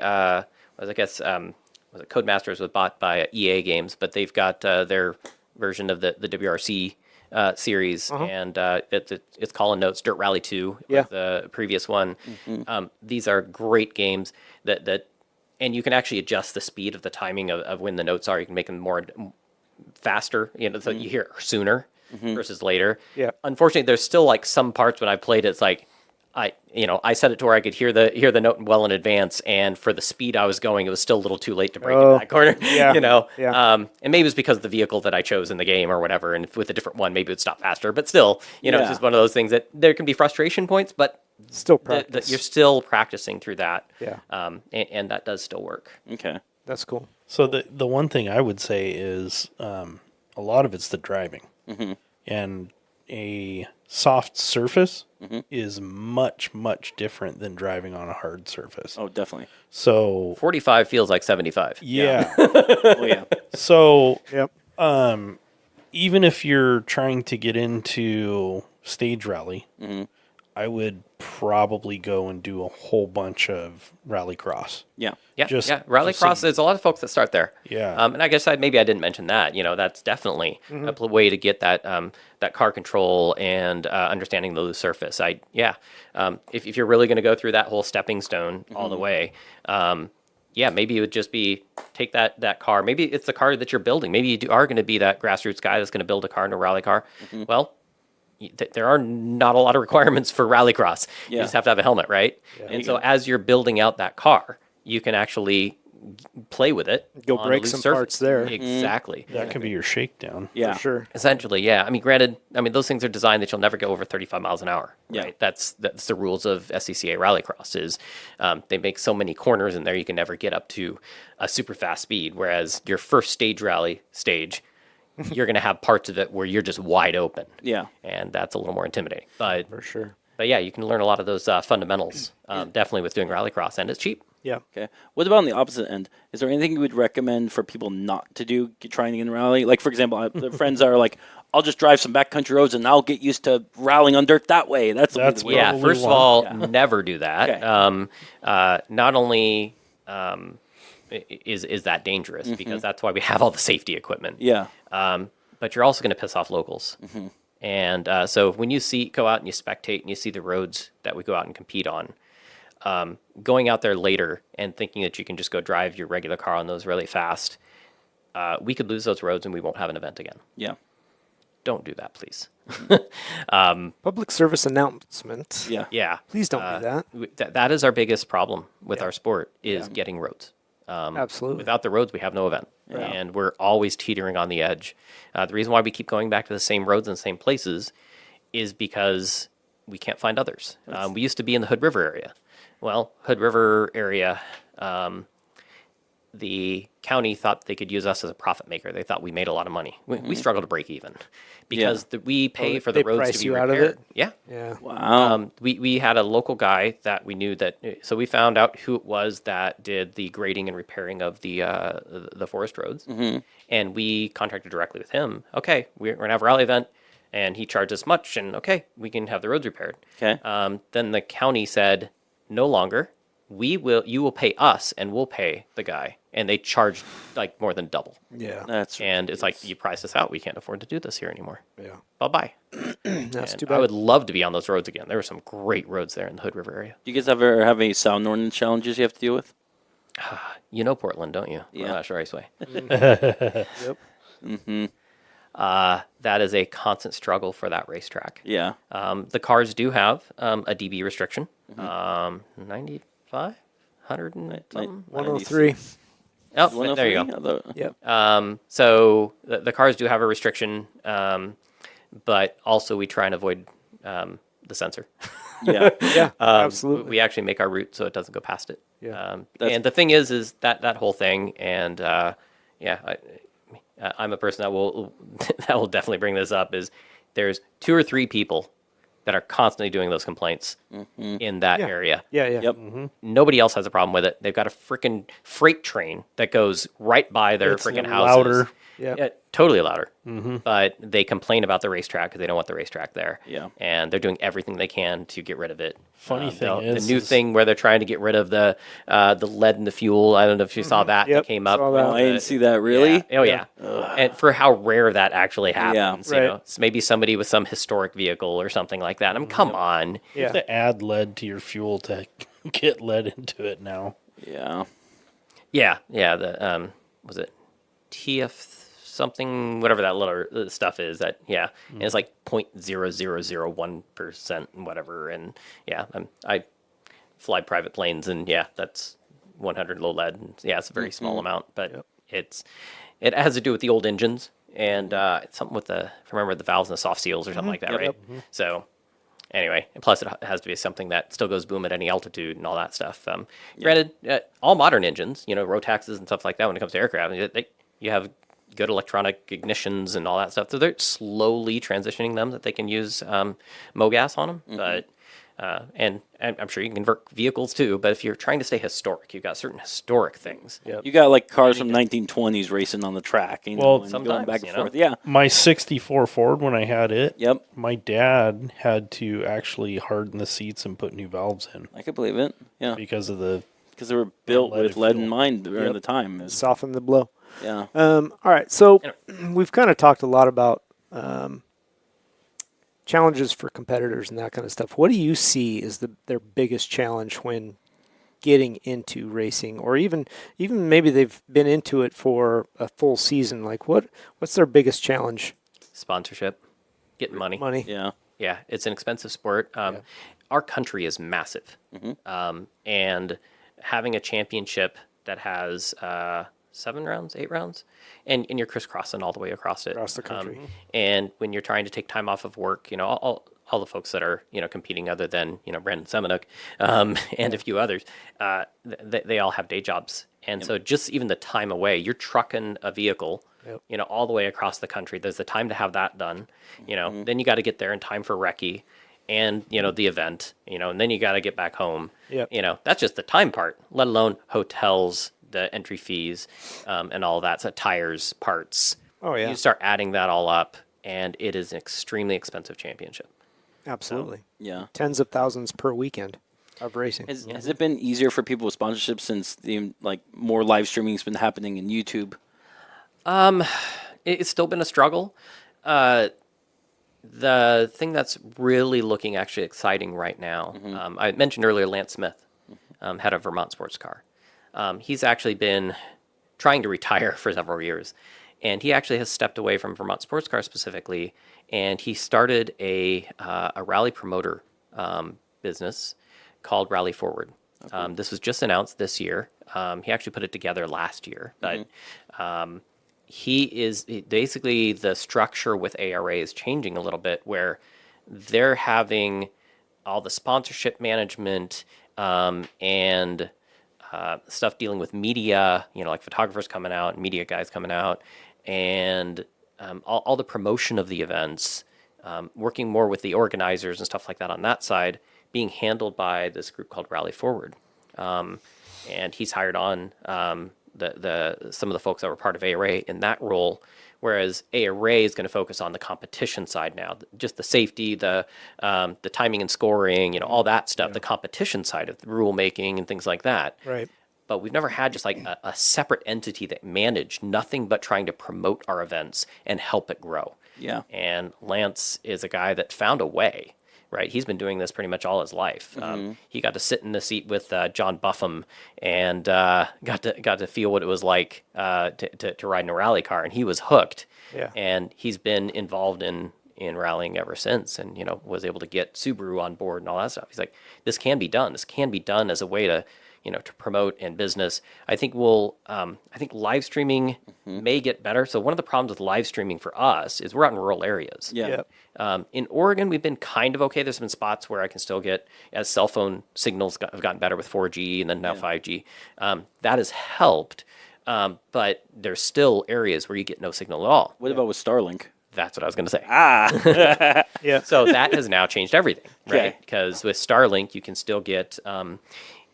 Codemasters was bought by EA Games, but they've got their version of the WRC series, and it's calling notes. Dirt Rally 2 was the previous one. These are great games that and you can actually adjust the speed of the timing of when the notes are. You can make them more faster, so you hear it sooner versus later. Yeah. Unfortunately, there's still like some parts when I played it's like I set it to where I could hear the note well in advance, and for the speed I was going, it was still a little too late to break in that corner. Yeah. Yeah. And maybe it's because of the vehicle that I chose in the game or whatever, and with a different one, maybe it would stop faster. But still, it's just one of those things that there can be frustration points, but Still practice. you're still practicing through that. Yeah. And that does still work. Okay. That's cool. So the one thing I would say is a lot of it's the driving, and a soft surface is much different than driving on a hard surface. Oh, definitely. So 45 feels like 75. yeah. Oh, yeah. So Yep. even if you're trying to get into stage rally, I would probably go and do a whole bunch of rallycross. Yeah. Yeah, Just- Rallycross. just There's a lot of folks that start there. Yeah. And I guess maybe I didn't mention that. That's definitely a way to get that that car control and understanding the loose surface. If you're really going to go through that whole stepping stone all the way, maybe it would just be take that car. Maybe it's the car that you're building. Maybe you are going to be that grassroots guy that's going to build a car in a rally car. Well, there are not a lot of requirements for rallycross. You just have to have a helmet, right? Yeah. And so as you're building out that car, you can actually play with it. Go on a break loose some surface. parts there. Exactly. That could be your shakedown. Yeah. For sure. Essentially, yeah. Granted, those things are designed that you'll never go over 35 miles an hour. Yeah. Right? That's the rules of SCCA Rallycross is they make so many corners in there you can never get up to a super fast speed. Whereas your first stage rally stage, you're going to have parts of it where you're just wide open. Yeah. And that's a little more intimidating. But For sure. yeah, you can learn a lot of those fundamentals definitely with doing Rallycross, and it's cheap. Yeah. Okay. What about on the opposite end? Is there anything you would recommend for people not to do trying to get in rally? Like, for example, the friends are like, I'll just drive some backcountry roads and I'll get used to rallying on dirt that way. That's That's the way. Yeah, Probably first of one. all, never do that. Okay. Not only is that dangerous because that's why we have all the safety equipment. Yeah. But you're also going to piss off locals. And so when you go out and you spectate and you see the roads that we go out and compete on, going out there later and thinking that you can just go drive your regular car on those really fast, we could lose those roads and we won't have an event again. Yeah. Don't do that, please. Public service announcement. Yeah. Yeah. Please don't do that. That is our biggest problem with our sport is getting roads. Absolutely. Without the roads, we have no event. And we're always teetering on the edge. The reason why we keep going back to the same roads and the same places is because we can't find others. We used to be in the Hood River area. Well, Hood River area, the county thought they could use us as a profit maker. They thought we made a lot of money. We struggle to break even because we pay for the they roads price to be you repaired. out of it? Yeah. Yeah. Wow. We had a local guy that we knew that, so we found out who it was that did the grading and repairing of the forest roads, and we contracted directly with him. Okay, we're gonna have a rally event, and he charged us much, and okay, we can have the roads repaired. Okay. Then the county said, no longer. You will pay us, and we'll pay the guy, and they charged like more than double. Yeah. That's And it's like, you price us out. We can't afford to do this here anymore. Yeah. Bye bye. That's too I bad. would love to be on those roads again. There were some great roads there in the Hood River area. Do you guys ever have any sound ordinance challenges you have to deal with? You know Portland, don't you? Yeah. Portland Raceway. Yep. That is a constant struggle for that racetrack. Yeah. The cars do have a dB restriction. 95, 100 and something. 103. Oh, there you go. 103? Yep. So the cars do have a restriction, but also we try and avoid the sensor. Yeah. Yeah. Absolutely. We actually make our route so it doesn't go past it. Yeah. And the thing is that whole thing, and I'm a person that will that will definitely bring this up. Is there's 2 or 3 people that are constantly doing those complaints in that area. Yeah. Yeah. Yep. Nobody else has a problem with it. They've got a freaking freight train that goes right by their It's freaking houses. louder. Yep. Yeah, totally louder. But they complain about the racetrack because they don't want the racetrack there. Yeah. And they're doing everything they can to get rid of it. Funny thing the is- new thing where they're trying to get rid of the lead in the fuel. I don't know if you saw that. Yep, That came up. saw that. Oh, I didn't see that. Really? Yeah. Oh yeah. And for how rare that actually happens, Right. you know, it's maybe somebody with some historic vehicle or something like that. I mean, come on. You have Yeah. to add lead to your fuel to get lead into it now. Yeah. Yeah. The was it TF something, whatever that little stuff is, that and it's like 0.0001% and whatever. And I fly private planes, and that's 100 low lead. And, it's a very small amount, but it has to do with the old engines, and it's something with if I remember, the valves and the soft seals or something like that, right? So anyway, and plus it has to be something that still goes boom at any altitude and all that stuff. Granted, all modern engines, Rotaxes and stuff like that, when it comes to aircraft, you have good electronic ignitions and all that stuff. So they're slowly transitioning them that they can use MoGas on them. But and I'm sure you can convert vehicles too. But if you're trying to stay historic, you've got certain historic things. You got like cars from 1920s racing on the track. And going sometimes, back and you know. forth. Yeah. My 64 Ford, when I had it, Yep. my dad had to actually harden the seats and put new valves in I could believe it. Yeah. because of the. Because they were built leaded with lead in fuel. mind during the time. It's- Soften the blow. Yeah. All right. So we've kind of talked a lot about challenges for competitors and that kind of stuff. What do you see as their biggest challenge when getting into racing, or even maybe they've been into it for a full season? Like what's their biggest challenge? Sponsorship, getting money. Money. Yeah. Yeah, it's an expensive sport. Our country is massive, and having a championship that has 7 rounds, 8 rounds, and you're crisscrossing all the way across it. Across the country. And when you're trying to take time off of work, all the folks that are competing, other than Brandon Semenuk and a few others, they all have day jobs, and so just even the time away, you're trucking a vehicle. All the way across the country. There's the time to have that done. Then you got to get there in time for recce, and the event. And then you got to get back home. Yep. That's just the time part. Let alone hotels, the entry fees, and all that. So tires, parts. Oh, yeah. You start adding that all up, and it is an extremely expensive championship. Absolutely. Yeah. Tens of thousands per weekend of racing. Has it been easier for people with sponsorships since more live streaming has been happening in YouTube? It's still been a struggle. The thing that's really looking actually exciting right now, I mentioned earlier Lance Smith, head of Vermont Sports Car. He's actually been trying to retire for several years, and he actually has stepped away from Vermont Sports Car specifically, and he started a rally promoter business called Rally Forward. This was just announced this year. He actually put it together last year, but basically the structure with ARA is changing a little bit, where they're having all the sponsorship management and stuff dealing with media, like photographers coming out, media guys coming out, and all the promotion of the events, working more with the organizers and stuff like that on that side, being handled by this group called Rally Forward. And he's hired on some of the folks that were part of ARA in that role, whereas ARA is going to focus on the competition side now, just the safety, the timing and scoring, all that stuff, the competition side of the rule making and things like that. Right. But we've never had just like a separate entity that managed nothing but trying to promote our events and help it grow. Yeah. And Lance is a guy that found a way. Right, he's been doing this pretty much all his life. He got to sit in the seat with John Buffum and got to feel what it was like to ride in a rally car, and he was hooked. Yeah. And he's been involved in rallying ever since, and was able to get Subaru on board and all that stuff. He's like, this can be done. This can be done as a way to to promote and business. I think I think live streaming may get better. So one of the problems with live streaming for us is we're out in rural areas. Yeah. Yep. In Oregon, we've been kind of okay. There's been spots where I can still get, as cell phone signals have gotten better with 4G and then now 5G. That has helped, but there's still areas where you get no signal at all. What about with Starlink? That's what I was going to say. Yeah. So that has now changed everything, right? Okay. Because with Starlink, you can still get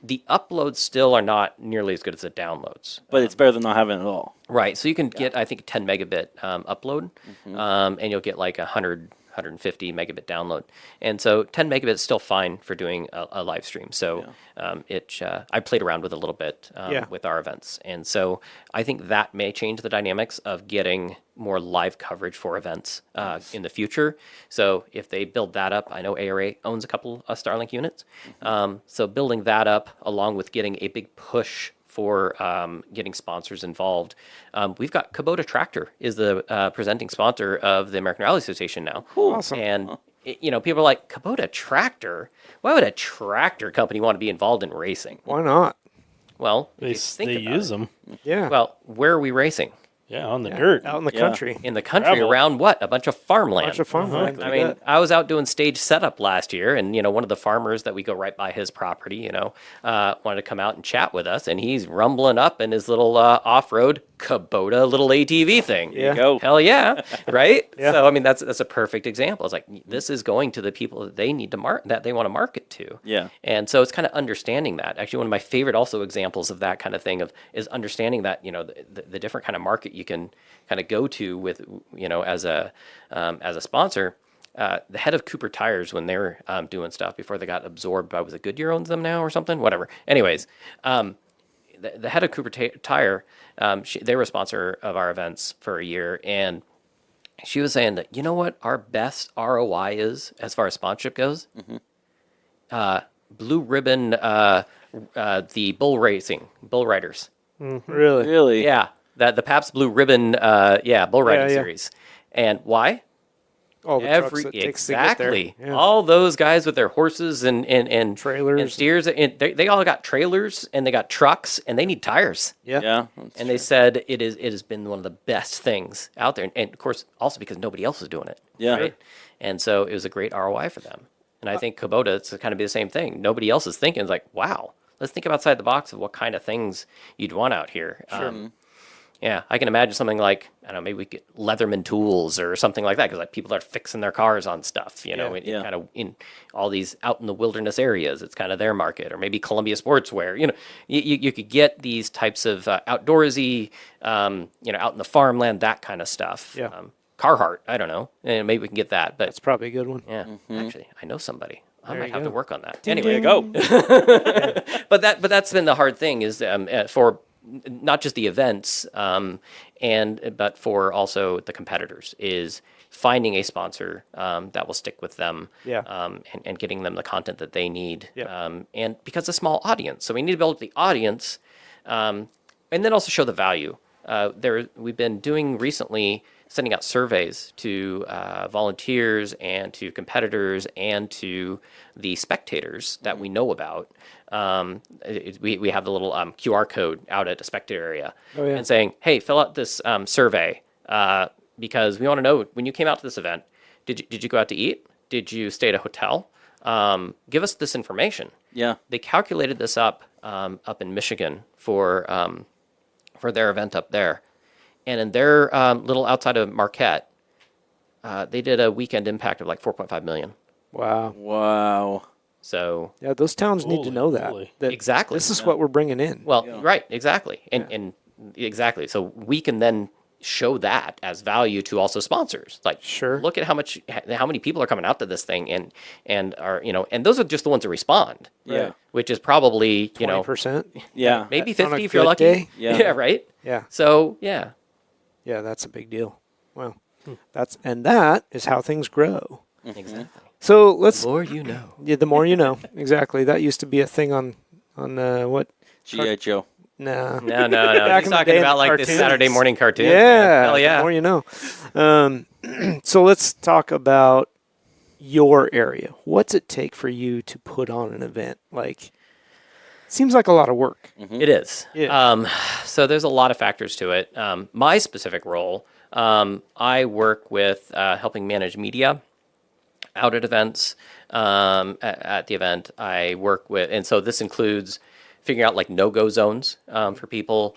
the uploads still are not nearly as good as the downloads. But it's better than not having it at all. Right. So you can get, I think, 10 megabit upload, and you'll get like 150 megabit download. And so 10 megabit is still fine for doing a live stream. So I played around with it a little bit with our events. And so I think that may change the dynamics of getting more live coverage for events in the future. So if they build that up, I know ARA owns a couple of Starlink units. So building that up along with getting a big push for getting sponsors involved. We've got Kubota Tractor is the presenting sponsor of the American Rally Association now. Awesome. And people are like, Kubota Tractor? Why would a tractor company want to be involved in racing? Why not? Well, They use them. Yeah. Well, where are we racing? Yeah, on the dirt. Out in the country. In the country Gravel. around what? A bunch of farmland. Bunch of farmland. I mean, I was out doing stage setup last year, and one of the farmers that we go right by his property, wanted to come out and chat with us, and he's rumbling up in his little off-road Kubota little ATV thing. Yeah. Go. Hell yeah, right? Yeah. So I mean, that's a perfect example. It's like this is going to the people that they need to that they want to market to. Yeah. And so it's kind of understanding that. Actually, one of my favorite also examples of that kind of thing is understanding that the different kind of market you can kind of go to with as a sponsor. The head of Cooper Tires, when they were doing stuff before they got absorbed by, was it Goodyear owns them now or something? Whatever. Anyways, the head of Cooper Tire, they were a sponsor of our events for a year, and she was saying that what our best ROI is as far as sponsorship goes. Blue Ribbon, the bull riders. Really? Really? Yeah, the Pabst Blue Ribbon, bull riding yeah. series. And why? Oh, the trucks that takes to get there. Exactly. Yeah. All those guys with their horses and Trailers. and steers, and they all got trailers and they got trucks and they need tires. Yeah. Yeah. And they said it has been one of the best things out there, and of course also because nobody else is doing it. Yeah. Right? And so it was a great ROI for them. And I think Kubota, it's kind of be the same thing. Nobody else is thinking. It's like, wow, let's think outside the box of what kind of things you'd want out here. Sure. Yeah, I can imagine something like, I don't know, maybe we get Leatherman tools or something like that, because like people are fixing their cars on stuff, kind of in all these out in the wilderness areas. It's kind of their market, or maybe Columbia Sportswear. You could get these types of outdoorsy, out in the farmland, that kind of stuff. Yeah. Carhartt, I don't know, and maybe we can get that. But That's probably a good one. yeah, actually, I know somebody. I There might you have to go. work on that. There Anyway, you go. but that's been the hard thing is for not just the events, but for also the competitors is finding a sponsor that will stick with them, Yeah. and getting them the content that they need, Yeah. and because it's a small audience, so we need to build up the audience, and then also show the value. we've been doing recently, sending out surveys to volunteers and to competitors and to the spectators that we know about. We have the little QR code out at the spectator area, and saying, "Hey, fill out this survey because we want to know when you came out to this event. Did you go out to eat? Did you stay at a hotel? Give us this information." Yeah. They calculated this up in Michigan for their event up there, and in their little outside of Marquette, they did a weekend impact of like 4.5 million. Wow. Wow. So Yeah, those towns need to Holy know that. moly. That Exactly. This is what we're bringing in. well, right, exactly, and exactly. So we can then show that as value to also sponsors. Like, Sure. look at how many people are coming out to this thing, and are and those are just the ones that respond. Yeah. Which is probably 20%. Yeah. maybe On a 50 if you're good lucky. day? Yeah. Right. Yeah. So yeah. Yeah, that's a big deal. Wow. That is how things grow. Exactly. So let's. The more you know. Yeah, the more you know. Exactly. That used to be a thing on what? G.I. Joe. Nah. No. Back He's in the talking day in about the like this cartoons. Saturday morning cartoon. Yeah. Hell yeah. The more you know. So let's talk about your area. What's it take for you to put on an event? Like, seems like a lot of work. It is. Yeah. So there's a lot of factors to it. My specific role, I work with helping manage media out at events. At the event, I work with, and so this includes figuring out like no-go zones for people,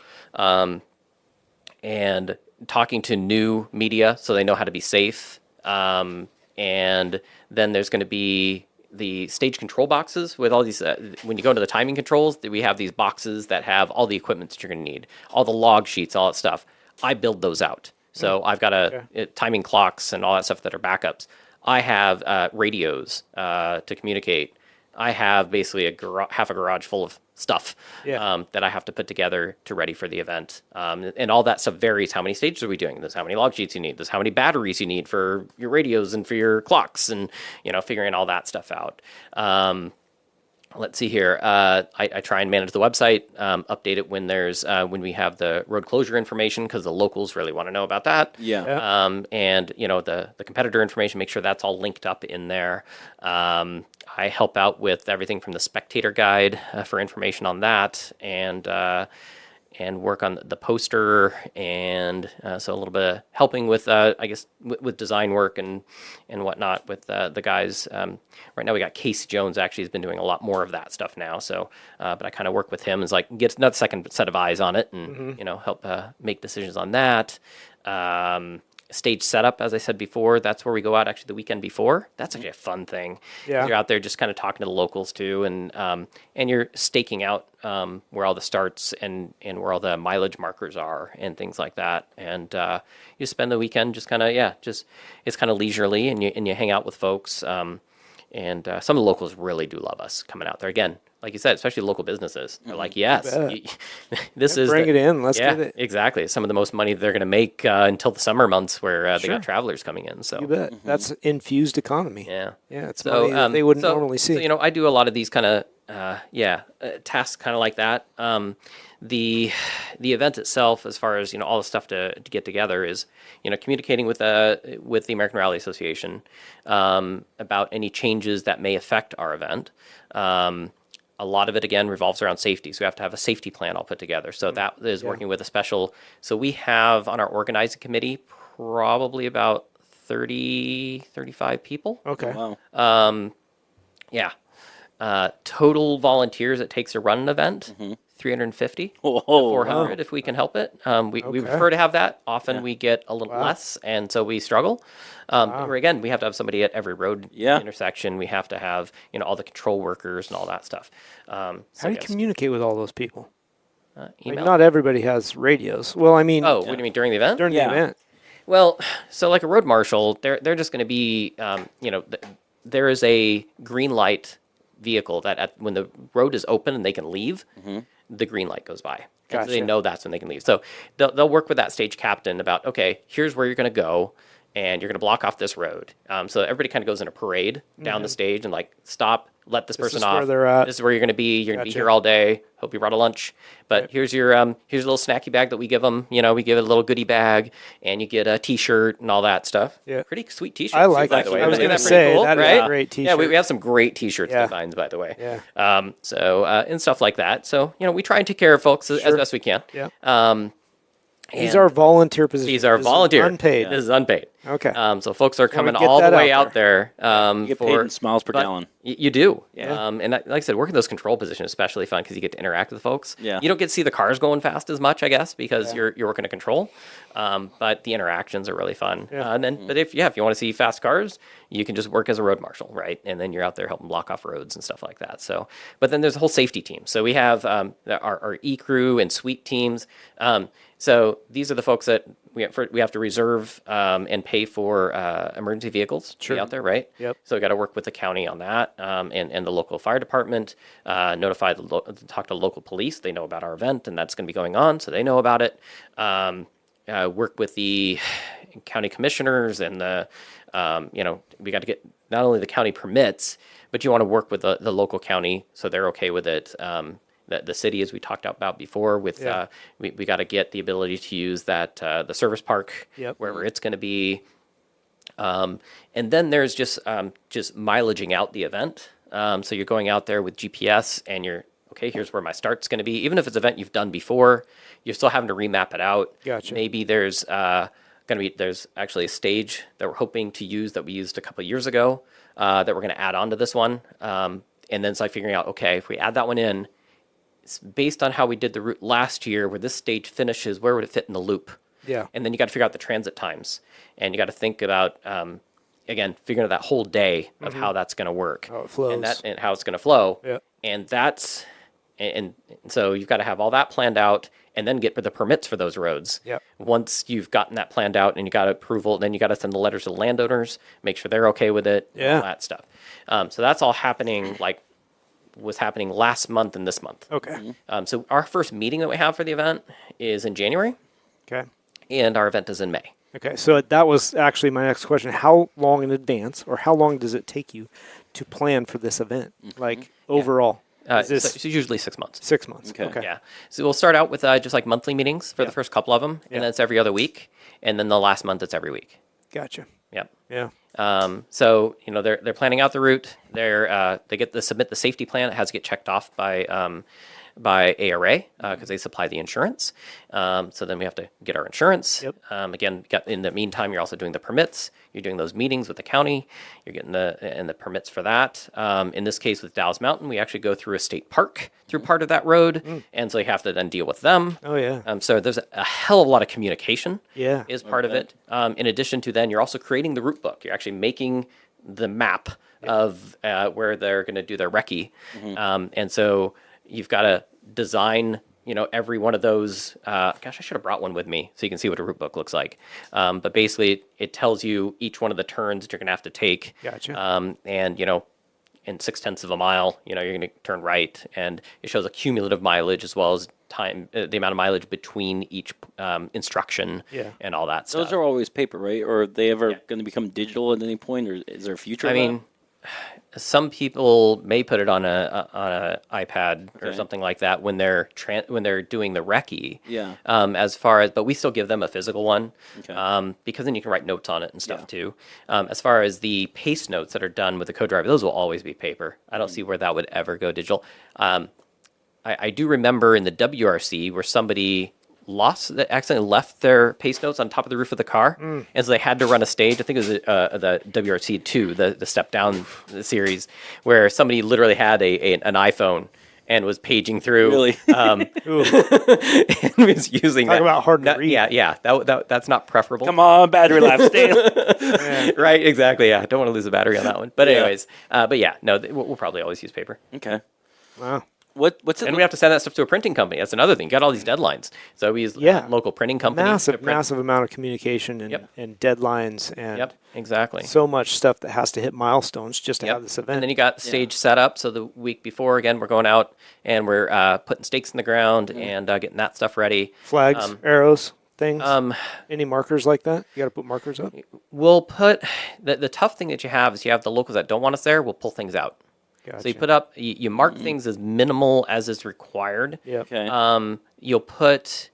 and talking to new media so they know how to be safe. And then there's going to be the stage control boxes with all these, when you go into the timing controls, we have these boxes that have all the equipment that you're going to need, all the log sheets, all that stuff. I build those out. So I've got timing clocks and all that stuff that are backups. I have radios to communicate. I have basically half a garage full of stuff that I have to put together to ready for the event. And all that stuff varies. How many stages are we doing? There's how many log sheets you need. There's how many batteries you need for your radios and for your clocks, and figuring all that stuff out. Let's see here. I try and manage the website, update it when when we have the road closure information, because the locals really want to know about that. Yeah. And the competitor information, make sure that's all linked up in there. I help out with everything from the spectator guide for information on that, and work on the poster, and so a little bit of helping with with design work and whatnot with the guys. Right now we got Casey Jones, actually has been doing a lot more of that stuff now. So, but I kind of work with him as like get another second set of eyes on it, and help make decisions on that. Stage setup, as I said before, that's where we go out actually the weekend before. That's actually a fun thing. Yeah. You're out there just kind of talking to the locals too, and you're staking out where all the starts and where all the mileage markers are and things like that. And you spend the weekend just kind of it's kind of leisurely, and you hang out with folks. And some of the locals really do love us coming out there. Again, like you said, especially local businesses. They're like, yes, this is Bring it in. Let's get it. Exactly. Some of the most money they're going to make until the summer months, where they got travelers coming in. So You bet. That's infused economy. yeah. Yeah, it's So money that they wouldn't so- normally see. So, I do a lot of these kind of tasks, kind of like that. The event itself, as far as all the stuff to get together, is communicating with the American Rally Association about any changes that may affect our event. A lot of it, again, revolves around safety. So we have to have a safety plan all put together. So that is working with a special. So we have on our organizing committee probably about 35 people. Okay. Wow. Total volunteers it takes to run an event, 350 Whoa. 400 if we can help it. We Okay. prefer to have that. Often we get a little less, and so we struggle. Where again, we have to have somebody at every road intersection. We have to have all the control workers and all that stuff. How do you communicate with all those people? Like, email? not everybody has radios. Well, I mean, Oh, what do you mean during the event? during the event. Well, so like a road marshal, they're just going to be, there is a green light vehicle that when the road is open and they can leave, the green light goes by. And so they Gotcha. know that's when they can leave. So they'll work with that stage captain about, okay, here's where you're going to go, and you're going to block off this road. So everybody kind of goes in a parade down the stage and like stop, let this person is off. where they're at. This is where you're going to be. You're going to be Gotcha. here all day. Hope you brought a lunch. But here's your little snacky bag that we give them. You know, we give it a little goodie bag, and you get a T-shirt and all that stuff. Yeah. Pretty sweet T-shirts. I like by it. the way. I was Isn't gonna that pretty say, cool, that is right? a great Yeah, we T-shirt. have some great T-shirts Yeah. designs, by the way. Yeah. And stuff like that. So we try and take care of folks as Sure. best we can. Yeah. And These are volunteer positions. these are This is volunteer. unpaid. This is unpaid. Okay. So folks are coming get all the that way out out there. You get paid for in smiles per but gallon. You do. Yeah. And like I said, working those control positions is especially fun because you get to interact with folks. Yeah. You don't get to see the cars going fast as much, I guess, because you're working a control. But the interactions are really fun. Yeah. And then, but if you want to see fast cars, you can just work as a road marshal, right? And then you're out there helping block off roads and stuff like that. So, but then there's a whole safety team. So we have our e-crew and suite teams. So these are the folks that we have to reserve and pay for emergency vehicles to be out there, right? Yep. So we got to work with the county on that and the local fire department, talk to the local police. They know about our event and that's going to be going on, so they know about it. Work with the county commissioners and the, we got to get not only the county permits, but you want to work with the local county so they're okay with it. The city, as we talked about before, with Yeah. we got to get the ability to use that the service park Yep. wherever it's going to be. And then there's just mileaging out the event. So you're going out there with GPS and you're, okay, here's where my start's going to be. Even if it's an event you've done before, you're still having to remap it out. Gotcha. Maybe there's there's actually a stage that we're hoping to use that we used a couple of years ago that we're going to add on to this one. And then it's like figuring out, okay, if we add that one in, it's based on how we did the route last year, where this stage finishes, where would it fit in the loop? Yeah. And then you got to figure out the transit times, and you got to think about again figuring out that whole day of how that's going to work, How it flows. and how it's going to flow. Yeah. And that's and so you've got to have all that planned out, and then get the permits for those roads. Yep. Once you've gotten that planned out and you got approval, then you got to send the letters to the landowners, make sure they're okay with it. Yeah. All that stuff. So that's all happening was happening last month and this month. Okay. So our first meeting that we have for the event is in January, Okay. and our event is in May. Okay. So that was actually my next question. How long in advance, or how long does it take you to plan for this event? Like overall, is So this it's usually 6 months. 6 months? Okay. Yeah. So we'll start out with just like monthly meetings for the first couple of them, Yeah. and then it's every other week, and then the last month it's every week. Gotcha. Yep. Yeah. So they're planning out the route. They get to submit the safety plan. It has to get checked off by ARA because they supply the insurance. So then we have to get our insurance. Yep. Again, in the meantime, you're also doing the permits. You're doing those meetings with the county. You're getting the permits for that. In this case, with Dallas Mountain, we actually go through a state park through part of that road, and so you have to then deal with them. Oh yeah. So there's a hell of a lot of communication. Yeah. Is part of it. In addition to then, you're also creating the route book. You're actually making the map of where they're going to do their recce, and so you've got to design. Every one of those. Gosh, I should have brought one with me so you can see what a route book looks like. But basically, it tells you each one of the turns that you're going to have to take. Gotcha. And in 0.6 of a mile, you're going to turn right, and it shows a cumulative mileage as well as time, the amount of mileage between each instruction, Yeah. and all that stuff. Those are always paper, right? Or are they ever going to become digital at any point, or is there a future? I of that? mean, some people may put it on a iPad or Okay. something like that when they're doing the recce. Yeah. But we still give them a physical one, Okay. because then you can write notes on it and stuff Yeah. too. As far as the pace notes that are done with the co-driver, those will always be paper. I don't see where that would ever go digital. I do remember in the WRC where somebody accidentally left their pace notes on top of the roof of the car, and so they had to run a stage. I think it was the WRC 2, the step down series, where somebody literally had an iPhone and was paging through. Really? And was using Talk that. about hard to read. Yeah. That's not preferable. Come on, battery life, stay. Right, exactly. Yeah, don't want to lose a battery on that one. But Yeah. anyways, we'll probably always use paper. Okay. Wow. What's it? And we have to send that stuff to a printing company. That's another thing. Got all these deadlines. So we use Yeah. local printing companies. to print. Massive amount of communication and, Yep. and deadlines and Yep, exactly. so much stuff that has to hit milestones just to Yep. have this event. And then you got stage set up. So the week before, again, we're going out and we're putting stakes in the ground and getting that stuff ready. Flags, arrows, things. Um, Any markers like that? You got to put markers up. We'll put the tough thing that you have is you have the locals that don't want us there. We'll pull things out. Gotcha. So you put up, you mark things as minimal as is required. Yep. Okay. You'll put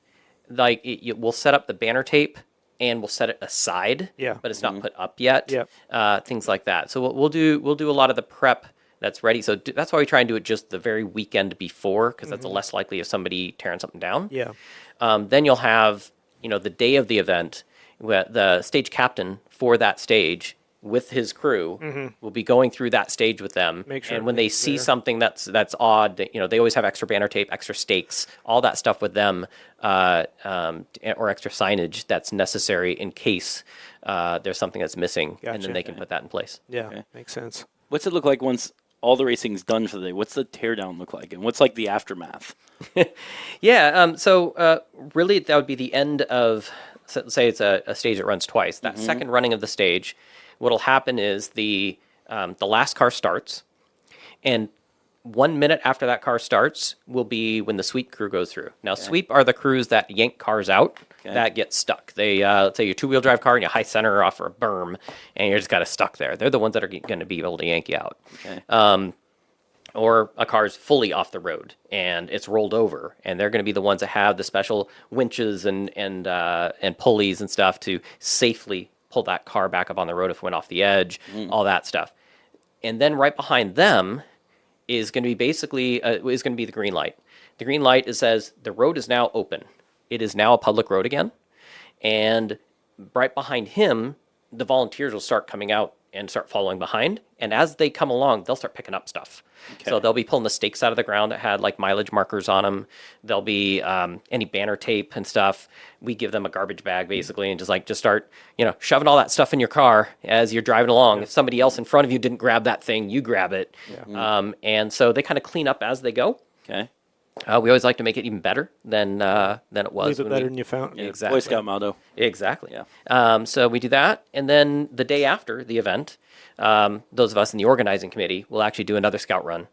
like we'll set up the banner tape and we'll set it aside. Yeah. But it's not put up yet. Yep. Things like that. So we'll do a lot of the prep that's ready. So that's why we try and do it just the very weekend before, because that's less likely of somebody tearing something down. Yeah. Then you'll have, the day of the event, the stage captain for that stage with his crew will be going through that stage with them. Make sure and when they everything's see there. something that's odd, they always have extra banner tape, extra stakes, all that stuff with them, or extra signage that's necessary in case there's something that's missing, and Gotcha. then they can put that in place. Yeah. Okay. Makes sense. What's it look like once all the racing's done for the day? What's the teardown look like, and what's like the aftermath? Yeah. So really, that would be the end of. So say it's a stage that runs twice. That second running of the stage, what'll happen is the last car starts, and 1 minute after that car starts will be when the sweep crew goes through. Now, sweep are the crews that yank cars out that get stuck. They let's say your 2-wheel drive car and you high center off for a berm, and you're just got stuck there. They're the ones that are going to be able to yank you out. Okay. Or a car's fully off the road and it's rolled over, and they're going to be the ones that have the special winches and pulleys and stuff to safely pull that car back up on the road if it went off the edge, all that stuff. And then right behind them is going to be basically is going to be the green light. The green light says the road is now open. It is now a public road again, and right behind him, the volunteers will start coming out and start following behind. And as they come along, they'll start picking up stuff. Okay. So they'll be pulling the stakes out of the ground that had like mileage markers on them. There'll be any banner tape and stuff. We give them a garbage bag basically, and just start, shoving all that stuff in your car as you're driving along. If somebody else in front of you didn't grab that thing, you grab it. And so they kind of clean up as they go. Okay. We always like to make it even better than it was. Leave it when better we- than you found. Yeah, Exactly. Boy Scout motto. Exactly. Yeah. So we do that, and then the day after the event, those of us in the organizing committee will actually do another scout run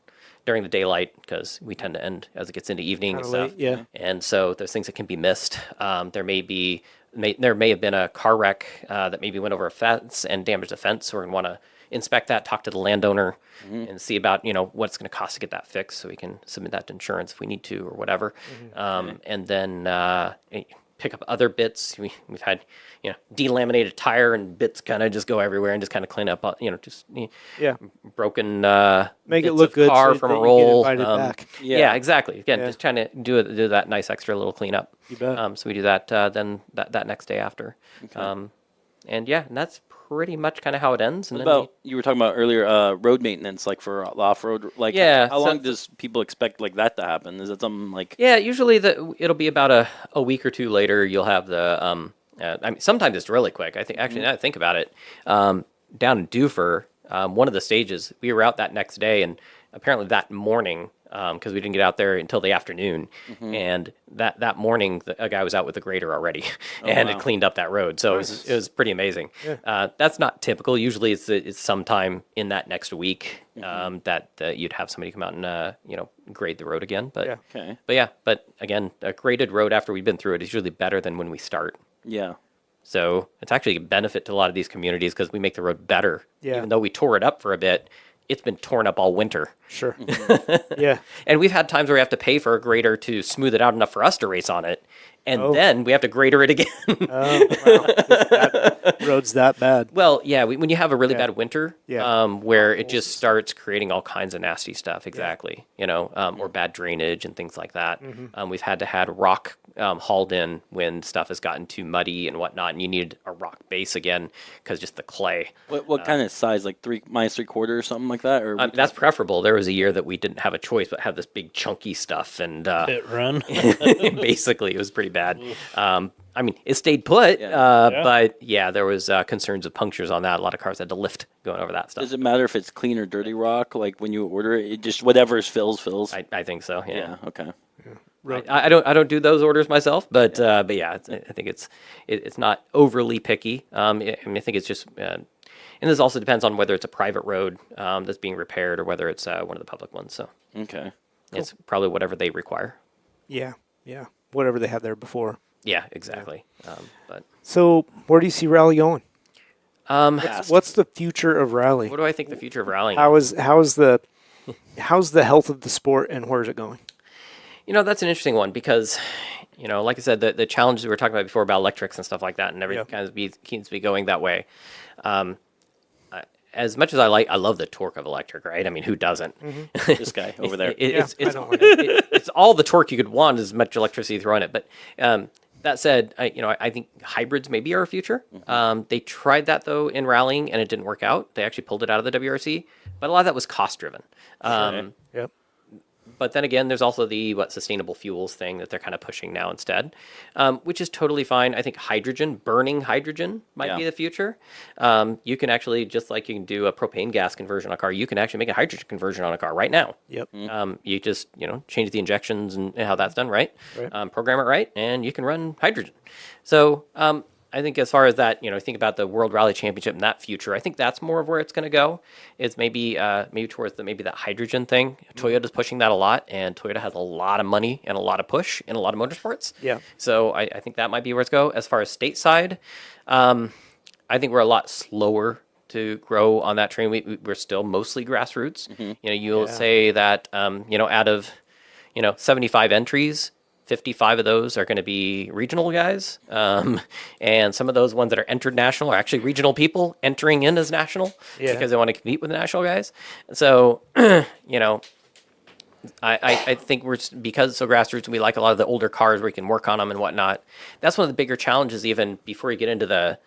during the daylight, because we tend to end as it gets into evening and Kinda late, stuff. yeah. And so there's things that can be missed. There may have been a car wreck that maybe went over a fence and damaged a fence. So we're going to want to inspect that, talk to the landowner, and see about what it's going to cost to get that fixed, so we can submit that to insurance if we need to or whatever. And then pick up other bits. We've had delaminated tire and bits kind of just go everywhere, and just kind of clean up Yeah. broken Make it bits look of good car so from that a you get roll. invited back. Yeah, exactly. Again, Yeah. just trying to do that nice extra little cleanup. You bet. So we do that then that next day after. And that's pretty much kind of how it ends. And What then about you were talking about earlier road maintenance, like for off road? Like, Yeah, how so- long does people expect like that to happen? Is it something like? usually it'll be about a week or two later. You'll have the sometimes it's really quick. I think actually now that I think about it, down in Dufur, one of the stages we were out that next day, and apparently that morning, because we didn't get out there until the afternoon, and that morning a guy was out with a grader already and wow. had cleaned up that road. So it was pretty amazing. That's not typical. Usually it's sometime in that next week that you'd have somebody come out and grade the road again. But Yeah. Okay. but again, a graded road after we've been through it is usually better than when we start. Yeah. So it's actually a benefit to a lot of these communities because we make the road better. Yeah. Even though we tore it up for a bit, it's been torn up all winter. Sure. Yeah. And we've had times where we have to pay for a grader to smooth it out enough for us to race on it. And Oh. then we have to grader it again. Oh, wow. That road's that bad. Well, yeah, when you have a really bad winter, Yeah. where it just starts creating all kinds of nasty stuff, exactly, or bad drainage and things like that. We've had to had rock hauled in when stuff has gotten too muddy and whatnot, and you need a rock base again because just the clay. What kind of size? Like -3/4 or something like that? Or That's preferable. There was a year that we didn't have a choice but have this big chunky stuff, and Pit run. basically it was pretty bad. It stayed put, but there was concerns of punctures on that. A lot of cars had to lift going over that stuff. does it matter if it's clean or dirty rock? Like when you order it, it just whatever fills. I think so. Yeah. Yeah. Okay. I don't do those orders myself, but I think it's not overly picky. I think it's just, and this also depends on whether it's a private road that's being repaired or whether it's one of the public ones. So Okay. it's probably whatever they require. Yeah. Yeah. Whatever they had there before. Yeah, exactly. But So where do you see Rally going? um, What's the future of Rally? what do I think the future of rallying? How is the how's the health of the sport and where's it going? That's an interesting one because, like I said, the challenges we were talking about before about electrics and stuff like that, and everything seems to be going that way. As much as I love the torque of electric, right? I mean, who doesn't? This guy over there. It's all the torque you could want, as much electricity thrown at it. But that said, I think hybrids maybe are a future. They tried that though in rallying, and it didn't work out. They actually pulled it out of the WRC, but a lot of that was cost driven. Yep. But then again, there's also the sustainable fuels thing that they're kind of pushing now instead, which is totally fine. I think burning hydrogen might be the future. You can actually, just like you can do a propane gas conversion on a car, you can actually make a hydrogen conversion on a car right now. Yep. You just change the injections and how that's done right. Program it right, and you can run hydrogen. So I think as far as that, think about the World Rally Championship and that future, I think that's more of where it's going to go. It's maybe towards that hydrogen thing. Toyota's pushing that a lot, and Toyota has a lot of money and a lot of push in a lot of motorsports. Yeah. So I think that might be where it's go. As far as stateside, I think we're a lot slower to grow on that train. We're still mostly grassroots. You'll say that, out of 75 entries, 55 of those are going to be regional guys. And some of those ones that are entered national are actually regional people entering in as national because they want to compete with the national guys. So, I think because it's so grassroots, we like a lot of the older cars where you can work on them and whatnot. That's one of the bigger challenges, even before you get into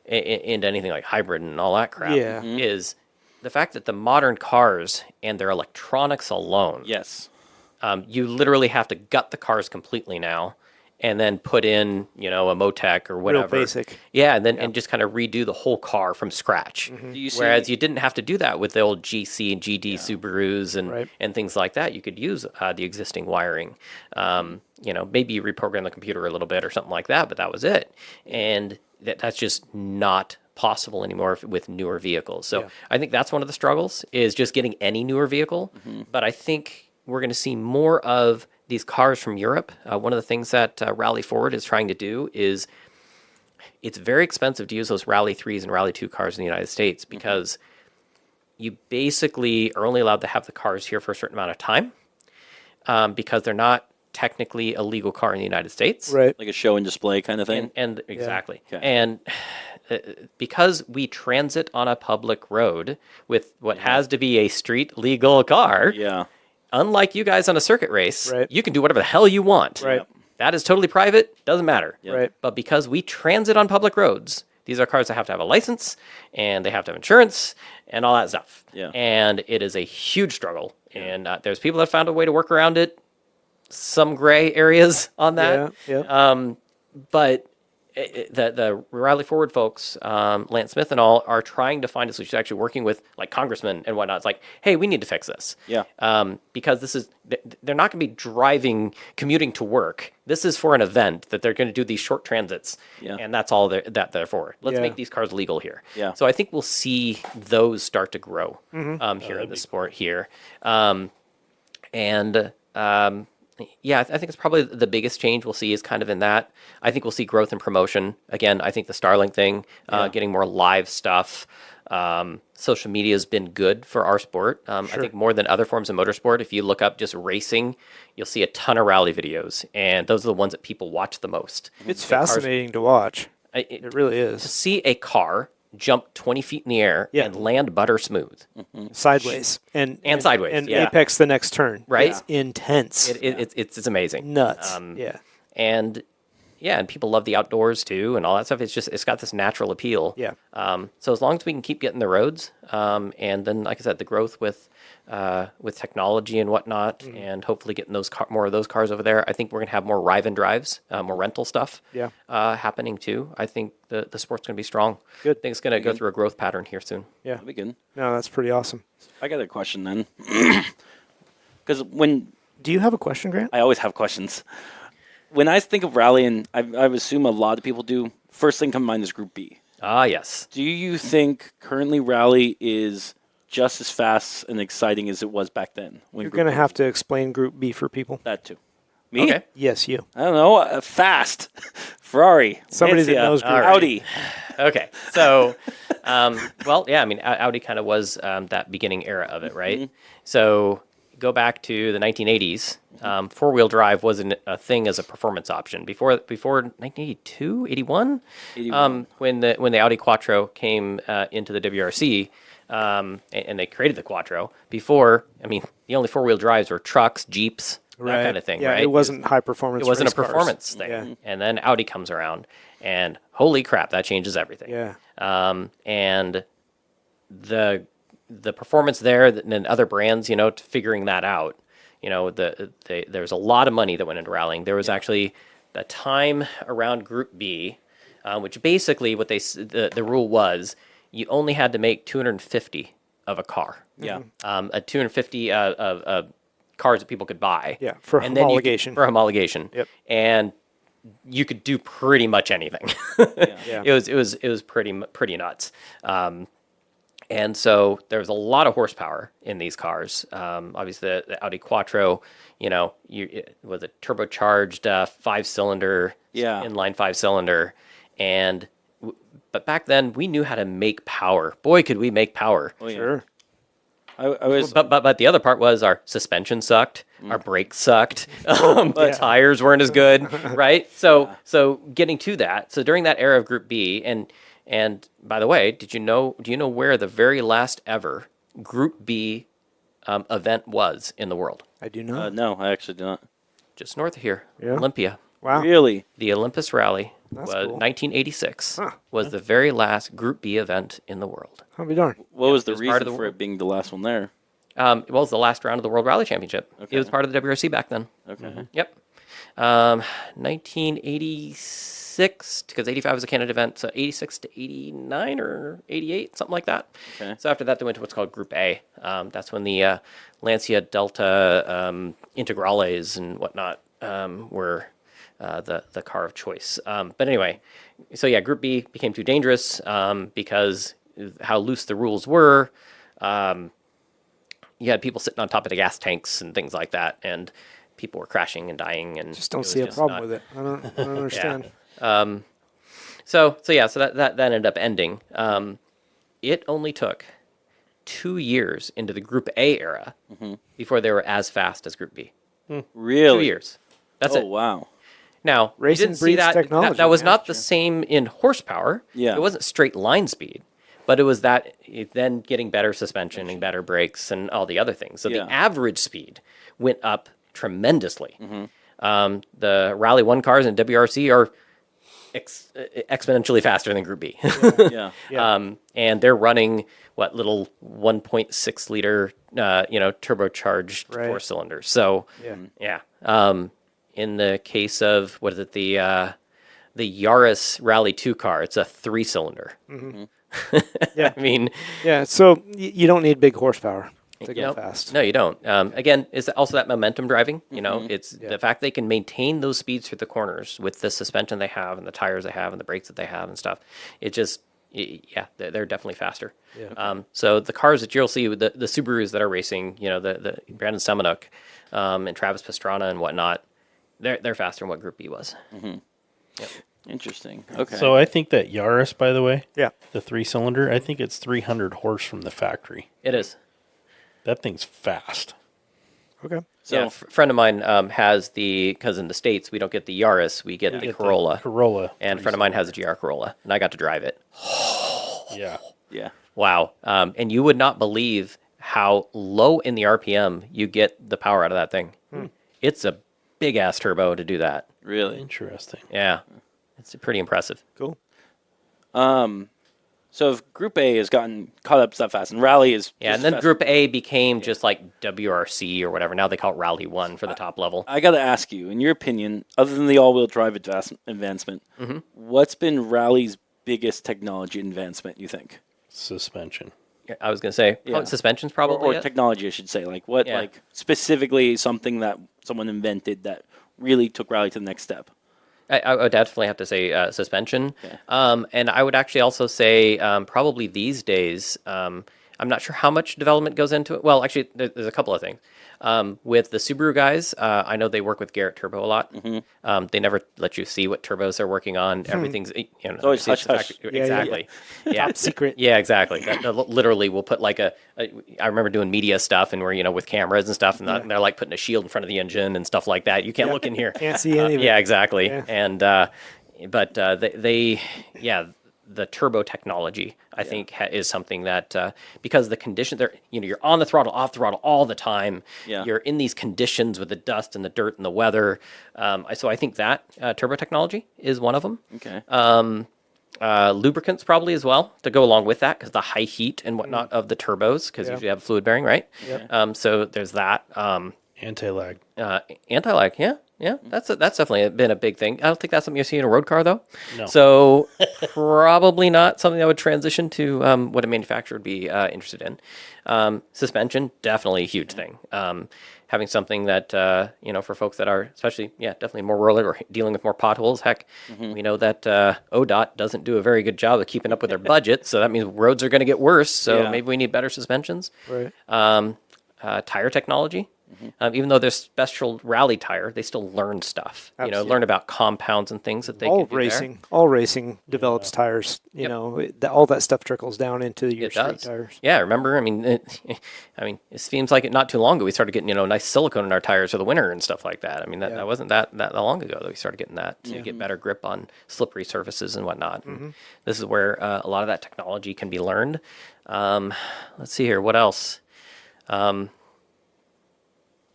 into anything like hybrid and all that crap, is the fact that the modern cars and their electronics alone. Yes. You literally have to gut the cars completely now, and then put in, a Motec or whatever. Real basic. Yeah, and just kind of redo the whole car from scratch. Whereas you didn't have to do that with the old GC and GD Subarus and things like that. You could use the existing wiring. Maybe you reprogram the computer a little bit or something like that, but that was it. And that's just not possible anymore with newer vehicles. So I think that's one of the struggles, is just getting any newer vehicle. But I think we're going to see more of these cars from Europe. One of the things that Rally Forward is trying to do is, it's very expensive to use those Rally 3s and Rally 2 cars in the United States because you basically are only allowed to have the cars here for a certain amount of time because they're not technically a legal car in the United States. Right. Like a show and display kind of thing? And exactly. Okay. And because we transit on a public road with what has to be a street legal car, unlike you guys on a circuit race, you can do whatever the hell you want. Right. That is totally private, doesn't matter. Right. But because we transit on public roads, these are cars that have to have a license, and they have to have insurance, and all that stuff. Yeah. And it is a huge struggle. And there's people that found a way to work around it, some gray areas on that. But the Rally Forward folks, Lance Smith and all, are trying to find a solution, actually working with like congressmen and whatnot. It's like, hey, we need to fix this. Because they're not going to be commuting to work. This is for an event that they're going to do these short transits. And that's all they're for. Let's make these cars legal here. So I think we'll see those start to grow here in the sport here. I think it's probably the biggest change we'll see is kind of in that. I think we'll see growth in promotion. Again, I think the Starlink thing, getting more live stuff. Social media has been good for our sport. I think more than other forms of motorsport. If you look up just racing, you'll see a ton of rally videos, and those are the ones that people watch the most. It's fascinating to watch. It really To is. see a car jump 20 feet in the air and land butter smooth. Sideways. And sideways, And yeah. apex the next turn. Right? It's intense. It's amazing. Nuts. And people love the outdoors too and all that stuff. It's got this natural appeal. So as long as we can keep getting the roads, and then like I said, the growth with technology and whatnot, and hopefully getting more of those cars over there, I think we're gonna have more Rive and drives, more rental stuff happening too. I think the sport's gonna be strong. Good. I think it's gonna go through a growth pattern here soon. That'd be good. No, that's pretty awesome. I got a question then. Because Do you have a question, Grant? I always have questions. When I think of rally, and I assume a lot of people do, first thing come to mind is Group B. Ah, yes. Do you think currently rally is just as fast and exciting as it was back then? You're going to have to explain Group B for people. That too. I Me? Okay. Yes, you. I don't know. Fast. Ferrari. Somebody that Lancia, knows Group A. Audi. Okay. So, well, yeah, I mean, Audi kind of was that beginning era of it, right? So, go back to the 1980s. Four-wheel drive wasn't a thing as a performance option before 1982, 81, 81. when the Audi Quattro came into the WRC. And they created the Quattro. Before, I mean, the only four-wheel drives were trucks, Jeeps, that kind of thing, Yeah, right? it wasn't high performance. It wasn't a race cars. performance thing. Yeah. And then Audi comes around, and holy crap, that changes everything. Yeah. And the performance there, and other brands, figuring that out, there's a lot of money that went into rallying. There was actually a time around Group B, which basically what the rule was, you only had to make 250 of a car. Yeah. A 250 of cars that people could buy. Yeah, for And then homologation. for homologation. Yep. And you could do pretty much anything. Yeah. It was pretty nuts. And so there was a lot of horsepower in these cars. Obviously, the Audi Quattro, it was a turbocharged 5-cylinder, Yeah. inline 5-cylinder, but back then we knew how to make power. Boy, could we make power! Oh, yeah. Sure. I was. But the other part was our suspension sucked, our brakes sucked, the tires weren't as good, right? So getting to that, so during that era of Group B, and by the way, do you know where the very last ever Group B event was in the world? I do not. No, I actually do not. Just north of here, Yeah. Olympia. Wow. Really? The Olympus Rally That's was cool. 1986 Huh. was the very last Group B event in the world. I'll be darned. What was the it was part reason of the for it being the last one there? It was the last round of the World Rally Championship. Okay. It was part of the WRC back then. Okay. Yep. 1986, because 85 was a Canada event, so 86 to 89 or 88, something like that. Okay. So after that, they went to what's called Group A. That's when the Lancia Delta Integrales and whatnot were the car of choice. But anyway, so yeah, Group B became too dangerous because how loose the rules were. You had people sitting on top of the gas tanks and things like that, and people were crashing and dying. And Just don't see a problem with it. I don't understand. So that ended up ending. It only took 2 years into the Group A era before they were as fast as Group B. Really? 2 years. That's Oh, it. wow. Now, you Racing didn't see breeds that. technology, That was yeah, not the same in horsepower. Yeah. It wasn't straight line speed, but it was then getting better suspension and better brakes and all the other things. So Yeah. the average speed went up tremendously. The Rally 1 cars in WRC are exponentially faster than Group B. Yeah. And they're running little 1.6 liter, turbocharged Right. 4-cylinder. So Yeah. in the case of what is it, the Yaris Rally 2 car, it's a 3-cylinder. Yeah. I mean, Yeah. So you don't need big horsepower to go no, fast. no, you don't. Again, it's also that momentum driving. It's the fact they can maintain those speeds through the corners with the suspension they have and the tires they have and the brakes that they have and stuff. It just, they're definitely faster. Yeah. So the cars that you'll see, the Subarus that are racing, the Brandon Semenuk and Travis Pastrana and whatnot, they're faster than what Group B was. Interesting. Okay. So I think that Yaris, by the way, Yeah. the 3-cylinder, I think it's 300 horse from the factory. It is. That thing's fast. Okay. So- Yeah, a friend of mine has because in the States we don't get the Yaris, we get the Get the Corolla. Corolla. And a friend of mine has a GR Corolla, and I got to drive it. Yeah. yeah. Wow. And you would not believe how low in the RPM you get the power out of that thing. It's a big ass turbo to do that. Really. Interesting. Yeah. It's pretty impressive. Cool. So if Group A has gotten caught up that fast, and Rally is Yeah, just and then fast- Group A became just like WRC or whatever. Now they call it Rally 1 for the top level. I got to ask you, in your opinion, other than the all-wheel drive advancement, what's been Rally's biggest technology advancement? You think, Suspension. I was going to say Yeah. suspension's probably or it. technology, I should say? Like what, Yeah. like specifically something that someone invented that really took Rally to the next step? I would definitely have to say suspension. Okay. And I would actually also say probably these days, I'm not sure how much development goes into it. Well, actually, there's a couple of things. With the Subaru guys, I know they work with Garrett Turbo a lot. They never let you see what turbos they're working on. Everything's always obviously it's hush, hush. exactly. Yeah. Top secret. Yeah, exactly. Literally, we'll put like I remember doing media stuff, and we're with cameras and stuff, and they're like putting a shield in front of the engine and stuff like that. You can't look in here. Can't see any of it. Yeah, exactly. Yeah. And but the turbo technology, I think, is something that because the condition there, you're on the throttle, off the throttle all the time. Yeah. You're in these conditions with the dust and the dirt and the weather. So I think that turbo technology is one of them. Okay. Lubricants probably as well to go along with that because the high heat and whatnot of the turbos because usually have fluid bearing, right? So there's that. Anti-lag. Anti-lag, yeah. That's definitely been a big thing. I don't think that's something you see in a road car though. No. So probably not something I would transition to what a manufacturer would be interested in. Suspension, definitely a huge thing. Having something that for folks that are especially definitely more rural or dealing with more potholes. Heck, we know that ODOT doesn't do a very good job of keeping up with their budget, so that means roads are going to get worse. So maybe we need better suspensions. Right. Tire technology. Even though they're special rally tire, they still learn stuff. Absolutely. Learn about compounds and things that they All can do racing. All racing develops tires. All that stuff trickles down into your It street does. tires. Yeah, remember? It seems like not too long ago we started getting nice silicone in our tires for the winter and stuff like that. That wasn't that long ago that we started getting that to get better grip on slippery surfaces and whatnot. And this is where a lot of that technology can be learned. Let's see here. What else?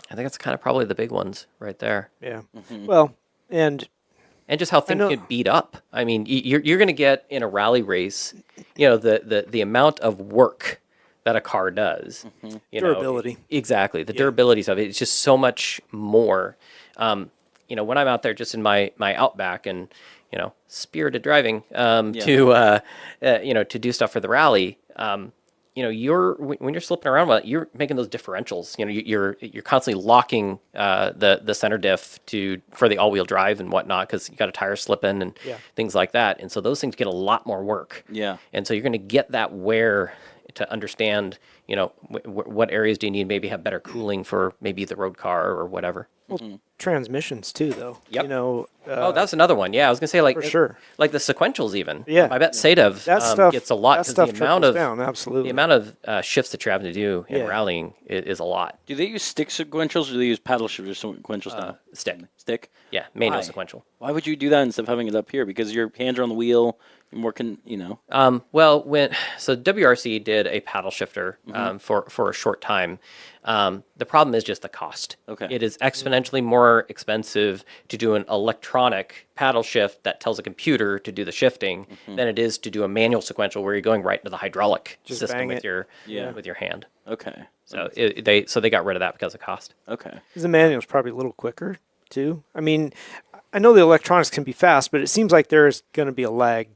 I think that's kind of probably the big ones right there. Yeah. Well, and just how things get beat up. You're going to get in a rally race, the amount of work that a car does. Durability. Exactly. The durability of it. It's just so much more. When I'm out there just in my Outback and, spirited driving to do stuff for the rally, when you're slipping around with it, you're making those differentials. You're constantly locking the center diff for the all-wheel drive and whatnot because you got a tire slipping and things like that. And so those things get a lot more work. Yeah. And so you're going to get that wear to understand, what areas do you need, maybe have better cooling for maybe the road car or whatever. well, transmissions too, though. Yep. Oh, That's another one. Yeah, I was gonna say for sure. like the sequentials even. Yeah. I bet Sadev That stuff gets a lot That because stuff the amount trickles of down. Absolutely. the amount of shifts that you're having to do in Yeah. rallying is a lot. Do they use stick sequentials or do they use paddle shifter sequentials now? Stick. Stick? Yeah, manual Why? sequential. Why would you do that instead of having it up here? Because your hands are on the wheel, you're more So WRC did a paddle shifter for a short time. The problem is just the cost. Okay. It is exponentially more expensive to do an electronic paddle shift that tells a computer to do the shifting than it is to do a manual sequential where you're going right into the hydraulic Just system bang with it. your Yeah. with your hand. Okay. So they got rid of that because of cost. Okay. The manual's probably a little quicker too. I know the electronics can be fast, but it seems like there's going to be a lag.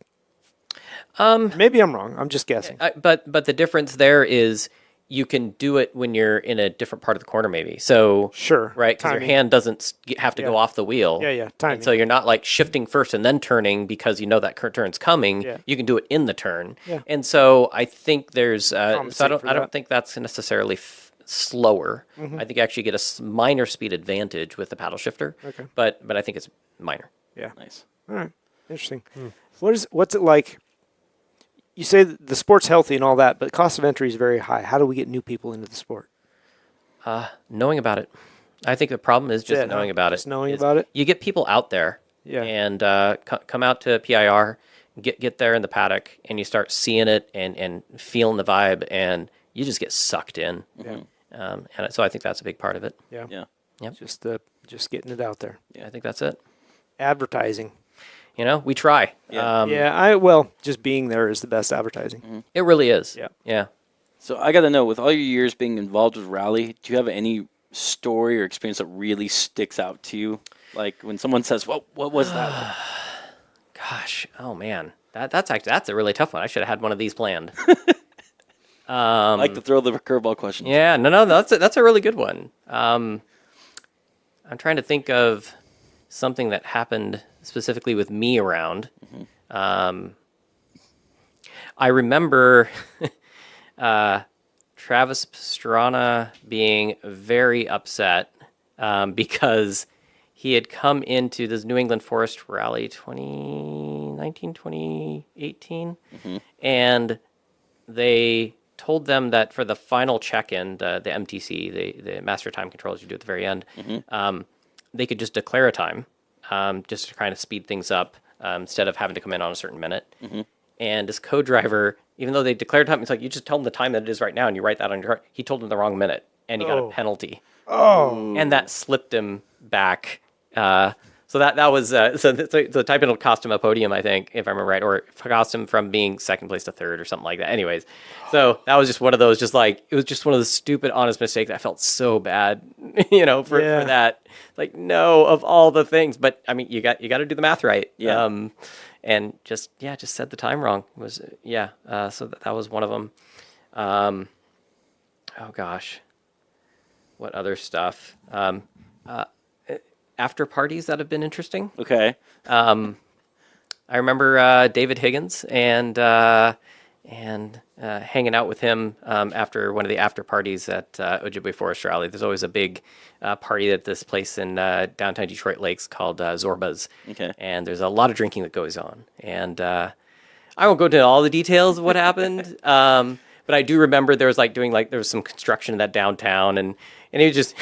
Maybe I'm wrong. I'm just guessing. But the difference there is you can do it when you're in a different part of the corner, maybe. So Sure. right, because your Timing. hand doesn't have to go Yeah. off the wheel. Yeah, timing. And so you're not like shifting first and then turning because you know that turn's coming. Yeah. You can do it in the turn. Yeah. And so I think there's so I Compensate don't for I don't that. think that's necessarily slower. Mm-hmm. I think you actually get a minor speed advantage with the paddle shifter. Okay. But I think it's minor. Yeah. Nice. All right. Interesting. What's it like? You say that the sport's healthy and all that, but cost of entry is very high. How do we get new people into the sport? Knowing about it. I think the problem is just it, huh? knowing about it. Just knowing Is about it? You get people out there. Yeah. And come out to PIR, get there in the paddock, and you start seeing it and feeling the vibe, and you just get sucked in. Yeah. And so I think that's a big part of it. Yeah. Yeah. Yep. Just getting it out there. I think that's it. Advertising. We try. Yeah. Just being there is the best advertising. It really is. Yeah. Yeah. So I got to know, with all your years being involved with rally, do you have any story or experience that really sticks out to you? Like when someone says, "What was that?" Gosh. Oh man. That's a really tough one. I should have had one of these planned. I like to throw the curveball question. Yeah, no, that's a really good one. I'm trying to think of something that happened specifically with me around. I remember Travis Pastrana being very upset because he had come into this New England Forest Rally 2019, 2018, and they told them that for the final check-in, the MTC, the master time controls you do at the very end, they could just declare a time, just to kind of speed things up instead of having to come in on a certain minute. And this co-driver, even though they declared time, it's like, you just tell them the time that it is right now and you write that on your card. He told them the wrong minute and he got a penalty. And that slipped him back. So that was so the type it'll cost him a podium, I think, if I remember right, or cost him from being second place to third or something like that. Anyways, so that was just one of those, just like, it was just one of the stupid, honest mistakes. I felt so bad, for that. Like, no, of all the things, but I mean, you got to do the math right. Yeah. And just said the time wrong. So that was one of them. Oh gosh, what other stuff? After parties that have been interesting. Okay. I remember David Higgins and hanging out with him after one of the after parties at Ojibwe Forest Rally. There's always a big party at this place in downtown Detroit Lakes called Zorba's. Okay. And there's a lot of drinking that goes on. And I won't go into all the details of what happened, but I do remember there was some construction in that downtown, and he was just...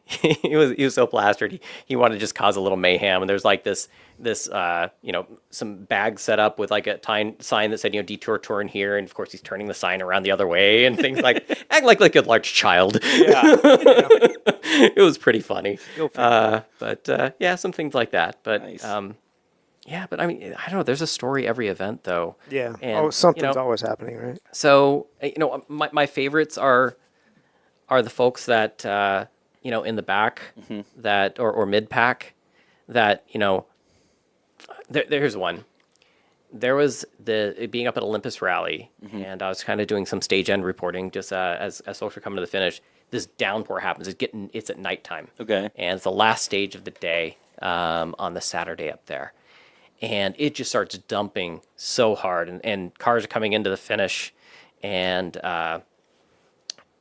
he was so plastered. He wanted to just cause a little mayhem, and there's like this some bags set up with like a sign that said detour turn here, and of course he's turning the sign around the other way and things like act like a large child. Yeah. It was pretty funny. But some things like that. But Nice. but I mean, I don't know. There's a story every event though. Yeah. And, Something's always happening, right? So my favorites are the folks that in the back that or mid pack that there's one. There was being up at Olympus Rally, and I was kind of doing some stage end reporting just as folks were coming to the finish. This downpour happens. It's at nighttime. Okay. And it's the last stage of the day on the Saturday up there, and it just starts dumping so hard, and cars are coming into the finish, and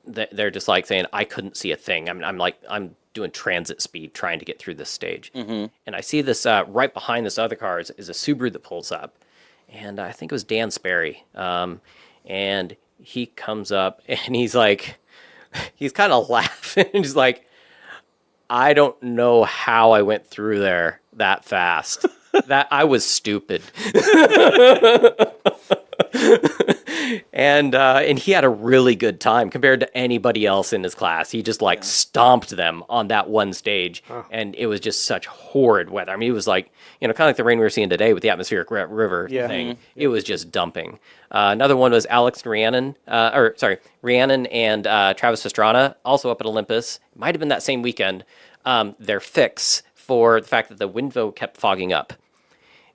they're just like saying, I couldn't see a thing. I mean, I'm doing transit speed trying to get through this stage. And I see this right behind this other car is a Subaru that pulls up. And I think it was Dan Sperry. And he comes up and he's like, he's kind of laughing. He's like, I don't know how I went through there that fast. That I was stupid. And he had a really good time compared to anybody else in his class. He just stomped them on that one stage, and it was just such horrid weather. I mean, it was like kind of like the rain we were seeing today with the atmospheric river thing. It was just dumping. Another one was Alex Rhiannon and Travis Pastrana, also up at Olympus. It might have been that same weekend. Their fix for the fact that the window kept fogging up.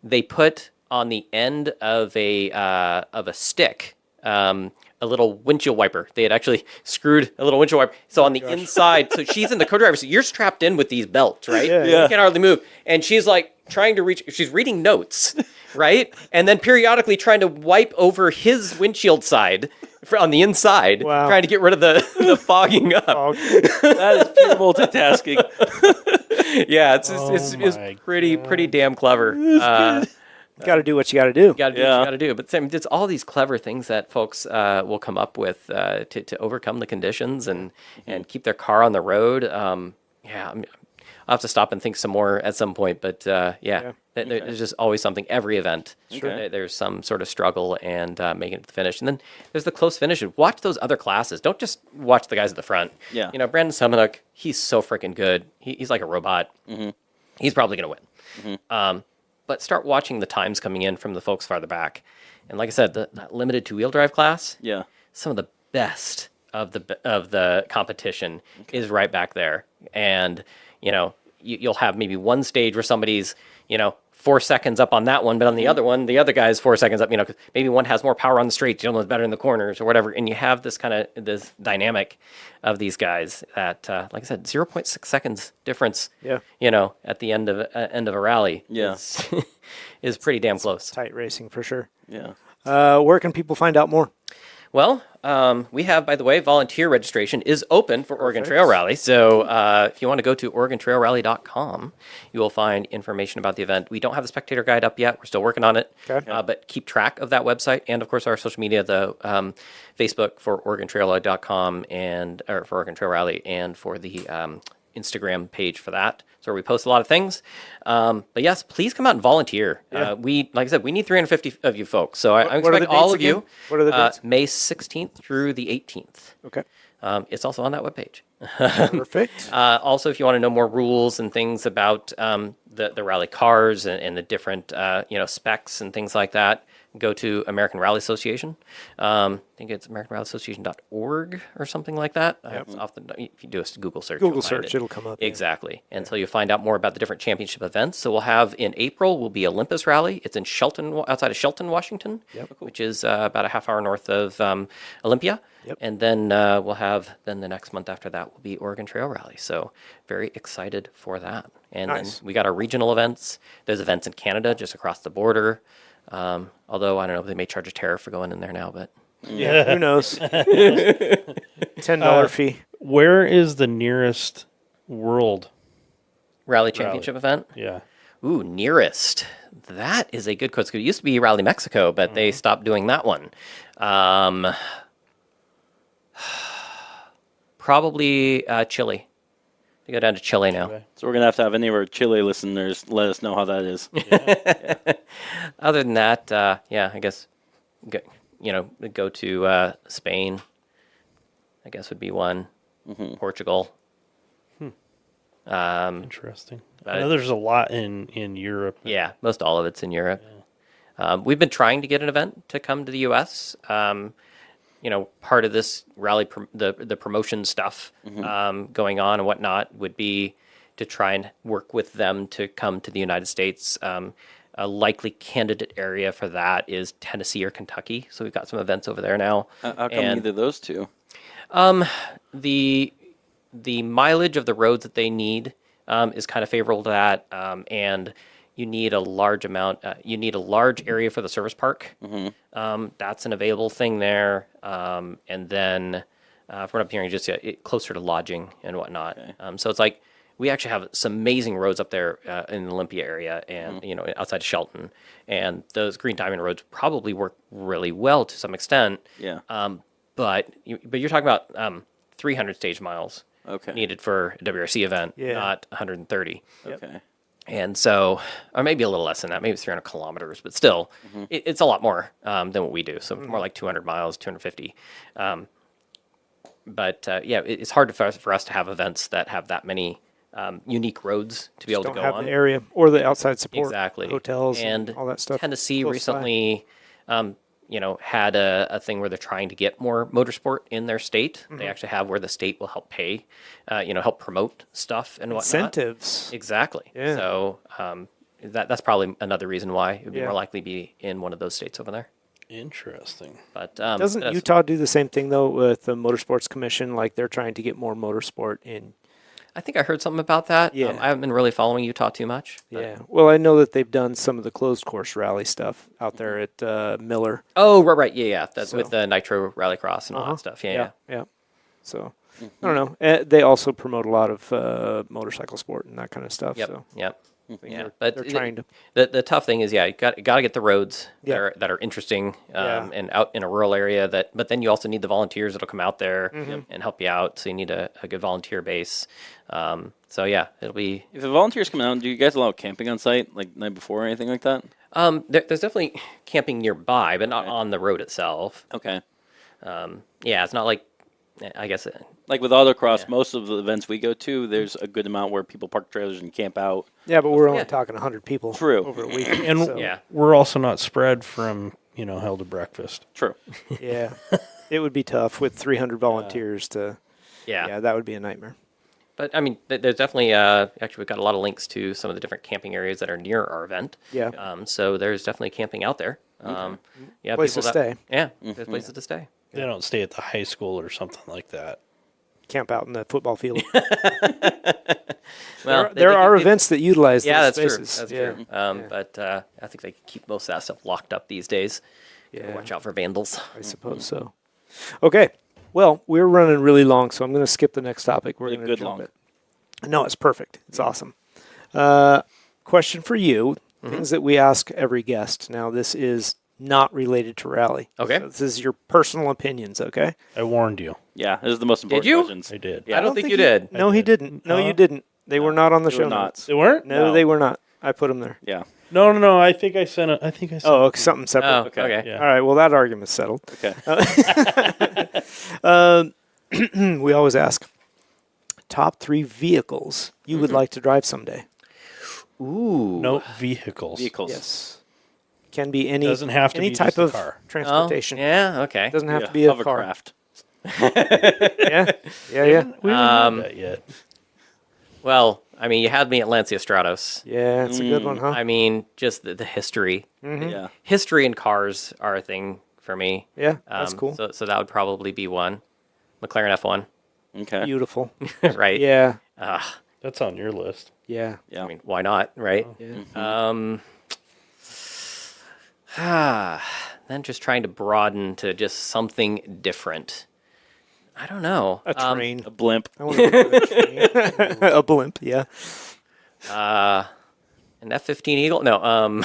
They put on the end of a stick a little windshield wiper. They had actually screwed a little windshield wiper. So on the inside, so she's in the co-driver's seat. You're strapped in with these belts, right? Yeah. You can hardly move. And she's like trying to reach, she's reading notes, right? And then periodically trying to wipe over his windshield side on the inside, trying to get rid of the fogging up. That is pure multitasking. Yeah, it's pretty damn clever. Got to do what you got to do. Got to do what you got to do. But it's all these clever things that folks will come up with to overcome the conditions and keep their car on the road. I'll have to stop and think some more at some point. But there's just always something. Every event, there's some sort of struggle and making it to the finish. And then there's the close finishes. Watch those other classes. Don't just watch the guys at the front. Yeah. Brandon Semenuk, he's so freaking good. He's like a robot. He's probably going to win. But start watching the times coming in from the folks farther back. And like I said, the limited two-wheel drive class, some of the best of the competition is right back there. And, you'll have maybe one stage where somebody's, 4 seconds up on that one, but on the other one, the other guy's 4 seconds up, 'cause maybe one has more power on the straight, the other one's better in the corners or whatever. And you have this this dynamic of these guys at, like I said, 0.6 seconds difference, at the end of a rally is pretty damn close. Tight racing for sure. Yeah. Where can people find out more? Well, we have, by the way, volunteer registration is open for Oregon Trail Rally. So if you want to go to OregonTrailRally.com, you will find information about the event. We don't have the spectator guide up yet. We're still working on it. Okay. But keep track of that website and, of course, our social media, the Facebook for OregonTrailRally.com or for Oregon Trail Rally, and for the Instagram page for that. So we post a lot of things. But yes, please come out and volunteer. Yeah. Like I said, we need 350 of you folks. So I What are expect the all dates of you. again? What are the dates? May 16th through the 18th. Okay. It's also on that webpage. Perfect. Also, if you want to know more rules and things about the rally cars and the different specs and things like that, go to American Rally Association. I think it's AmericanRallyAssociation.org or something like that. It's if you do a Google search, Google you'll find search, it'll come up. yeah. Exactly. And so you'll find out more about the different championship events. So we'll have in April will be Olympus Rally. It's in Shelton, outside of Shelton, Washington, which is about a half hour north of Olympia. Yep. And then we'll have the next month after that will be Oregon Trail Rally. So very excited for that. And Nice. then we got our regional events. There's events in Canada just across the border. Although I don't know if they may charge a tariff for going in there now, but Yeah, who knows? $10 fee. Where is the nearest world? Rally Championship event. Yeah. Ooh, nearest. That is a good question. It used to be Rally Mexico, but they stopped doing that one. Probably Chile. They go down to Chile now. Okay. So we're going to have any of our Chile listeners let us know how that is. Other than that, I guess go to Spain. I guess would be one. Portugal. Interesting. I but- know there's a lot in Europe. Yeah, most all of it's in Europe. We've been trying to get an event to come to the U.S. Part of this rally, the promotion stuff going on and whatnot would be to try and work with them to come to the United States. A likely candidate area for that is Tennessee or Kentucky. So we've got some events over there now. How come And- either of those two? The mileage of the roads that they need is kind of favorable to that, and you need a large amount. You need a large area for the service park. That's an available thing there, and then from what I'm hearing, just closer to lodging and whatnot. Okay. So it's like we actually have some amazing roads up there in the Olympia area, and outside of Shelton, and those Green Diamond roads probably work really well to some extent. Yeah. But you're talking about 300 stage miles Okay. needed for a WRC event, Yeah. not 130. Okay. And so, or maybe a little less than that, maybe it's 300 kilometers, but still, it's a lot more than what we do. So more like 200 miles, 250. It's hard for us to have events that have that many unique roads to be able to Don't go have on. the area or the outside support. Exactly. Hotels and and all that stuff. Tennessee close by. recently, had a thing where they're trying to get more motorsport in their state. They actually have where the state will help pay, help promote stuff and whatnot. Incentives. Exactly. Yeah. So that's probably another reason why it would be Yeah. more likely to be in one of those states over there. Interesting. But Doesn't that's- Utah do the same thing though with the Motorsports Commission? Like they're trying to get more motorsport in. I think I heard something about that. Yeah. I haven't been really following Utah too much. but- Yeah. Well, I know that they've done some of the closed course rally stuff out there at Miller. Oh, right. Yeah. That's So- with the Nitro Rallycross and all that stuff. Yeah. Yeah. So I don't know. They also promote a lot of motorcycle sport and that kind of stuff. Yep. So Yep. they're- Yeah, but they're trying to. The tough thing is, you got to get the roads Yeah. that are interesting Yeah. and out in a rural area. But then you also need the volunteers that'll come out there Mm-hmm. and help you out. So you need a good volunteer base. It'll be. If the volunteers come out, do you guys allow camping on site, like the night before or anything like that? There's definitely camping nearby, but not Okay. on the road itself. Okay. It's not like, I guess. Like with autocross, Yeah. most of the events we go to, there's a good amount where people park trailers and camp out. Yeah, but we're only Yeah. talking 100 people. True. Over a weekend. And so, Yeah. we're also not spread from, hell to breakfast. True. yeah, it would be tough with 300 volunteers to. Yeah. Yeah, that would be a nightmare. But I mean, there's definitely actually we've got a lot of links to some of the different camping areas that are near our event. Yeah. So there's definitely camping out there. Yeah, Place to people stay. Yeah, there's places to stay. They don't stay at the high school or something like that. Camp out in the football field. Well, there are events that utilize Yeah, those that's spaces. true. That's yeah. true. But I think they keep most of that stuff locked up these days. Yeah. Watch out for vandals. I suppose so. Okay. Well, we're running really long, so I'm going to skip the next topic. We're Really going to good jump long. it. No, it's perfect. It's awesome. Question for you. Things that we ask every guest. Now, this is not related to rally. Okay. So this is your personal opinions, okay? I warned you. Yeah, this is the most important you? questions. I did. Yeah. I don't think you did. No, he didn't. No, you didn't. They were not on the they show were not. notes. They weren't? No, No. they were not. I put them there. Yeah. No. I think I sent it. Oh, okay, something separate. Oh, Okay. okay. Yeah. All right. Well, that argument's settled. Okay. We always ask top 3 vehicles you would like to drive someday. Ooh. No vehicles. Vehicles. Yes. Can be any. Doesn't have to any be type just a of car. Oh, transportation. yeah. Okay. Doesn't have Yeah, to be a car. hovercraft. Yeah. Yeah. Yeah. We haven't had that yet. Well, I mean, you had me at Lancia Stratos. Yeah. It's a good one, huh? I mean, just the history. Yeah. History and cars are a thing for me. Yeah. That's cool. So that would probably be one. McLaren F1, Okay. Beautiful. right? Yeah. That's on your list. Yeah. Yeah. I mean, why not, right? Yeah. Then just trying to broaden to just something different. I don't know. A train. A blimp. I want to drive a train. A blimp. Yeah. An F-15 Eagle? No. I mean,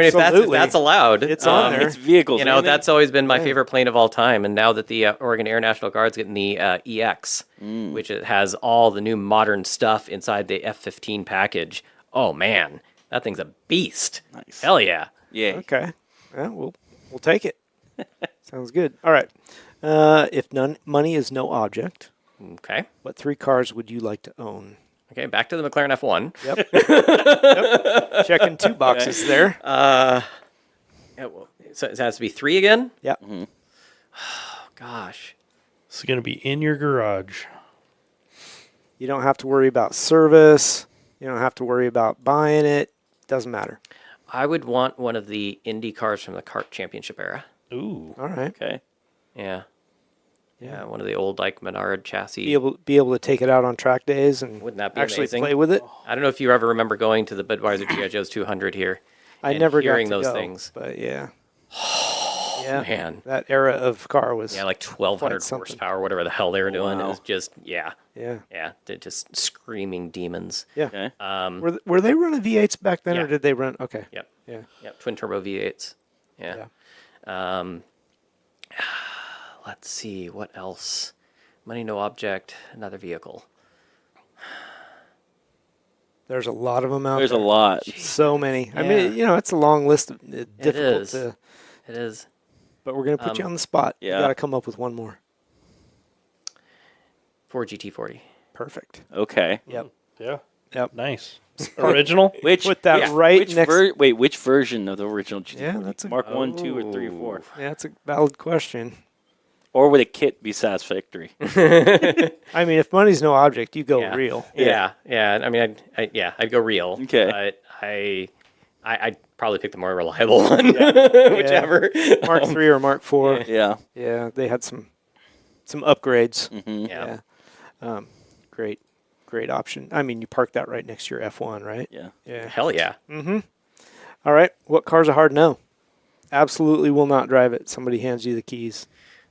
if absolutely. that's allowed, It's on there. It's vehicles. You know, man. that's always been my favorite plane of all time. And now that the Oregon Air National Guard's getting the EX, which it has all the new modern stuff inside the F-15 package. Oh man, that thing's a beast. Nice. Hell yeah. Yeah. Okay. Yeah, we'll take it. Sounds good. All right. If money is no object, Okay. what 3 cars would you like to own? Okay. Back to the McLaren F1. Yep. Checking 2 boxes there. Yeah, well, so it has to be 3 again. Yep. Oh, gosh. It's going to be in your garage. You don't have to worry about service. You don't have to worry about buying it. Doesn't matter. I would want one of the Indy cars from the kart championship era. Ooh. All right. Okay. Yeah. Yeah, one of the old like Menard chassis. Be able to take it out on track days and Wouldn't that be actually amazing? play with it. I don't know if you ever remember going to the Budweiser G.I. Joe's 200 here. I and never hearing got to those go, things. but yeah. Yeah. Man. That era of car was Yeah, like 1,200 Quite something. horsepower, whatever the hell they were doing. wow. It was just, yeah, yeah. they're just screaming demons. Yeah. Okay. Were they running V8s back then, Yeah. or did they run? Okay. Yep, Yeah. yep, twin turbo V8s. Yeah. Let's see, what else? Money, no object, another vehicle. There's a lot of them out There's a there. lot. So many. I Yeah. mean, it's a long list. Of, difficult is. to. It is. But we're gonna put you on the spot. You yeah. got to come up with one more. Ford GT40. Perfect. Okay. Yep. Yeah. Yep. Nice. Original? Which Put that right which next- which version of the original GT? Yeah, that's a- Mark 1, 2, or 3, or 4, Yeah, that's a valid question. or would a kit be satisfactory? I mean, if money's no object, you go Yeah. real. Yeah. I mean, I'd go real. Okay. But I'd probably pick the more reliable one, whichever. Mark 3 or Mark 4. Yeah. Yeah, they had some upgrades. Yeah. Great option. I mean, you park that right next to your F1, right? Yeah. Yeah. Hell yeah. All right. What car's a hard no? Absolutely will not drive it. Somebody hands you the keys.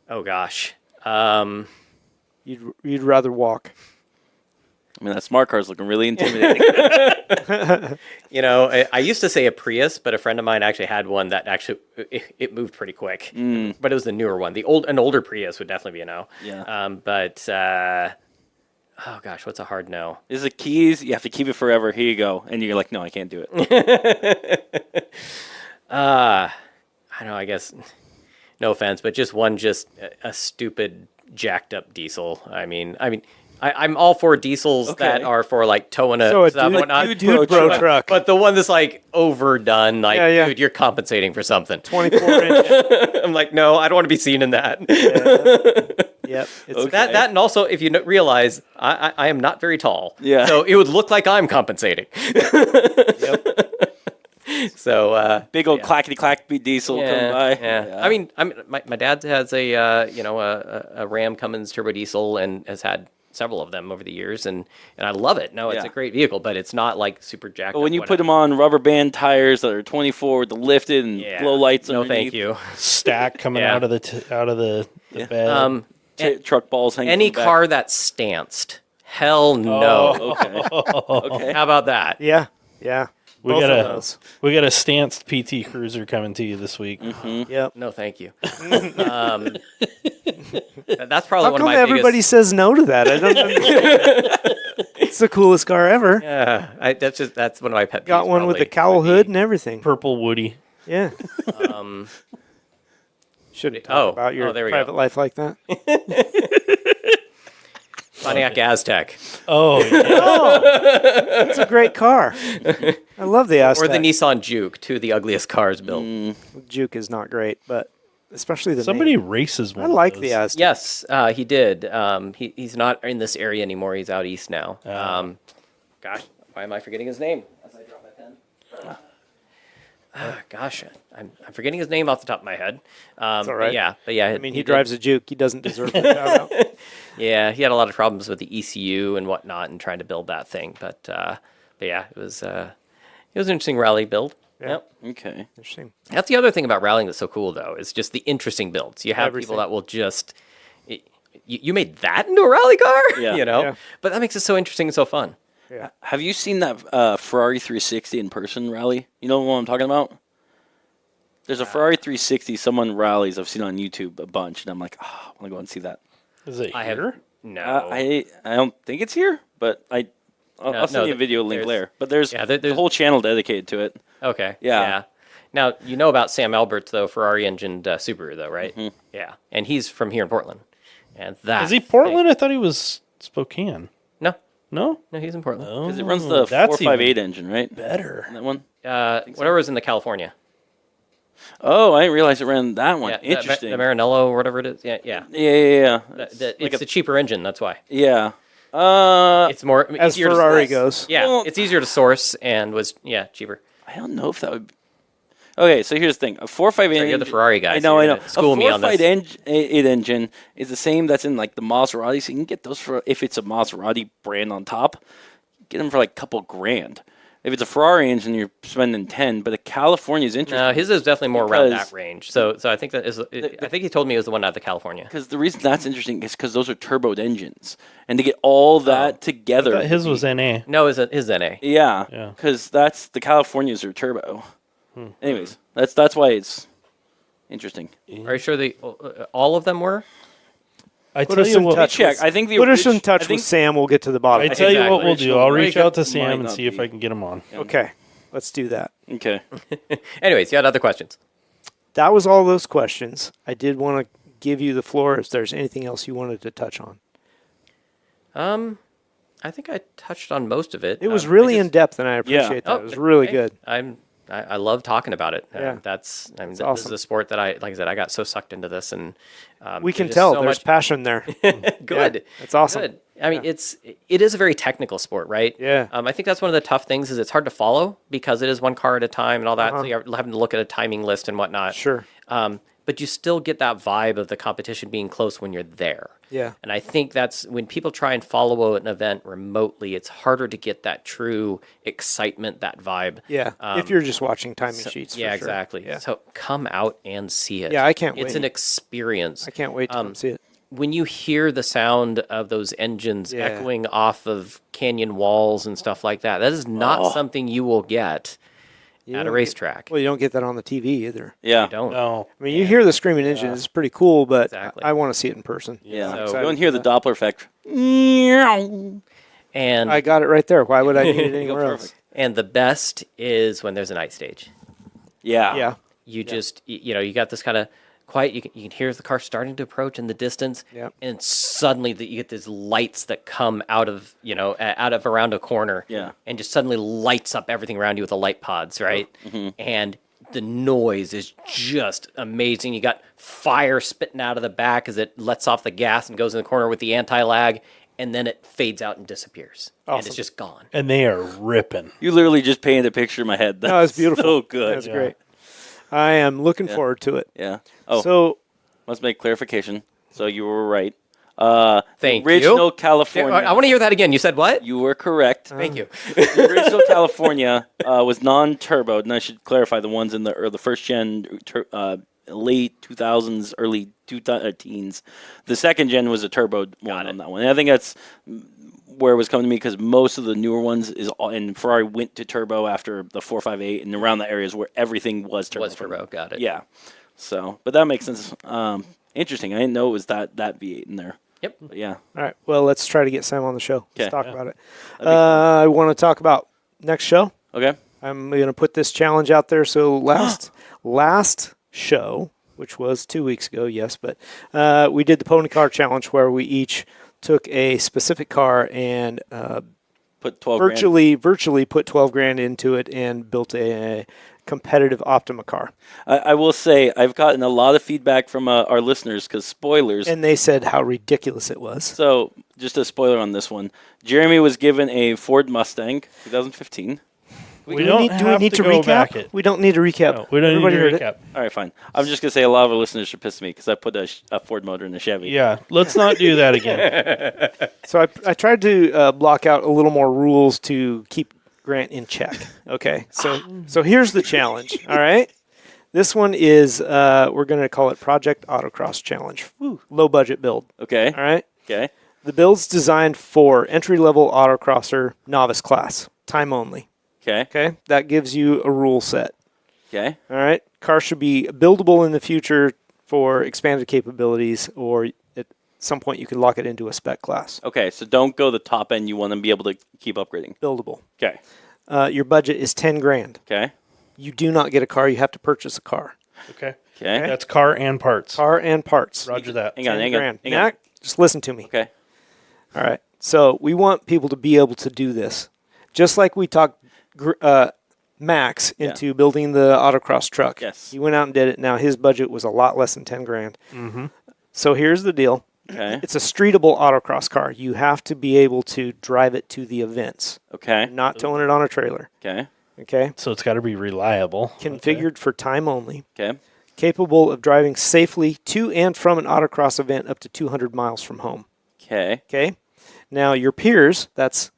Oh gosh. You'd rather walk. I mean, that smart car's looking really intimidating. You know, I used to say a Prius, but a friend of mine actually had one that actually it moved pretty quick. But it was the newer one. An older Prius would definitely be a no. Yeah. Oh gosh, what's a hard no? This is the keys. You have to keep it forever. Here you go. And you're like, no, I can't do it. I know. I guess no offense, but just a stupid jacked up diesel. I mean, I'm all for diesels Okay. that are for like towing a So a stuff and whatnot. dude bro truck. But the one that's like overdone, like, Yeah. dude, you're compensating for something. 24-inch. I'm like, no, I don't want to be seen in that. Yep. It's Okay. That and also, if you realize, I am not very tall. Yeah. So it would look like I'm compensating. So Big old clackety clack diesel coming by. yeah. I mean, my dad has a Ram Cummins turbo diesel and has had several of them over the years, and I love it. No, it's Yeah. a great vehicle, but it's not like super jacked But up when you put whatever. them on rubber band tires that are 24 with the lifted and Yeah. glow lights No, underneath, thank you. Stack coming Yeah. out of the bed. truck balls hanging Any from the back. car that's stanced, hell no. Okay. Okay. How about that? Yeah, yeah. we Both got of a those. we got a stanced PT Cruiser coming to you this week. Yep. No, thank you. That's probably How one come of my everybody biggest. says no to that? I don't understand. It's the coolest car ever. Yeah, that's one of my pet peeves. Got one with the probably, cowl would hood be, and everything. Purple Woody. Yeah. Um, Shouldn't talk Oh, about your there we go. private life like that. Pontiac Aztec Oh, yeah. It's a great car. I love the Aztec. or the Nissan Juke, two of the ugliest cars built. Juke is not great, but especially the Somebody name. races one. I of like those. the Aztec. Yes, he did. He's not in this area anymore. He's out east now. Gosh, why am I forgetting his name? As I drop my pen. Gosh, I'm forgetting his name off the top of my head. all right. But yeah. I mean, he drives a Juke. He doesn't deserve a shout out. Yeah, he had a lot of problems with the ECU and whatnot, and trying to build that thing. But yeah, it was an interesting rally build. Yeah. Yep. Okay. Interesting. That's the other thing about rallying that's so cool, though, is just the interesting builds. You have Everything. people that will just. You made that into a rally car, Yeah. you know, Yeah. but that makes it so interesting and so fun. Yeah. Have you seen that Ferrari 360 in person rally? You know what I'm talking about? There's a Ferrari 360 someone rallies I've seen on YouTube a bunch, and I'm like, oh, I want to go and see that. Is it I have here? no. I don't think it's here, but I'll No, send you a video link there's- later. But there's there's- a whole channel dedicated to it. Okay. Yeah. Now you know about Sam Alberts, though, Ferrari engined Subaru, though, right? Mm-hmm. Yeah, and he's from here in Portland, and that Is he Portland? I thought he was Spokane. No, No? no, he's in Portland. Because it runs the that's 458 engine, right? Better. That one? Whatever was in the California. Oh, I didn't realize it ran that one. Yeah, Interesting. The Maranello or whatever it is. Yeah. yeah. It's a cheaper engine. That's why. Yeah. It's more As easier to Ferrari source. goes. Yeah, Well- it's easier to source and was cheaper. I don't know if that would. Okay, so here's the thing: a 458. Sorry, you're the Ferrari guy, I so know, you're I know. gonna school a me on this. 458 engine is the same that's in like the Maserati, so you can get those for if it's a Maserati brand on top. Get them for like a couple grand. If it's a Ferrari engine, you're spending 10. But the California is interesting. No, his is definitely more around Because- that range. So I think that is. I think he told me it was the one out of the California. Because the reason that's interesting is because those are turboed engines, and to get all that together, His was NA. No, his NA. yeah, Yeah. because that's the Californias are turbo. Anyways, that's why it's interesting. Are you sure all of them were? I Put tell us you in what. touch. Check. I think the Put us in orig- touch I think- with Sam. We'll get to the bottom. I tell you what we'll Exactly. do. I'll Might reach out to not Sam and be. see if I can get him on. Okay, let's do that. Okay. Anyways, you had other questions. That was all those questions. I did want to give you the floor if there's anything else you wanted to touch on. I think I touched on most of it. It was I really just- in depth, and I appreciate that. Oh, It was really hey, good. I love talking about it. Yeah. This is awesome. a sport that like I said, I got so sucked into this, and We can there's tell so there's much- passion there. good. that's awesome. Good. I mean, it is a very technical sport, right? Yeah. I think that's one of the tough things is it's hard to follow because it is one car at a time and all that. So you're having to look at a timing list and whatnot. Sure. But you still get that vibe of the competition being close when you're there. Yeah. And I think that's when people try and follow an event remotely, it's harder to get that true excitement, that vibe. Yeah. if you're just watching timing sheets. for Yeah, sure. exactly. Yeah. So come out and see it. Yeah, I can't It's wait. an experience. I can't wait to come see it. When you hear the sound of those engines Yeah. echoing off of canyon walls and stuff like that, that is not something you will get You at a don't racetrack. Well, you don't get that on the TV either. Yeah. You don't. No. I mean, you hear the screaming engine; it's pretty cool, but Exactly. I want to see it in person. Yeah. So- So, go and hear the Doppler effect. And I got it right there. Why would I need it anywhere else? perfect. and the best is when there's a night stage. Yeah. Yeah, You just you got this kind of quiet. You can hear the car starting to approach in the distance, Yep. and suddenly you get these lights that come out of around a corner, Yeah. and just suddenly lights up everything around you with the light pods, right? And the noise is just amazing. You got fire spitting out of the back as it lets off the gas and goes in the corner with the anti-lag, and then it fades out and disappears, and Awesome. it's just gone. And they are ripping. You literally just painted a picture in my head. That's no, it's beautiful. So good. That's great. I am looking forward to it. Yeah. Oh, So let's make clarification. So you were right. Thank original you. California. I want to hear that again. You said what? You were correct. Thank you. The original California was non-turbo, and I should clarify the ones in the first gen, late 2000s, early teens. The second gen was a turbo one on that one, and I think that's where it was coming to me because most of the newer ones and Ferrari went to turbo after the 458 and around the areas where everything was turbo. Got it. Yeah. So, but that makes sense. Interesting. I didn't know it was that V8 in there. Yep. But yeah. All right. Well, let's try to get Sam on the show. Okay. Let's talk about it. I want to talk about next show. Okay. I'm going to put this challenge out there. So last show, which was 2 weeks ago, yes, but we did the pony car challenge where we each took a specific car and Put 12 grand. virtually put 12 grand into it and built a competitive Optima car. I will say I've gotten a lot of feedback from our listeners because spoilers. And they said how ridiculous it was. So just a spoiler on this one. Jeremy was given a Ford Mustang 2015. We don't do we need to go recap? back it. We don't need to recap. No, we don't Everybody need heard to it. recap. All right, fine. I'm just going to say a lot of our listeners are pissed at me because I put a Ford motor in a Chevy. Yeah, let's not do that again. So I tried to block out a little more rules to keep Grant in check. Okay, so here's the challenge. All right, this one is we're going to call it Project Autocross Challenge. Low budget build. Okay. All right, Okay. the build's designed for entry level autocrosser novice class, time only. Okay. Okay, that gives you a rule set. Okay. All right, car should be buildable in the future for expanded capabilities, or at some point you could lock it into a spec class. Okay. So don't go the top end. You want to be able to keep upgrading. Buildable. Okay. Your budget is 10 grand. Okay. You do not get a car. You have to purchase a car. Okay. Okay. That's car and parts. Car and parts. Roger that. Hang on. 10 Hang on. grand. Hang on. Mac, just listen to me. Okay. All right. So we want people to be able to do this. Just like we talked Max into building the autocross truck. Yes. He went out and did it. Now his budget was a lot less than 10 grand. Mm-hmm. So here's the deal. Okay. It's a streetable autocross car. You have to be able to drive it to the events, Okay. not towing it on a trailer. Okay. Okay? So it's got to be reliable. Configured for time only. Okay. Capable of driving safely to and from an autocross event up to 200 miles from home. Okay. Okay? Now, your peers, that's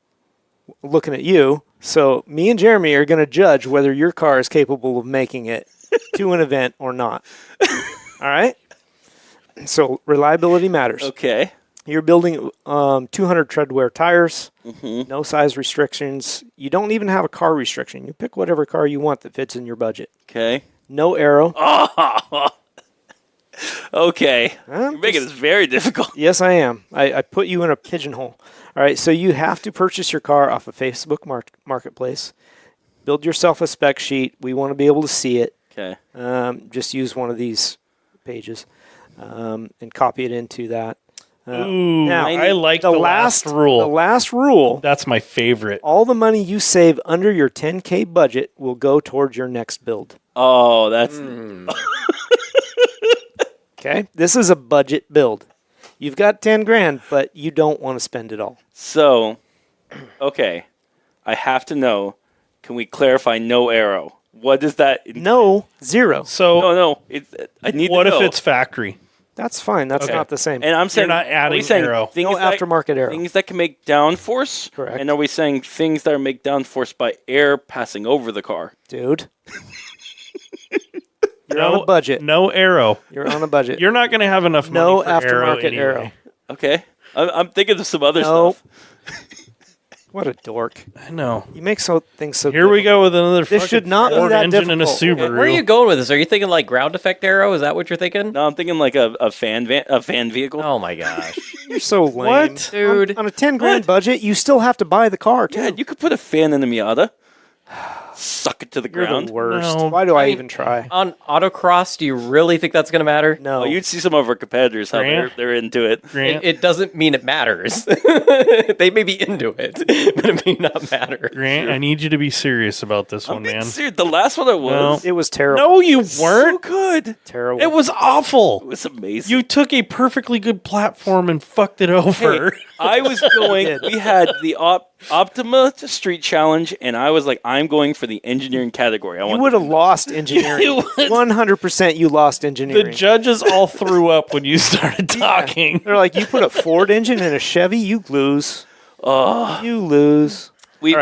looking at you. So, me and Jeremy are going to judge whether your car is capable of making it to an event or not. All right? So, reliability matters. Okay. You're building 200 tread-wear tires, no size restrictions. You don't even have a car restriction. You pick whatever car you want that fits in your budget. Okay. No aero. Okay. You're making this very difficult. Yes, I am. I put you in a pigeonhole. All right, so you have to purchase your car off of Facebook Marketplace. Build yourself a spec sheet. We want to be able to see it. Okay. Just use one of these pages and copy it into that. Ooh, now, I like the last rule. The last rule, That's my favorite. all the money you save under your 10K budget will go towards your next build. Oh, that's Okay? This is a budget build. You've got 10 grand, but you don't want to spend it all. so. Okay. I have to know. Can we clarify no arrow? What does that? No, zero. So No. I need. what to know. if it's factory? That's fine. That's Okay. not the same. And I'm saying not are adding we saying arrow. Things No that, aftermarket arrow. Things that can make downforce. Correct. And are we saying things that are make downforce by air passing over the car? Dude. You're on a budget. No arrow. You're on a budget. You're not going to have enough money No for arrow aftermarket anyway. arrow. Okay. I'm thinking of some other No. stuff. What a dork. I know. You make things so Here we go with another This fucking should not be Ford that engine and a difficult. Subaru. Where are you going with this? Are you thinking like ground effect arrow? Is that what you're thinking? No, I'm thinking like a fan vehicle. Oh my gosh. You're so lame. What? Dude. On a 10 grand budget, you still have to buy the car, too. Yeah, you could put a fan in the Miata. Suck it to the You're ground. the worst. No. Why do I even try? On autocross, do you really think that's going to matter? No. Oh, you'd see some of our competitors how Grant? they're into it. Grant, It doesn't mean it matters. They may be into it, but it may not matter. Grant, I need you to be serious about this one, man. Dude, the last one I was. It was terrible. No, you So weren't. good. Terrible. It was awful. It was amazing. You took a perfectly good platform and fucked it Hey, over. I was going. did. We had the Optima Street Challenge, and I was like, I'm going for for the engineering category. I You want would have lost engineering. You would. 100% you lost The engineering. judges all threw up when you started talking. They're like, you put a Ford engine in a Chevy, you lose. You lose. we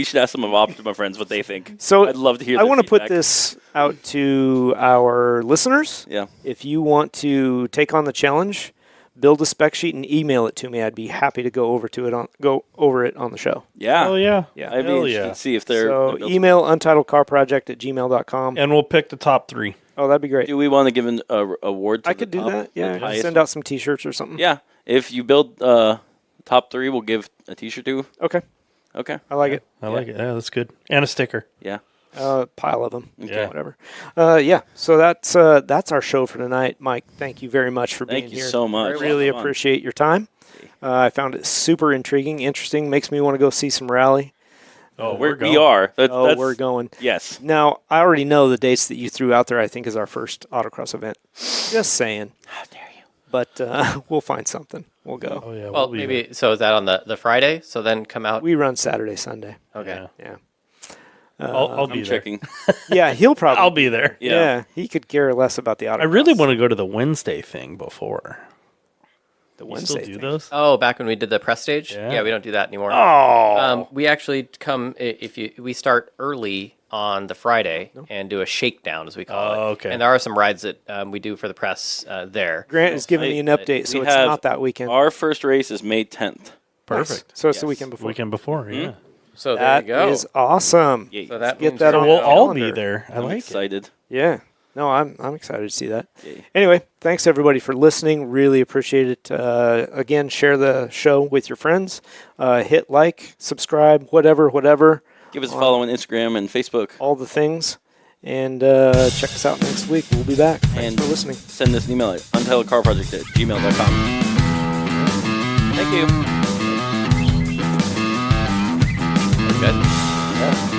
should ask some of Optima friends what they think. So I'd love to hear. I want to put this out to our listeners. Yeah. If you want to take on the challenge, build a spec sheet and email it to me. I'd be happy to go over it on the show. Yeah. Oh, yeah. Yeah. I'd be Hell interested yeah. to see if they're. So they're built- email untitledcarproject@gmail.com. And we'll pick the top 3. Oh, that'd be great. Do we want to give an award? To I the could do top- that. Yeah, the highest send out some T-shirts or something. Yeah, if you build top 3, we'll give a T-shirt to. Okay, Okay. I like it. I like it. Yeah, that's good. And a sticker. Yeah. Pile of them. Okay. Whatever. Yeah. So that's our show for tonight, Mike. Thank you very much for being Thank you here. so much. I really Fun. appreciate your time. I found it super intriguing, interesting. Makes me want to go see some rally. Oh, We are. That's, We're going. Yes. Now, I already know the dates that you threw out there. I think is our first autocross event. Just saying. How dare you? But we'll find something. We'll go. Oh, yeah. Well, we'll be maybe so. Is that on the Friday? So then come out. We run Saturday, Sunday. Okay. Yeah. Yeah. I'll be I'm there. checking. Yeah, he'll probably. I'll be there. Yeah. He could care less about the autocross. I really want to go to the Wednesday thing before. the You Wednesday still do thing. those? Oh, back when we did the press stage. Yeah. Yeah, we don't do that anymore. Oh. We actually come we start early on the Friday and do a shakedown, as we call it. Oh, okay. And there are some rides that we do for the press there. Grant is giving me an update, so it's not that weekend. Our first race is May 10th. Perfect. So it's the Yes. weekend before. Weekend before, yeah. So there That you go. is awesome. Yay. So that Get means that we're on We'll the all calendar. be there. I I'm like it. excited. Yeah. No, I'm excited to see that. Yay. Anyway, thanks everybody for listening. Really appreciate it. Again, share the show with your friends. Hit like, subscribe, whatever. Give us a follow on Instagram and Facebook. All the things. And check us out next week. We'll be back. Thanks And for listening. Send us an email at untitledcarproject@gmail.com. Thank you. good. Yeah.